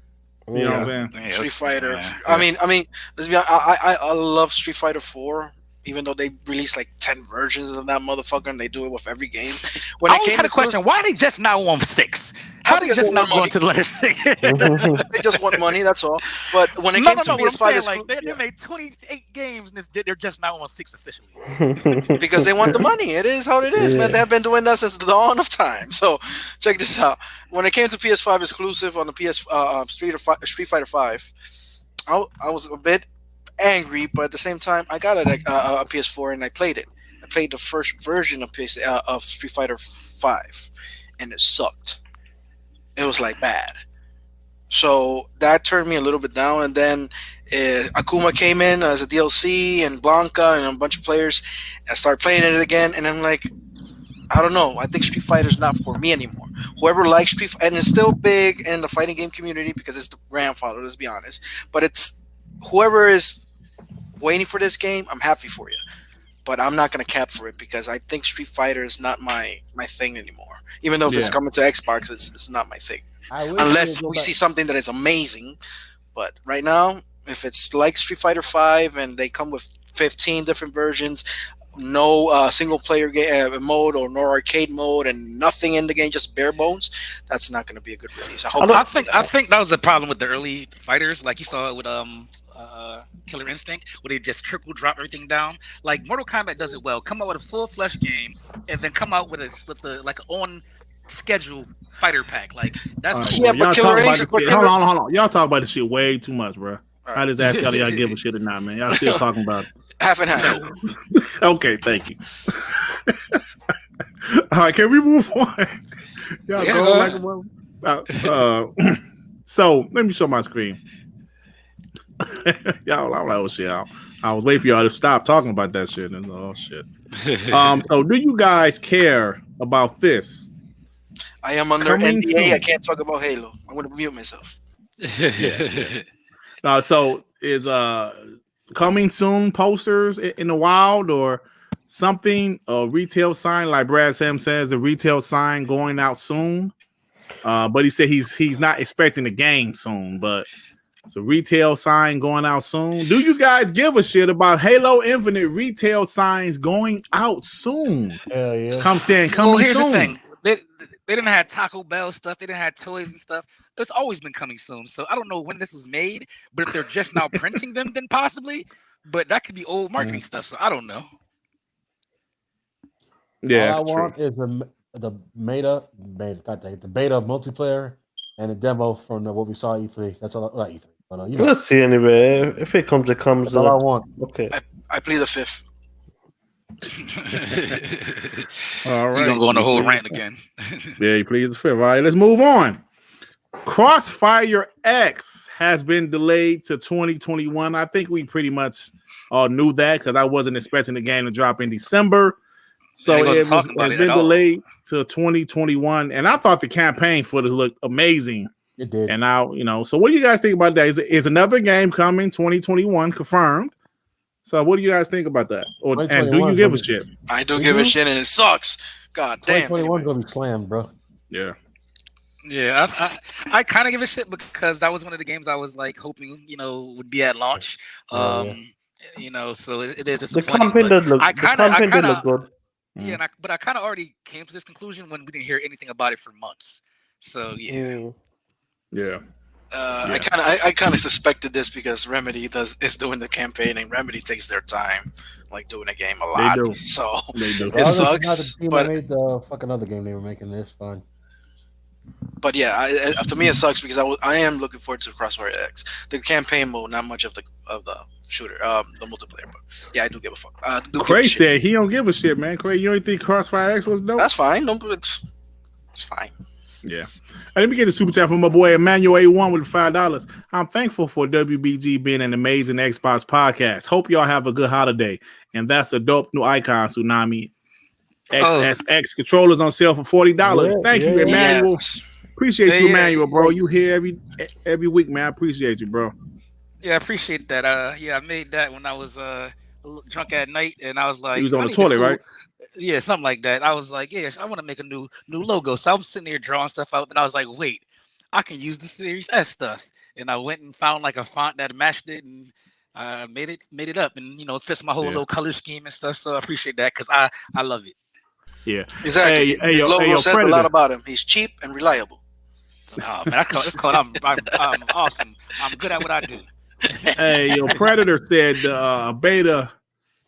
Speaker 1: You know
Speaker 2: Yeah.
Speaker 1: what I'm saying?
Speaker 3: Yeah,
Speaker 4: Street Fighter.
Speaker 3: yeah.
Speaker 4: I mean, let's be honest, I love Street Fighter 4, even though they released like 10 versions of that motherfucker, and they do it with every game. When
Speaker 3: I
Speaker 4: it
Speaker 3: always
Speaker 4: came
Speaker 3: had a
Speaker 4: to
Speaker 3: question. Why are they just now on 6? How they
Speaker 4: Because
Speaker 3: just
Speaker 4: they
Speaker 3: now
Speaker 4: want
Speaker 3: going
Speaker 4: money.
Speaker 3: to the letter 6?
Speaker 4: they just want money, that's all. But when it
Speaker 3: No,
Speaker 4: came to
Speaker 3: what I'm
Speaker 4: PS5,
Speaker 3: saying,
Speaker 4: it's
Speaker 3: like, they made 28 games, and they're just now on 6 officially.
Speaker 4: because they want the money. It is how it is, man. They have been doing that since the dawn of time. So check this out. When it came to PS5 exclusive on the Street Fighter 5, I was a bit angry, but at the same time, I got a PS4 and I played it. I played the first version of Street Fighter 5, and it sucked. It was like bad. So that turned me a little bit down, and then Akuma came in as a DLC, and Blanca and a bunch of players. I started playing it again, and I'm like, I don't know. I think Street Fighter's not for me anymore. Whoever likes Street Fighter, and it's still big in the fighting game community because it's the grandfather, let's be honest. But it's whoever is waiting for this game, I'm happy for you. But I'm not going to cap for it because I think Street Fighter is not my thing anymore. Even though if it's coming to Xbox, it's not my thing. Unless we see something that is amazing. But right now, if it's like Street Fighter 5 and they come with 15 different versions, no single player mode or no arcade mode and nothing in the game, just bare bones, that's not going to be a good release.
Speaker 3: I think that was the problem with the early fighters, like you saw it with Killer Instinct, where they just trickle drop everything down. Like Mortal Kombat does it well. Come out with a full flesh game and then come out with like on schedule fighter pack. Like that's cool.
Speaker 4: Yeah, but Killer Instinct.
Speaker 1: Hold on. Y'all talk about this shit way too much, bro. Right. I just ask y'all give a shit or not, man. Y'all still talking about it.
Speaker 4: Half and half.
Speaker 1: Okay, thank you. All right, can we move on? Y'all go like a so let me show my screen. Y'all, I'm like, oh shit. I was waiting for y'all to stop talking about that shit. And oh shit. So do you guys care about this?
Speaker 4: I am under
Speaker 1: Coming
Speaker 4: NDA.
Speaker 1: soon.
Speaker 4: I can't talk about Halo. I'm going to mute myself.
Speaker 1: So is coming soon posters in the wild or something? A retail sign, like Brad Sam says, a retail sign going out soon. But he said he's not expecting a game soon, but it's a retail sign going out soon. Do you guys give a shit about Halo Infinite retail signs going out soon?
Speaker 5: Hell yeah.
Speaker 1: Coming soon.
Speaker 3: Here's the thing. They didn't have Taco Bell stuff. They didn't have toys and stuff. It's always been coming soon. So I don't know when this was made, but if they're just now printing them, then possibly. But that could be old marketing stuff. So I don't know.
Speaker 1: Yeah,
Speaker 5: all I want is the beta multiplayer and a demo from what we saw at E3. That's all. Not E3, but you know.
Speaker 2: Let's see anyway. If it comes, it comes.
Speaker 5: That's all I want.
Speaker 2: Okay.
Speaker 4: I plead the fifth.
Speaker 1: All right.
Speaker 3: You're gonna go on the whole rant again.
Speaker 1: Yeah, you please the fifth. All right, let's move on. Crossfire X has been delayed to 2021. I think we pretty much all knew that because I wasn't expecting the game to drop in December. So it's been delayed to 2021. And I thought the campaign footage looked amazing.
Speaker 5: It did.
Speaker 1: And now, so what do you guys think about that? Is another game coming 2021 confirmed? So what do you guys think about that? Or and do you give a shit?
Speaker 4: I do give a shit, and it sucks. God damn.
Speaker 5: 2021 gonna be slammed, bro.
Speaker 1: Yeah.
Speaker 3: Yeah, I kind of give a shit because that was one of the games I was like hoping would be at launch. So it is disappointing.
Speaker 2: The campaign does look good.
Speaker 3: Yeah, but I kind of already came to this conclusion when we didn't hear anything about it for months. So yeah.
Speaker 1: Yeah.
Speaker 4: I kind of suspected this because Remedy is doing the campaign, and Remedy takes their time, like doing a game a lot.
Speaker 1: They do.
Speaker 4: So
Speaker 1: They do.
Speaker 4: it sucks.
Speaker 5: But made the fucking other game they were making. This fun.
Speaker 4: But yeah, to me it sucks because I am looking forward to Crossfire X, the campaign mode, not much of the shooter, the multiplayer. But yeah, I do give a fuck.
Speaker 1: Cray said he don't give a shit, man. Cray, you don't think Crossfire X was dope?
Speaker 4: That's fine. It's fine.
Speaker 1: Yeah. Let me get the super chat from my boy Emmanuel A1 with $5. I'm thankful for WBG being an amazing Xbox podcast. Hope y'all have a good holiday. And that's a dope new icon, Tsunami. XSX controllers on sale for $40. Thank you, Emmanuel.
Speaker 4: Yes.
Speaker 1: Appreciate you, Emmanuel, bro. You here every week, man. I appreciate you, bro.
Speaker 3: Yeah, I appreciate that. I made that when I was drunk at night, and I was like,
Speaker 1: he was on the toilet, right?
Speaker 3: Yeah, something like that. I was like, yeah, I want to make a new logo. So I'm sitting there drawing stuff out, and I was like, wait, I can use the Series S stuff. And I went and found like a font that matched it, and made it up, and it fits my whole little color scheme and stuff. So I appreciate that because I love it.
Speaker 1: Yeah,
Speaker 4: exactly.
Speaker 1: Hey,
Speaker 4: the logo says
Speaker 1: Predator.
Speaker 4: a lot about him. He's cheap and reliable.
Speaker 3: Oh man, it's called I'm awesome. I'm good at what I do.
Speaker 1: Hey, Predator said beta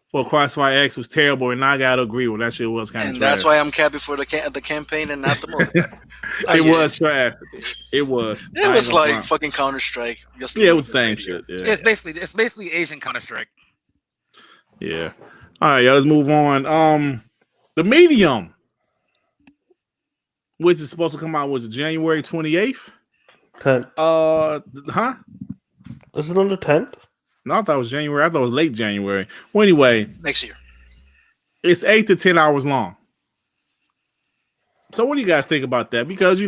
Speaker 1: for Crossfire X was terrible, and I gotta agree with that. Shit was kind of.
Speaker 4: And that's why I'm happy for the campaign and not the multiplayer.
Speaker 1: It was trash. It was.
Speaker 4: It was like fucking Counter-Strike.
Speaker 1: Yeah, it was the same shit. Yeah.
Speaker 3: It's basically Asian Counter-Strike.
Speaker 1: Yeah. All right, y'all. Let's move on. The Medium, which is supposed to come out, was it January 28th?
Speaker 2: 10th.
Speaker 1: Huh?
Speaker 2: Is it on the 10th?
Speaker 1: No, I thought it was January. I thought it was late January. Well, anyway,
Speaker 4: next year.
Speaker 1: It's 8 to 10 hours long. So what do you guys think about that? Because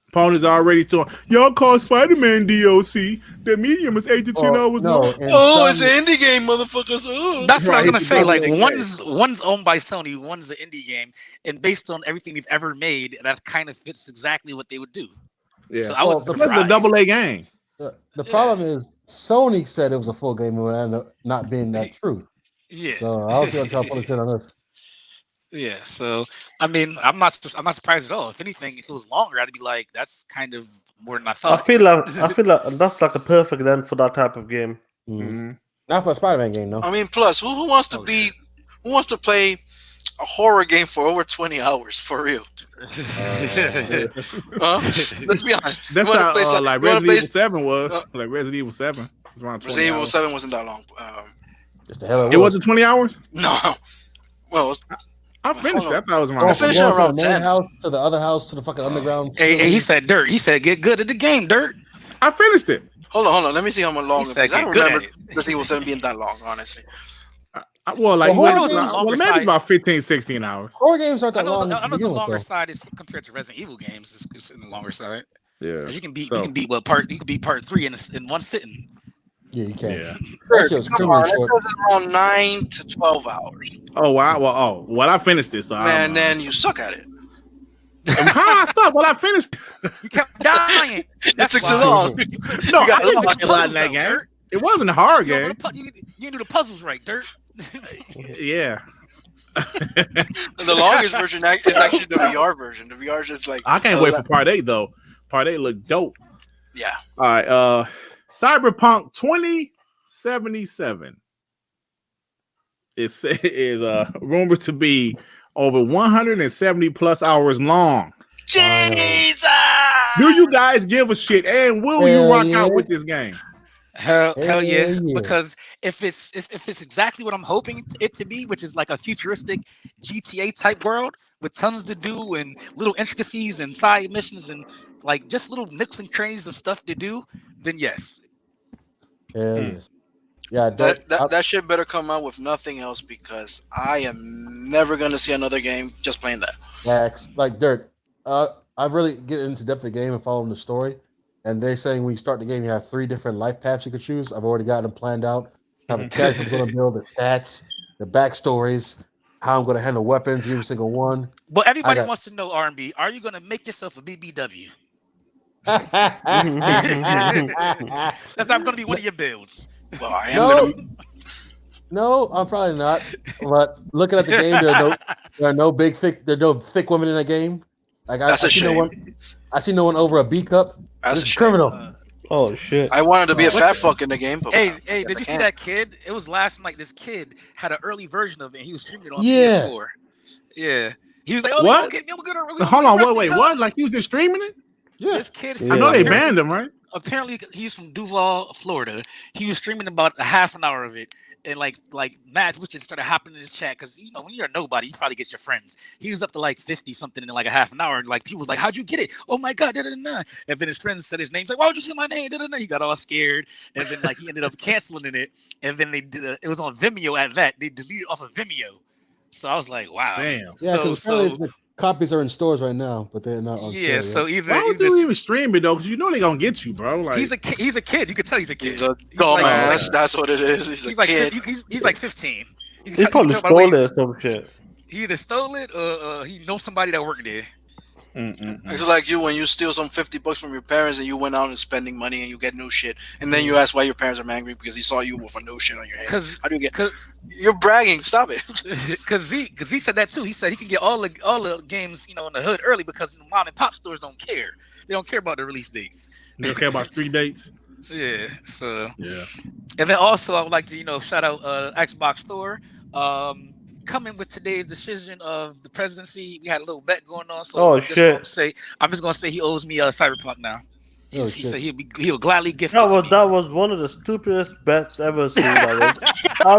Speaker 1: opponents already talking. Y'all call Spider-Man DLC. The Medium is 8 to 10 hours long.
Speaker 4: It's an indie game, motherfuckers.
Speaker 3: That's what I'm gonna say. Like one's owned by Sony, one's an indie game, and based on everything they've ever made, that kind of fits exactly what they would do.
Speaker 1: Yeah,
Speaker 3: so I was surprised.
Speaker 1: That's a double-A game.
Speaker 5: The problem is Sony said it was a full game and ended up not being that truth.
Speaker 3: Yeah.
Speaker 5: So I don't think I'll put it on this.
Speaker 3: Yeah, so I mean, I'm not surprised at all. If anything, if it was longer, I'd be like, that's kind of more than I thought.
Speaker 2: I feel like that's like a perfect end for that type of game.
Speaker 5: Mm-hmm. Not for a Spider-Man game, though.
Speaker 4: I mean, plus, who wants to who wants to play a horror game for over 20 hours for real? Let's be honest.
Speaker 1: That's how like Resident Evil 7 was. Like Resident Evil 7 was around 20
Speaker 4: Resident Evil
Speaker 1: hours.
Speaker 4: 7 wasn't that long.
Speaker 5: Just the hell
Speaker 1: it wasn't 20 hours?
Speaker 4: No. Well,
Speaker 1: I finished it. I thought it was around.
Speaker 4: I finished it around 10.
Speaker 5: House to the other house to the fucking underground.
Speaker 3: Hey, he said Dirt. He said get good at the game, Dirt.
Speaker 1: I finished it.
Speaker 4: Hold on. Let me see how much long. I don't remember Resident Evil 7 being that long, honestly.
Speaker 1: Maybe about 15, 16 hours.
Speaker 5: Horror games aren't that long.
Speaker 3: I know the longer side is compared to Resident Evil games. It's in the longer side.
Speaker 1: Yeah,
Speaker 3: you can beat part 3 in one sitting.
Speaker 5: Yeah, you can.
Speaker 1: Yeah.
Speaker 4: It says around 9 to 12 hours.
Speaker 1: Oh wow! Well, I finished it. So
Speaker 4: man, then you suck at it.
Speaker 1: How I suck? Well, I finished.
Speaker 3: You kept dying.
Speaker 4: It took too long.
Speaker 1: No, I didn't get a lot in that game. It wasn't a hard game.
Speaker 3: You do the puzzles right, Dirt.
Speaker 1: Yeah.
Speaker 4: The longest version is actually the VR version. The VR is just like
Speaker 1: I can't wait for Part 8 though. Part 8 look dope.
Speaker 4: Yeah.
Speaker 1: All right. Cyberpunk 2077 is rumored to be over 170 plus hours long.
Speaker 4: Jesus!
Speaker 1: Do you guys give a shit? And will you rock out with this game?
Speaker 3: Hell yeah! Because if it's exactly what I'm hoping it to be, which is like a futuristic GTA type world with tons to do and little intricacies and side missions and like just little nooks and crannies of stuff to do, then yes.
Speaker 5: Yeah,
Speaker 4: that shit better come out with nothing else because I am never gonna see another game just playing that.
Speaker 5: Max, like Dirt. I really get into depth of the game and following the story. And they're saying when you start the game, you have 3 different life paths you could choose. I've already got them planned out. How the character I'm going to build, the stats, the backstories, how I'm going to handle weapons, every single one.
Speaker 3: But everybody wants to know, R&B, are you going to make yourself a BBW? That's not going to be one of your builds.
Speaker 4: Well, I am going to.
Speaker 5: No, I'm probably not. But looking at the game, there are no thick women in the game. Like
Speaker 4: That's a shame.
Speaker 5: I see no one over a B cup.
Speaker 4: That's a
Speaker 5: criminal.
Speaker 2: Oh shit!
Speaker 4: I wanted to be a fat fuck in the game. But
Speaker 3: hey, did you see that kid? It was last night. This kid had an early version of it. He was streaming it on PS4. Yeah, he was like, "Oh,
Speaker 1: what? Hold on, wait, what? Like he was just streaming it?
Speaker 3: Yeah. This kid.
Speaker 1: I know they banned him, right?
Speaker 3: Apparently, he's from Duval, Florida. He was streaming about a half an hour of it. And like mad which started happening in his chat because when you're a nobody, you probably get your friends. He was up to like 50 something in like a half an hour. Like people was like, "How'd you get it? Oh my god!" Da-da-da-da. And then his friends said his name. He's like, "Why would you say my name?" Da-da-da. He got all scared, and then like he ended up canceling it. And then they did. It was on Vimeo at that. They deleted off of Vimeo. So I was like, "Wow,
Speaker 1: damn."
Speaker 5: Yeah, so the copies are in stores right now, but they're not on sale.
Speaker 3: Yeah, so either
Speaker 1: why would you even stream it though? Because they're gonna get you, bro. Like
Speaker 3: he's a kid. You could tell he's a kid.
Speaker 4: He's a dumbass. That's what it is. He's a kid.
Speaker 3: He's like 15.
Speaker 2: He probably stole it or some shit.
Speaker 3: He either stole it or he knows somebody that worked there.
Speaker 4: It's like you when you steal some $50 from your parents and you went out and spending money and you get no shit, and then you ask why your parents are angry because he saw you with a no shit on your head. How do you get? You're bragging. Stop it.
Speaker 3: Because he said that too. He said he can get all the games in the hood early because mom and pop stores don't care. They don't care about the release dates.
Speaker 1: They don't care about street dates.
Speaker 3: Yeah. So
Speaker 1: yeah.
Speaker 3: And then also I would like to shout out Xbox Store. Coming with today's decision of the presidency, we had a little bet going on. So I'm just gonna say he owes me Cyberpunk now. He said he'll gladly gift it to me.
Speaker 2: That was one of the stupidest bets ever seen. I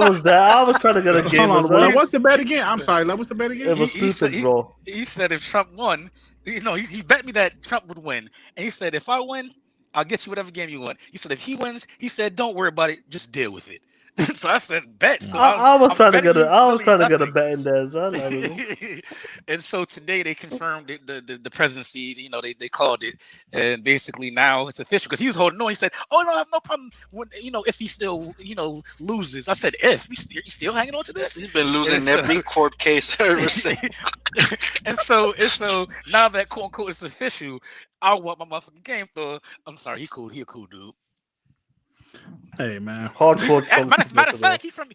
Speaker 2: was there. I was trying to get a game.
Speaker 1: What's the bet again? I'm sorry. What's the bet again?
Speaker 2: It was stupid, bro.
Speaker 3: He said if Trump won, he bet me that Trump would win, and he said if I win, I'll get you whatever game you want. He said if he wins, he said don't worry about it, just deal with it. So I said bet. So
Speaker 2: I was trying to get a bet in there as well.
Speaker 3: And so today they confirmed the presidency. They called it, and basically now it's official because he was holding on. He said, "Oh no, I have no problem when if he still loses." I said, "If you still hanging on to this?"
Speaker 4: He's been losing every court case ever since.
Speaker 3: and so now that quote unquote it's official, I want my motherfucking game for. I'm sorry, he cool. He a cool dude.
Speaker 1: Hey man,
Speaker 2: hardcore.
Speaker 3: Matter of fact, he from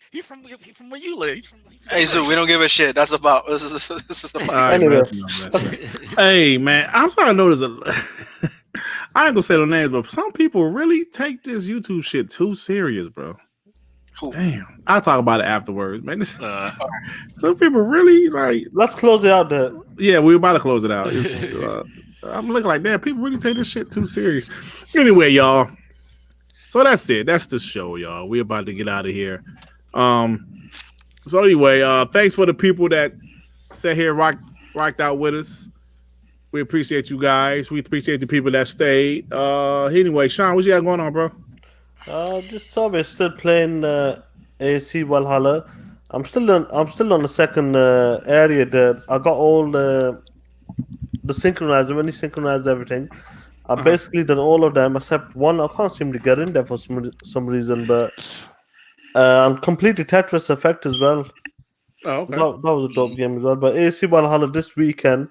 Speaker 3: where you live.
Speaker 4: Hey, so we don't give a shit. This is about.
Speaker 1: Right, hey man, I'm starting to notice I ain't gonna say no names, but some people really take this YouTube shit too serious, bro. Damn, I'll talk about it afterwards, man. Some people really like.
Speaker 2: Let's close it out there.
Speaker 1: Yeah, we're about to close it out. I'm looking like, damn, people really take this shit too serious. Anyway, y'all. So that's it. That's the show, y'all. We're about to get out of here. So anyway, thanks for the people that sat here rocked out with us. We appreciate you guys. We appreciate the people that stayed. Anyway, Sean, what you got going on, bro?
Speaker 2: Just still playing AC Valhalla. I'm still on the second area that I got all the synchronizer. When you synchronize everything, I basically done all of them except one. I can't seem to get in there for some reason, but I'm completed Tetris Effect as well.
Speaker 1: Oh, okay.
Speaker 2: That was a dope game as well. But AC Valhalla this weekend,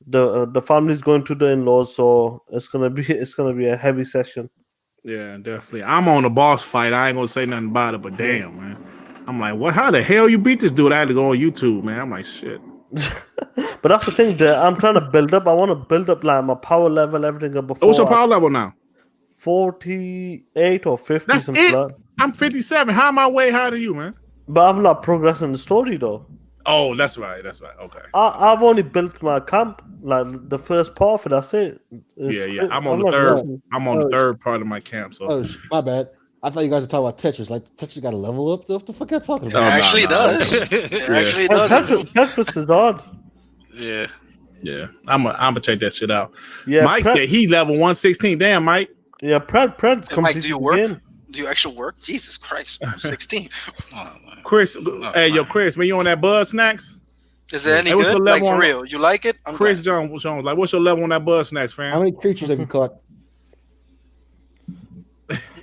Speaker 2: the family's going to the in-laws, so it's gonna be a heavy session.
Speaker 1: Yeah, definitely. I'm on a boss fight. I ain't gonna say nothing about it, but damn, man. I'm like, what? How the hell you beat this dude? I had to go on YouTube, man. I'm like, shit.
Speaker 2: But that's the thing that I'm trying to build up. I want to build up like my power level, everything up before.
Speaker 1: What's your power level now?
Speaker 2: 48 or 50.
Speaker 1: That's it. Like. I'm 57. How am I way higher than you, man?
Speaker 2: But I'm not progressing the story though.
Speaker 1: Oh, that's right. Okay.
Speaker 2: I've only built my camp, like the first part of it. That's it.
Speaker 1: Yeah. I'm on the third. I'm on the third part of my camp. So.
Speaker 5: Oh, my bad. I thought you guys were talking about Tetris. Like Tetris got to level up. What the fuck are you talking about?
Speaker 4: It actually does. It actually does.
Speaker 2: Tetris is hard.
Speaker 3: Yeah.
Speaker 1: Yeah. I'm gonna check that shit out.
Speaker 2: Yeah.
Speaker 1: Mike said he level 116. Damn, Mike.
Speaker 2: Yeah, Pred's
Speaker 4: Mike, do you work? Do you actually work? Jesus Christ, I'm 16.
Speaker 1: Chris, Chris, when you on that Buzz Snacks?
Speaker 4: Is it any good? Like for real? You like it?
Speaker 1: Chris Jones, like, what's your level on that Buzz Snacks, fam?
Speaker 5: How many creatures have you caught?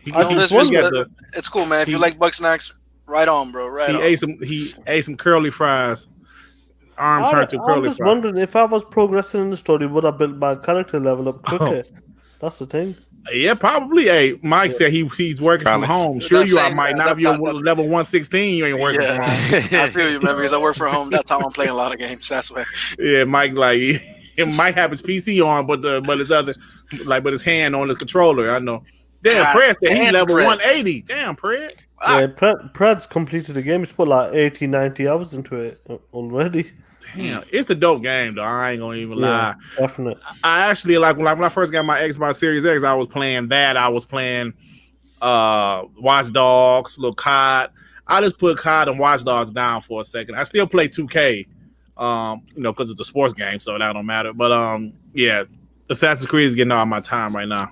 Speaker 4: It's cool, man. If you like Buck Snacks, right on, bro. Right on.
Speaker 1: He ate some curly fries. Arm turned to curly fries.
Speaker 2: I'm just wondering if I was progressing in the story, would I build my character level up quicker? That's the thing.
Speaker 1: Yeah, probably. Hey, Mike said he's working from home. Sure, you are, Mike. Now if you're level 116, you ain't working from home.
Speaker 4: I feel you, man, because I work from home. That's how I'm playing a lot of games. That's why.
Speaker 1: Yeah, Mike, like it might have his PC on, but his other, but his hand on the controller. I know. Damn, Pred said he's level 180. Damn, Pred.
Speaker 2: Yeah, Pred's completed the game. He's put like 80, 90 hours into it already.
Speaker 1: Damn, it's a dope game though. I ain't gonna even lie.
Speaker 2: Definitely.
Speaker 1: I actually like when I first got my Xbox Series X, I was playing that. I was playing Watch Dogs, little COD. I just put COD and Watch Dogs down for a second. I still play 2K, because it's a sports game, so that don't matter. But yeah, Assassin's Creed is getting all my time right now.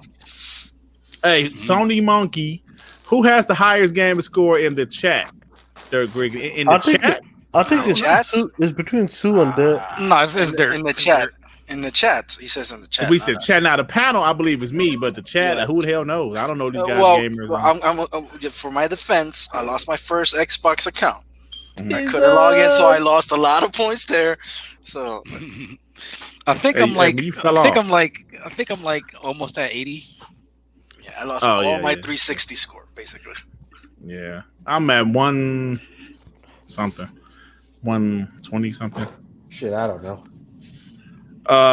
Speaker 1: Hey, Sony Monkey, who has the highest gamer score in the chat? DirtGriggity in the chat.
Speaker 2: I think it's between Sue and Dirt.
Speaker 3: No, it's Dirt.
Speaker 4: In the chat. In the chat. He says in the chat.
Speaker 1: We said chat. Now, the panel, I believe, is me, but the chat, who the hell knows? I don't know these guys gamers.
Speaker 4: For my defense, I lost my first Xbox account. I couldn't log in, so I lost a lot of points there. So
Speaker 3: I think I'm like almost at 80.
Speaker 4: Yeah, I lost all my 360 score, basically.
Speaker 1: Yeah. I'm at 1 something. 120 something.
Speaker 5: Shit, I don't know.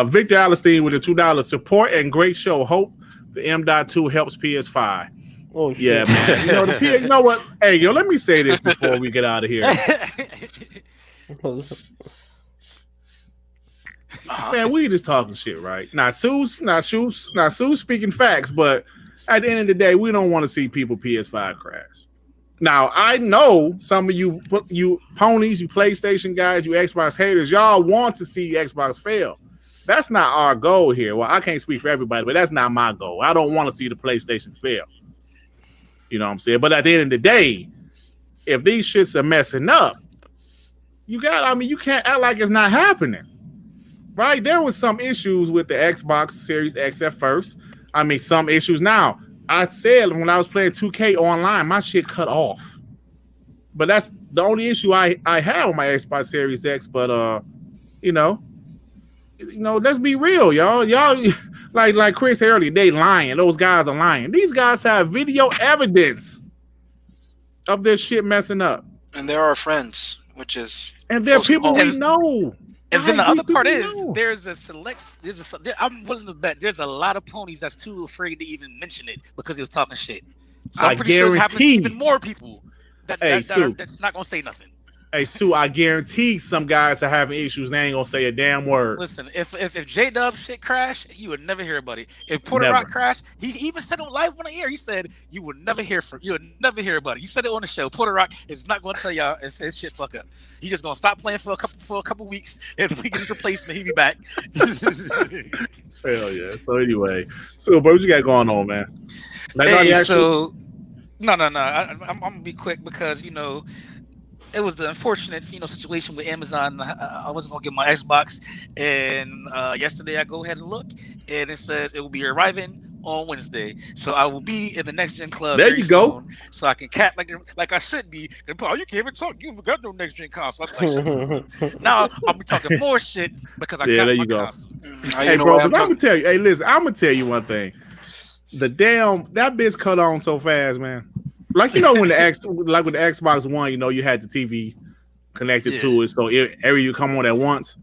Speaker 1: Victor Allenstein with the $2 support and great show. Hope the M.2 helps PS5.
Speaker 2: Oh shit.
Speaker 1: Yeah, man. You know what? Hey, yo, let me say this before we get out of here. Man, we just talking shit, right? Not Sue's speaking facts, but at the end of the day, we don't want to see people PS5 crash. Now, I know some of you ponies, you PlayStation guys, you Xbox haters, y'all want to see Xbox fail. That's not our goal here. Well, I can't speak for everybody, but that's not my goal. I don't want to see the PlayStation fail. You know what I'm saying? But at the end of the day, if these shits are messing up, you can't act like it's not happening. Right? There was some issues with the Xbox Series X at first. Some issues now. I said when I was playing 2K online, my shit cut off. But that's the only issue I have with my Xbox Series X. But let's be real, y'all. Y'all like Chris said earlier, they lying. Those guys are lying. These guys have video evidence of their shit messing up.
Speaker 4: And they're our friends,
Speaker 1: and they're people we know.
Speaker 3: And then the other part is I'm willing to bet there's a lot of ponies that's too afraid to even mention it because he was talking shit. So I'm pretty sure it's happening to even more people that's not gonna say nothing.
Speaker 1: Hey Sue, I guarantee some guys are having issues. They ain't gonna say a damn word.
Speaker 3: Listen, if J-Dub shit crashed, you would never hear about it. If Porter Rock crashed, he even said it live on the air. He said you would never hear about it. He said it on the show. Porter Rock is not gonna tell y'all if his shit fuck up. He's just gonna stop playing for a couple weeks. If we get his replacement, he'll be back.
Speaker 1: Hell yeah. So anyway, bro, what you got going on, man?
Speaker 3: No. I'm gonna be quick because it was the unfortunate, situation with Amazon. I wasn't gonna get my Xbox, and yesterday I go ahead and look, and it says it will be arriving on Wednesday. So I will be in the next gen club.
Speaker 1: There you go.
Speaker 3: Soon, so I can cat like I should be. Oh, you can't even talk. You haven't got no next gen console. Now I'll be talking more shit because I got my console.
Speaker 1: Hey, bro, I'm gonna tell you. Hey, listen, I'm gonna tell you one thing. That bitch cut on so fast, man. Like when with the Xbox One, you had the TV connected to it, so every you come on at once.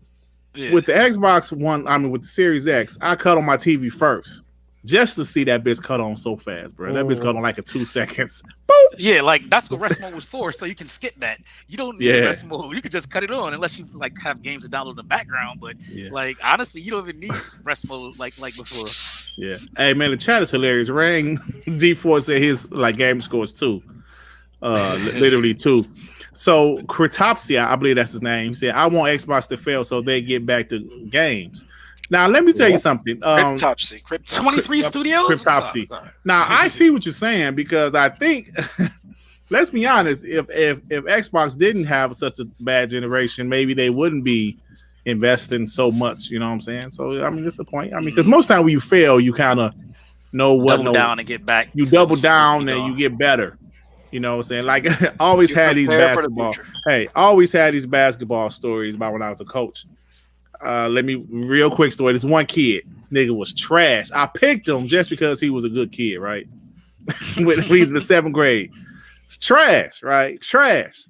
Speaker 1: Yeah. With the Xbox One, with the Series X, I cut on my TV first, just to see that bitch cut on so fast, bro. That bitch cut on like a 2 seconds. Boop.
Speaker 3: Yeah, like that's what rest mode was for, so you can skip that. You don't need rest mode. You can just cut it on unless you have games to download in the background. But honestly, you don't even need rest mode like before.
Speaker 1: Yeah. Hey man, the chat is hilarious. Rang G4 said his game scores 2. Literally 2. So Critopsia, I believe that's his name. He said, I want Xbox to fail so they get back to games. Now let me tell you something.
Speaker 4: Cryptopsy.
Speaker 3: 23 Studios?
Speaker 1: Cryptopsy. Now I see what you're saying because I think let's be honest, if Xbox didn't have such a bad generation, maybe they wouldn't be investing so much, you know what I'm saying? So it's a point. Because most time when you fail, you kind of know what
Speaker 3: double down and get back.
Speaker 1: You double down and you get better. You know what I'm saying? Like always had these basketball. Hey, always had these basketball stories about when I was a coach. Let me real quick story. This one kid, this nigga was trash. I picked him just because he was a good kid, right? When he's in the 7th grade. It's trash, right? Trash.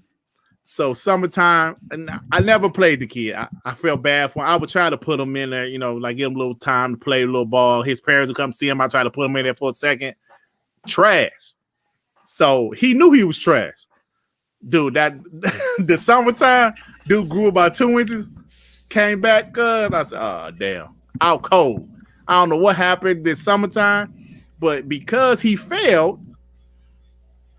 Speaker 1: So summertime, and I never played the kid. I felt bad for him. I would try to put him in there, you know, like give him a little time to play a little ball. His parents would come see him. I try to put him in there for a second. Trash. So he knew he was trash. Dude, that the summertime, dude grew about 2 inches. Came back good. I said, oh, damn. Out cold. I don't know what happened this summertime, but because he failed,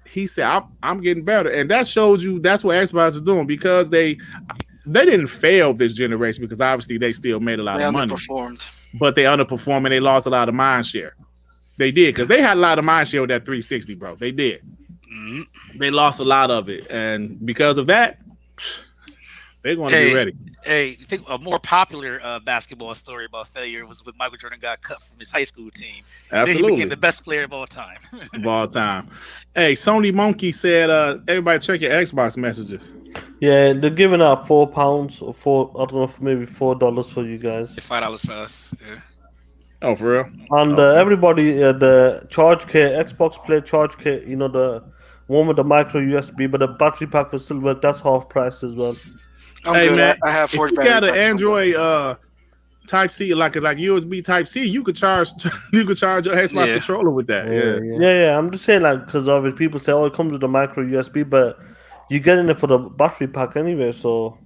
Speaker 1: he said, I'm getting better. And that shows you that's what Xbox is doing because they didn't fail this generation because obviously they still made a lot of money. But they underperformed and they lost a lot of mind share. They did because they had a lot of mind share with that 360, bro. They did. Mm-hmm. They lost a lot of it. And because of that, they're going to be ready.
Speaker 3: Hey, I think a more popular basketball story about failure was when Michael Jordan got cut from his high school team.
Speaker 1: Absolutely.
Speaker 3: Then he became the best player of all time.
Speaker 1: Of all time. Hey, Sony Monkey said, everybody check your Xbox messages.
Speaker 2: Yeah, they're giving out £4 or I don't know, maybe $4 for you guys.
Speaker 3: $5 for us. Yeah.
Speaker 1: Oh, for real?
Speaker 2: And everybody, the charge kit, Xbox Play charge kit, you know, the one with the micro USB, but the battery pack will still work. That's half price as well.
Speaker 1: Hey man, I have if you got an Android Type C, like USB Type C, you could charge your Xbox controller with that.
Speaker 2: Yeah. I'm just saying, like, because obviously people say, oh, it comes with a micro USB, but you get in it for the battery pack anyway. So,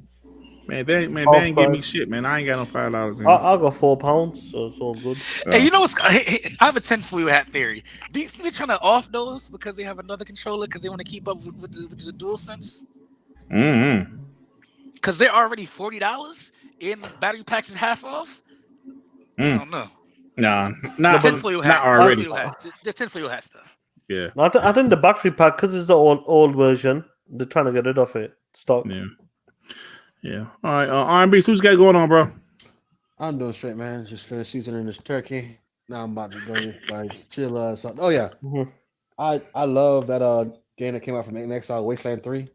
Speaker 1: man, they ain't give me shit, man. I ain't got no $5.
Speaker 2: I got £4, so it's all good.
Speaker 3: Hey, you know what's? Hey, I have a tinfoil hat theory. Do you think they're trying to off those because they have another controller because they want to keep up with the DualSense?
Speaker 1: Mm-hmm.
Speaker 3: Because they're already $40 and the battery packs is half off. I don't know.
Speaker 1: Nah, not already.
Speaker 3: The tinfoil hat stuff.
Speaker 1: Yeah.
Speaker 2: I think the battery pack, because it's the old version, they're trying to get rid of it. Stock.
Speaker 1: Yeah. All right. R&B, so what's got going on, bro?
Speaker 5: I'm doing straight, man. Just finished seasoning this turkey. Now I'm about to go like chill something. Oh yeah. Mm-hmm. I love that game that came out from Exile, Wasteland 3.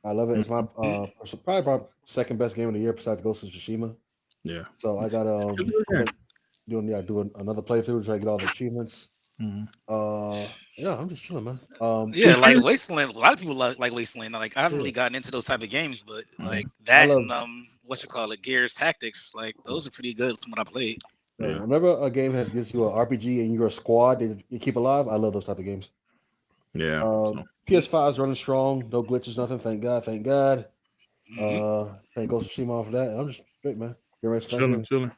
Speaker 5: I love it. It's my probably second best game of the year besides Ghost of Tsushima.
Speaker 1: Yeah.
Speaker 5: So I got do another playthrough to try to get all the achievements. Mm-hmm. I'm just chilling, man.
Speaker 3: Like Wasteland. A lot of people like Wasteland. Like I haven't really gotten into those type of games, but like that and Gears Tactics, like those are pretty good from what I played.
Speaker 5: Yeah. Whenever a game gives you an RPG and you're a squad that you keep alive, I love those type of games.
Speaker 1: Yeah.
Speaker 5: PS5 is running strong, no glitches, nothing. Thank God. Thank Ghost of Tsushima for that. I'm just straight, man. You're ready for
Speaker 1: chilling.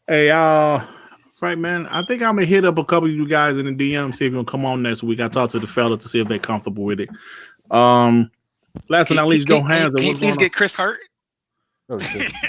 Speaker 1: Hey, right, man. I think I'm gonna hit up a couple of you guys in the DM, see if you're gonna come on next week. I talked to the fellas to see if they're comfortable with it. Last but not least, Joe Hands.
Speaker 3: Can you please get Chris Hurt?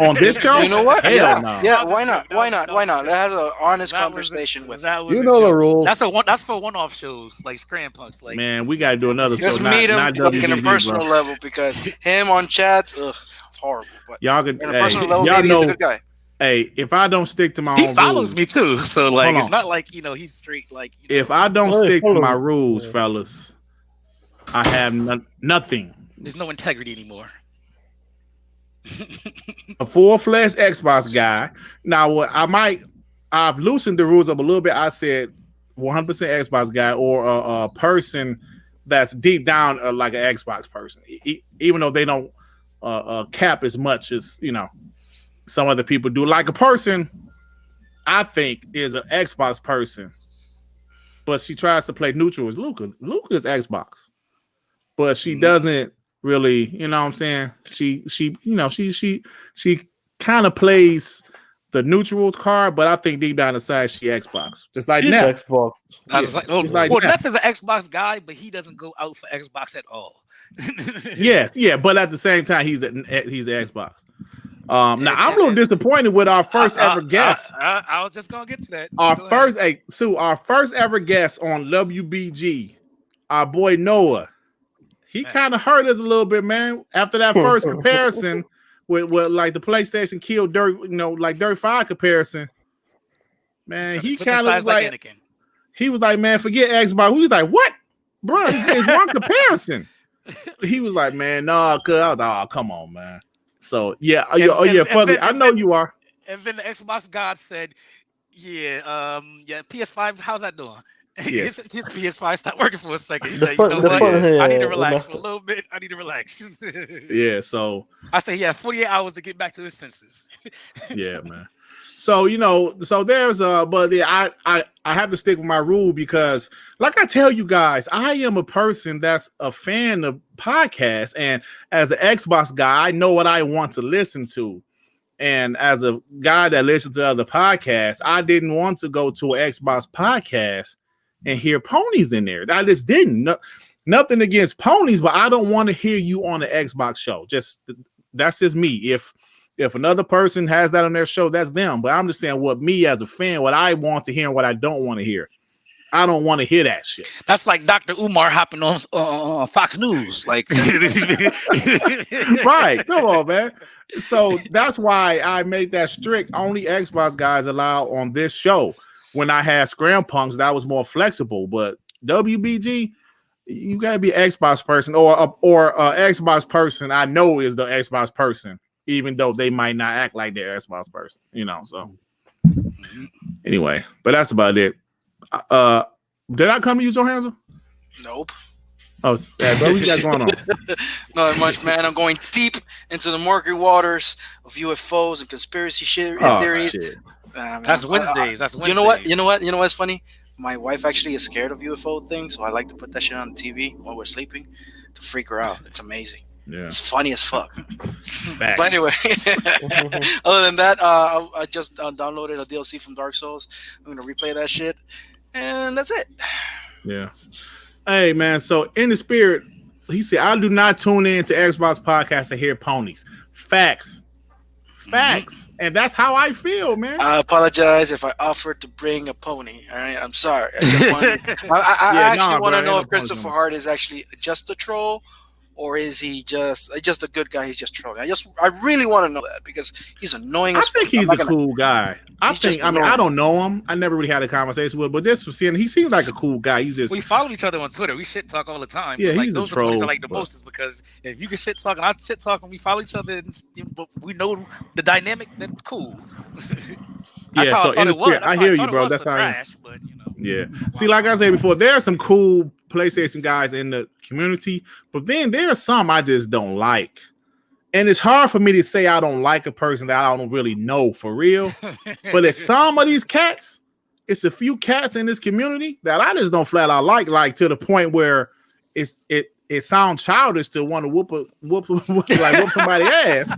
Speaker 1: On this show?
Speaker 4: You know what?
Speaker 1: No.
Speaker 4: Yeah, why not? That has an honest conversation with
Speaker 5: you know the rules.
Speaker 3: That's for one-off shows like Scram Punks. Like,
Speaker 1: man, we gotta do another
Speaker 4: just
Speaker 1: show.
Speaker 4: Just meet him in a personal level because him on chats, it's horrible. But
Speaker 1: y'all could,
Speaker 4: in a personal level,
Speaker 1: y'all know,
Speaker 4: he's a good guy.
Speaker 1: Hey, if I don't stick to my
Speaker 3: own
Speaker 1: rules,
Speaker 3: follows me too. So like, it's not like he's straight. Like,
Speaker 1: if I don't stick to my rules, fellas, I have nothing.
Speaker 3: There's no integrity anymore.
Speaker 1: A full-fledged Xbox guy. Now, what I've loosened the rules up a little bit. I said 100% Xbox guy or a person that's deep down like an Xbox person, even though they don't cap as much as some other people do. Like a person, I think, is an Xbox person, but she tries to play neutral as Luca. Luca's Xbox, but she doesn't really, you know what I'm saying? She kind of plays the neutral card, but I think deep down inside she Xbox. Just like Neff.
Speaker 2: Xbox.
Speaker 3: Neff is an Xbox guy, but he doesn't go out for Xbox at all.
Speaker 1: Yes, but at the same time he's an Xbox. Now I'm a little disappointed with our first ever guest.
Speaker 3: I was just gonna get to that.
Speaker 1: Our first ever guest on WBG, our boy Noah. He kind of hurt us a little bit, man. After that first comparison with like the PlayStation killed Dirt, like Dirt 5 comparison, man. He kind of like Anakin. He was like, man, forget Xbox. We was like, what? Bro, it's one comparison. He was like, man, nah, come on, man. So yeah, Fuzzy, I know you are.
Speaker 3: And then the Xbox God said, yeah, PS5, how's that doing?
Speaker 1: Yeah.
Speaker 3: His PS5 stopped working for a second. He said, you know what? I need to relax for a little bit. I need to relax.
Speaker 1: Yeah, so
Speaker 3: I said, 48 hours to get back to his senses.
Speaker 1: Yeah, man. So so there's but yeah, I have to stick with my rule because, like I tell you guys, I am a person that's a fan of podcasts, and as an Xbox guy, I know what I want to listen to. And as a guy that listens to other podcasts, I didn't want to go to an Xbox podcast and hear ponies in there. I just didn't. Nothing against ponies, but I don't want to hear you on the Xbox show. That's just me. If another person has that on their show, that's them. But I'm just saying what me as a fan, what I want to hear and what I don't want to hear. I don't want to hear that shit.
Speaker 3: That's like Dr. Umar hopping on Fox News. Like,
Speaker 1: right. Come on, man. So that's why I made that strict. Only Xbox guys allowed on this show. When I had Scram Punks, that was more flexible. But WBG, you gotta be an Xbox person or Xbox person. I know is the Xbox person, even though they might not act like they're Xbox person. So anyway, but that's about it. Did I come to you, Johansson?
Speaker 4: Nope.
Speaker 1: Oh, yeah, what you got going on?
Speaker 4: Not much, man. I'm going deep into the murky waters of UFOs and conspiracy theories.
Speaker 1: Shit.
Speaker 3: That's Wednesdays. That's Wednesdays.
Speaker 4: You know what's funny? My wife actually is scared of UFO things, so I like to put that shit on the TV while we're sleeping to freak her out. It's amazing. Yeah. It's funny as fuck. But anyway, other than that, I just downloaded a DLC from Dark Souls. I'm gonna replay that shit, and that's it.
Speaker 1: Yeah. Hey man, so in the spirit, he said, I do not tune in to Xbox Podcast to hear ponies. Facts. And that's how I feel, man.
Speaker 4: I apologize if I offered to bring a pony. All right, I'm sorry. I actually want to know if Christopher Hart is actually just a troll, or is he just a good guy? He's just trolling. I really want to know that because he's annoying.
Speaker 1: I think he's a cool guy. I don't know him. I never really had a conversation with him, but just from seeing, he seems like a cool guy. We
Speaker 3: follow each other on Twitter. We shit talk all the time.
Speaker 1: Yeah,
Speaker 3: like,
Speaker 1: he's
Speaker 3: those
Speaker 1: a troll.
Speaker 3: Are the I like the most is because if you can shit talk and I shit talk and we follow each other, and we know the dynamic. Then cool.
Speaker 1: Yeah. So in the spirit, I hear you, bro. That's how.
Speaker 3: Trash, but
Speaker 1: Yeah. See, like I said before, there are some cool PlayStation guys in the community, but then there are some I just don't like. And it's hard for me to say I don't like a person that I don't really know for real. But it's some of these cats, it's a few cats in this community that I just don't flat out like to the point where it sounds childish to want to whoop somebody's ass.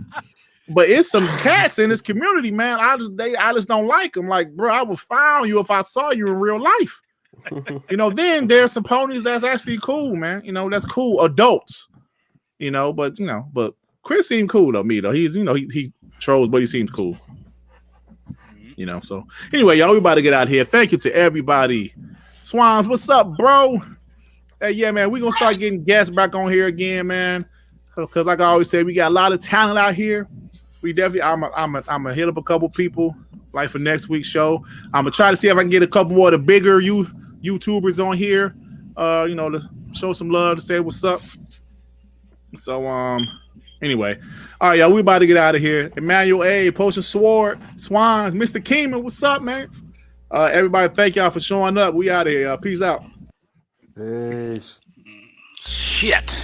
Speaker 1: But it's some cats in this community, man. I just don't like them. Like, bro, I would find you if I saw you in real life. Then there's some ponies that's actually cool, man. That's cool adults. But Chris seemed cool though. He's he trolls, but he seems cool. So anyway, y'all, we about to get out of here. Thank you to everybody. Swans, what's up, bro? Hey, yeah, man, we gonna start getting guests back on here again, man. Because like I always say, we got a lot of talent out here. We definitely, I'm gonna hit up a couple people like for next week's show. I'm gonna try to see if I can get a couple more of the bigger YouTubers on here. To show some love, to say what's up. So anyway, all right, y'all, we about to get out of here. Emmanuel A, Potion Sword, Swans, Mr. Keenan, what's up, man? Everybody, thank y'all for showing up. We out of here. Peace out.
Speaker 5: Peace.
Speaker 3: Shit.